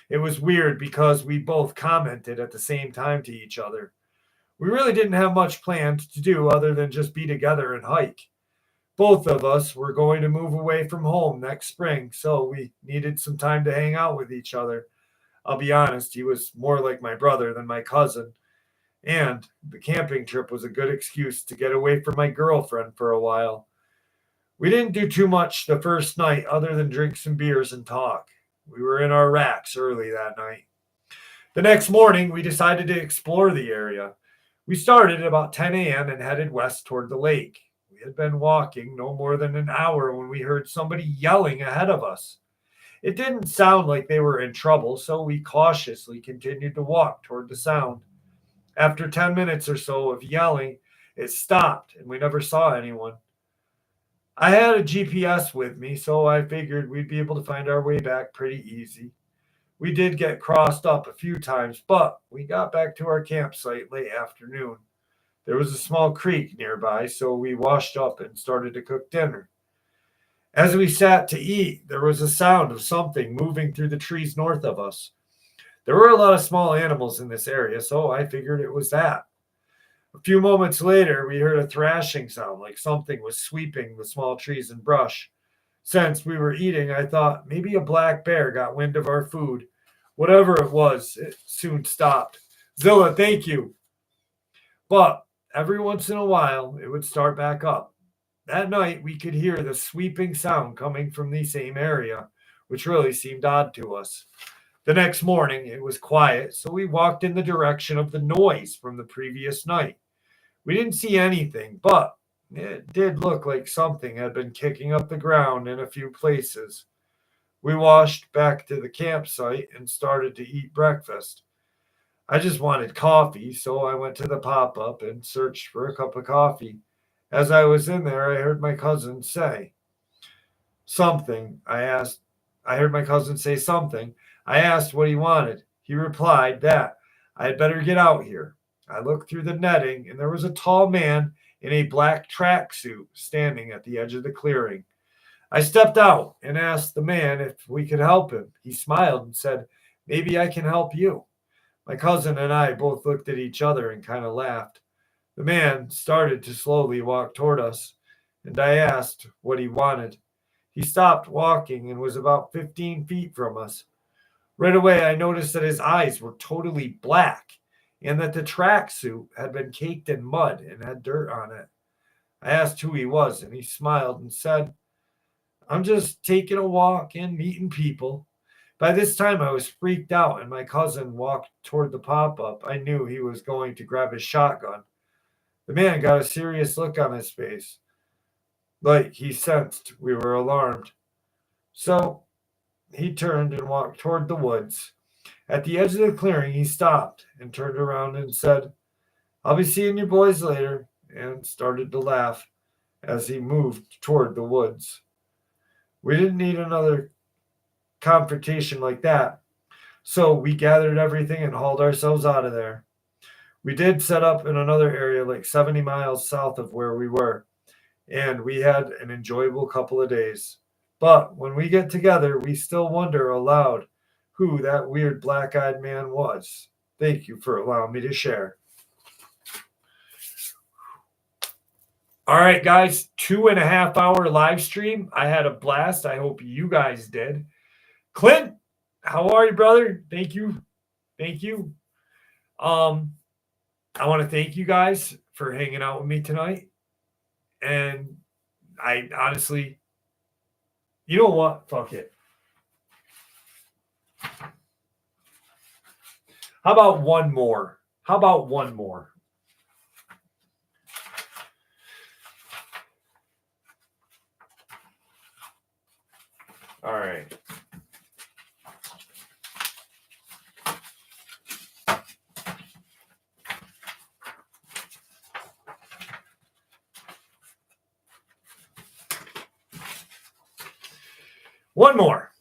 It was weird because we both commented at the same time to each other. We really didn't have much planned to do other than just be together and hike. Both of us were going to move away from home next spring, so we needed some time to hang out with each other. I'll be honest, he was more like my brother than my cousin, and the camping trip was a good excuse to get away from my girlfriend for a while. We didn't do too much the first night other than drink some beers and talk. We were in our racks early that night. The next morning, we decided to explore the area. We started at about 10 a.m. and headed west toward the lake. We had been walking no more than an hour when we heard somebody yelling ahead of us. It didn't sound like they were in trouble, so we cautiously continued to walk toward the sound. After 10 minutes or so of yelling, it stopped and we never saw anyone. I had a GPS with me, so I figured we'd be able to find our way back pretty easy. We did get crossed up a few times, but we got back to our campsite late afternoon. There was a small creek nearby, so we washed up and started to cook dinner. As we sat to eat, there was a sound of something moving through the trees north of us. There were a lot of small animals in this area, so I figured it was that. A few moments later, we heard a thrashing sound, like something was sweeping the small trees and brush. Since we were eating, I thought maybe a black bear got wind of our food. Whatever it was, it soon stopped. Zilla, thank you. But every once in a while, it would start back up. That night, we could hear the sweeping sound coming from the same area, which really seemed odd to us. The next morning, it was quiet, so we walked in the direction of the noise from the previous night. We didn't see anything, but it did look like something had been kicking up the ground in a few places. We washed back to the campsite and started to eat breakfast. I just wanted coffee, so I went to the pop-up and searched for a cup of coffee. As I was in there, I heard my cousin say something. I heard my cousin say something. I asked what he wanted. He replied that I had better get out here. I looked through the netting, and there was a tall man in a black tracksuit standing at the edge of the clearing. I stepped out and asked the man if we could help him. He smiled and said, "Maybe I can help you." My cousin and I both looked at each other and kind of laughed. The man started to slowly walk toward us, and I asked what he wanted. He stopped walking and was about 15 feet from us. Right away, I noticed that his eyes were totally black and that the tracksuit had been caked in mud and had dirt on it. I asked who he was, and he smiled and said, "I'm just taking a walk and meeting people." By this time, I was freaked out, and my cousin walked toward the pop-up. I knew he was going to grab his shotgun. The man got a serious look on his face, like he sensed we were alarmed. So he turned and walked toward the woods. At the edge of the clearing, he stopped and turned around and said, "I'll be seeing you boys later," and started to laugh as he moved toward the woods. We didn't need another confrontation like that, so we gathered everything and hauled ourselves out of there. We did set up in another area like 70 miles south of where we were, and we had an enjoyable couple of days. But when we get together, we still wonder aloud who that weird black-eyed man was. Thank you for allowing me to share. All right, guys, 2.5 hour live stream. I had a blast. I hope you guys did. Clint, How are you, brother? Thank you. Thank you. I want to thank you guys for hanging out with me tonight. And I honestly, you know what? Fuck it. How about one more? How about one more? All right. One more.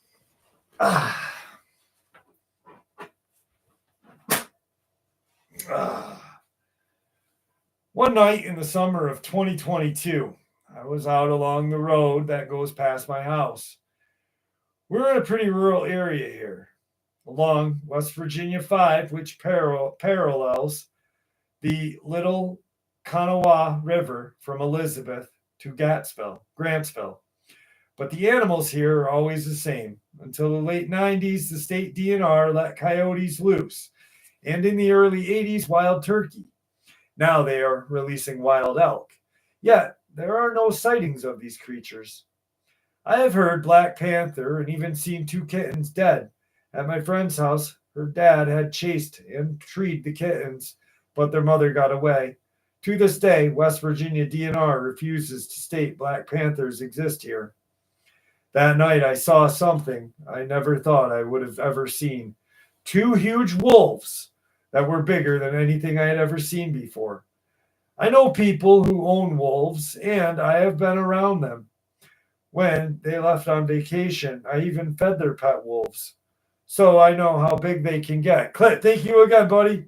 One night in the summer of 2022, I was out along the road that goes past my house. We're in a pretty rural area here, along West Virginia 5, which parallels the Little Kanawha River from Elizabeth to Grantsville. But the animals here are always the same. Until the late 90s, the state DNR let coyotes loose, and in the early 80s, wild turkey. Now they are releasing wild elk. Yet, there are no sightings of these creatures. I have heard Black Panther and even seen 2 kittens dead. At my friend's house, her dad had chased and treed the kittens, but their mother got away. To this day, West Virginia DNR refuses to state Black Panthers exist here. That night, I saw something I never thought I would have ever seen. 2 huge wolves that were bigger than anything I had ever seen before. I know people who own wolves, and I have been around them. When they left on vacation, I even fed their pet wolves. So I know how big they can get. Clint, thank you again, buddy.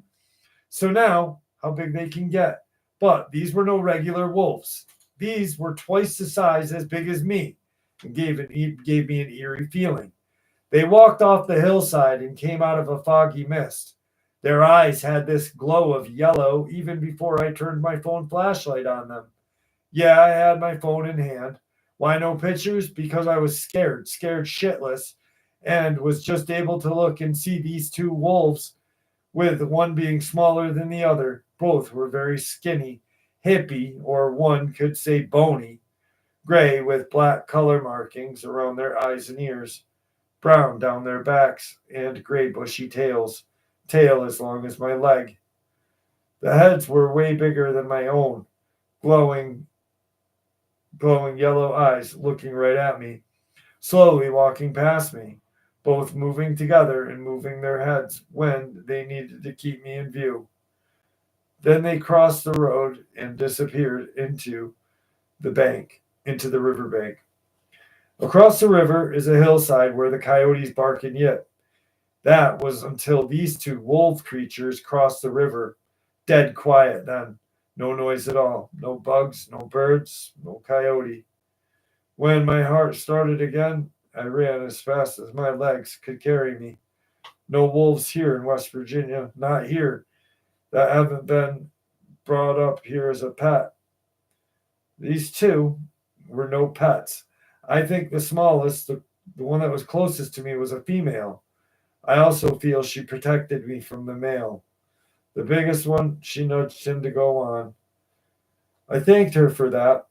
So now, how big they can get. But these were no regular wolves. These were twice the size as big as me, and gave me an eerie feeling. They walked off the hillside and came out of a foggy mist. Their eyes had this glow of yellow even before I turned my phone flashlight on them. Yeah, I had my phone in hand. Why no pictures? Because I was scared shitless, and was just able to look and see these 2 wolves, with one being smaller than the other. Both were very skinny, hippie, or one could say bony, gray with black color markings around their eyes and ears, brown down their backs, and gray bushy tails, tail as long as my leg. The heads were way bigger than my own, glowing yellow eyes looking right at me, slowly walking past me, both moving together and moving their heads when they needed to keep me in view. Then they crossed the road and disappeared into the riverbank. Across the river is a hillside where the coyotes bark and yip. That was until these 2 wolf creatures crossed the river. Dead quiet then. No noise at all. No bugs, no birds, no coyote. When my heart started again, I ran as fast as my legs could carry me. No wolves here in West Virginia, not here, that haven't been brought up here as a pet. These 2 were no pets. I think the smallest, the one that was closest to me, was a female. I also feel she protected me from the male. The biggest one, she nudged him to go on. I thanked her for that.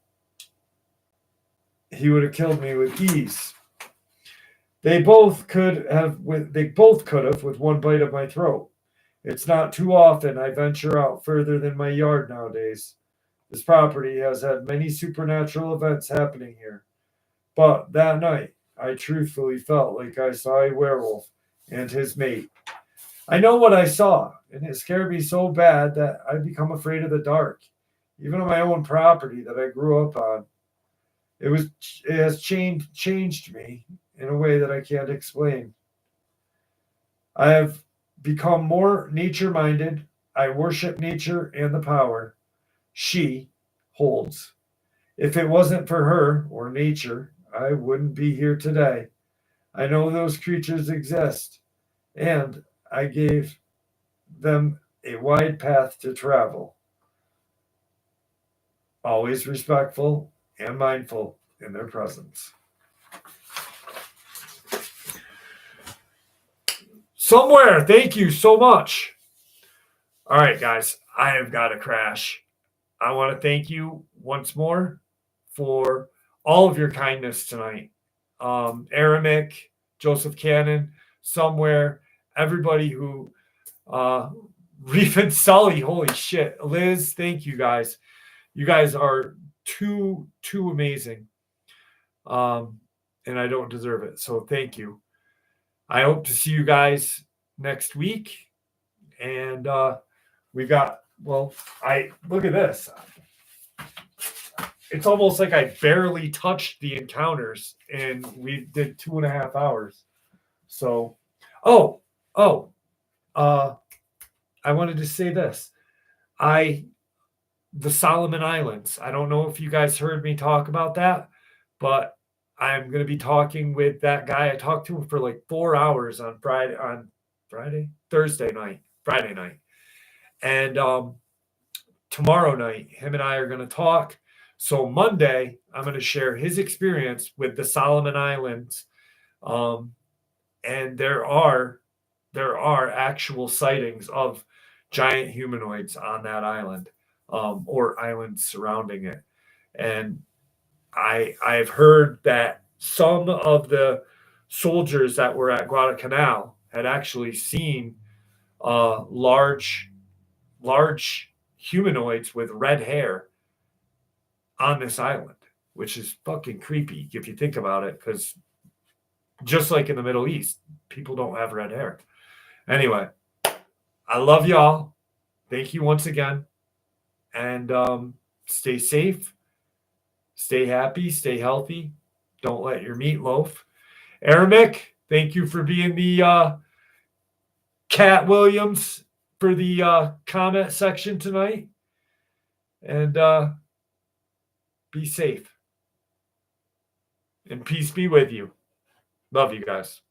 He would have killed me with ease. They both could have with one bite of my throat. It's not too often I venture out further than my yard nowadays. This property has had many supernatural events happening here. But that night, I truthfully felt like I saw a werewolf and his mate. I know what I saw, and it scared me so bad that I become afraid of the dark, even on my own property that I grew up on. It has changed me in a way that I can't explain. I have become more nature-minded. I worship nature and the power she holds. If it wasn't for her or nature, I wouldn't be here today. I know those creatures exist, and I gave them a wide path to travel. Always respectful and mindful in their presence. Somewhere. Thank you so much. All right, guys. I have got to crash. I want to thank you once more for all of your kindness tonight. Aramic, Joseph Cannon, Somewhere, everybody who Reef and Sully, holy shit. Liz, thank you guys. You guys are too amazing. And I don't deserve it. So thank you. I hope to see you guys next week. And we've got, well, I look at this. It's almost like I barely touched the encounters and we did 2.5 hours. So, I wanted to say this. The Solomon Islands. I don't know if you guys heard me talk about that, but I'm going to be talking with that guy. I talked to him for like 4 hours on Thursday night, Friday night. And tomorrow night, him and I are going to talk. So Monday, I'm going to share his experience with the Solomon Islands. And there are actual sightings of giant humanoids on that island, or islands surrounding it. And I've heard that some of the soldiers that were at Guadalcanal had actually seen large humanoids with red hair on this island, which is fucking creepy if you think about it, because just like in the Middle East, people don't have red hair. Anyway, I love y'all. Thank you once again. And stay safe. Stay happy. Stay healthy. Don't let your meat loaf. Aramic, thank you for being the Cat Williams for the comment section tonight. And be safe. And peace be with you. Love you guys.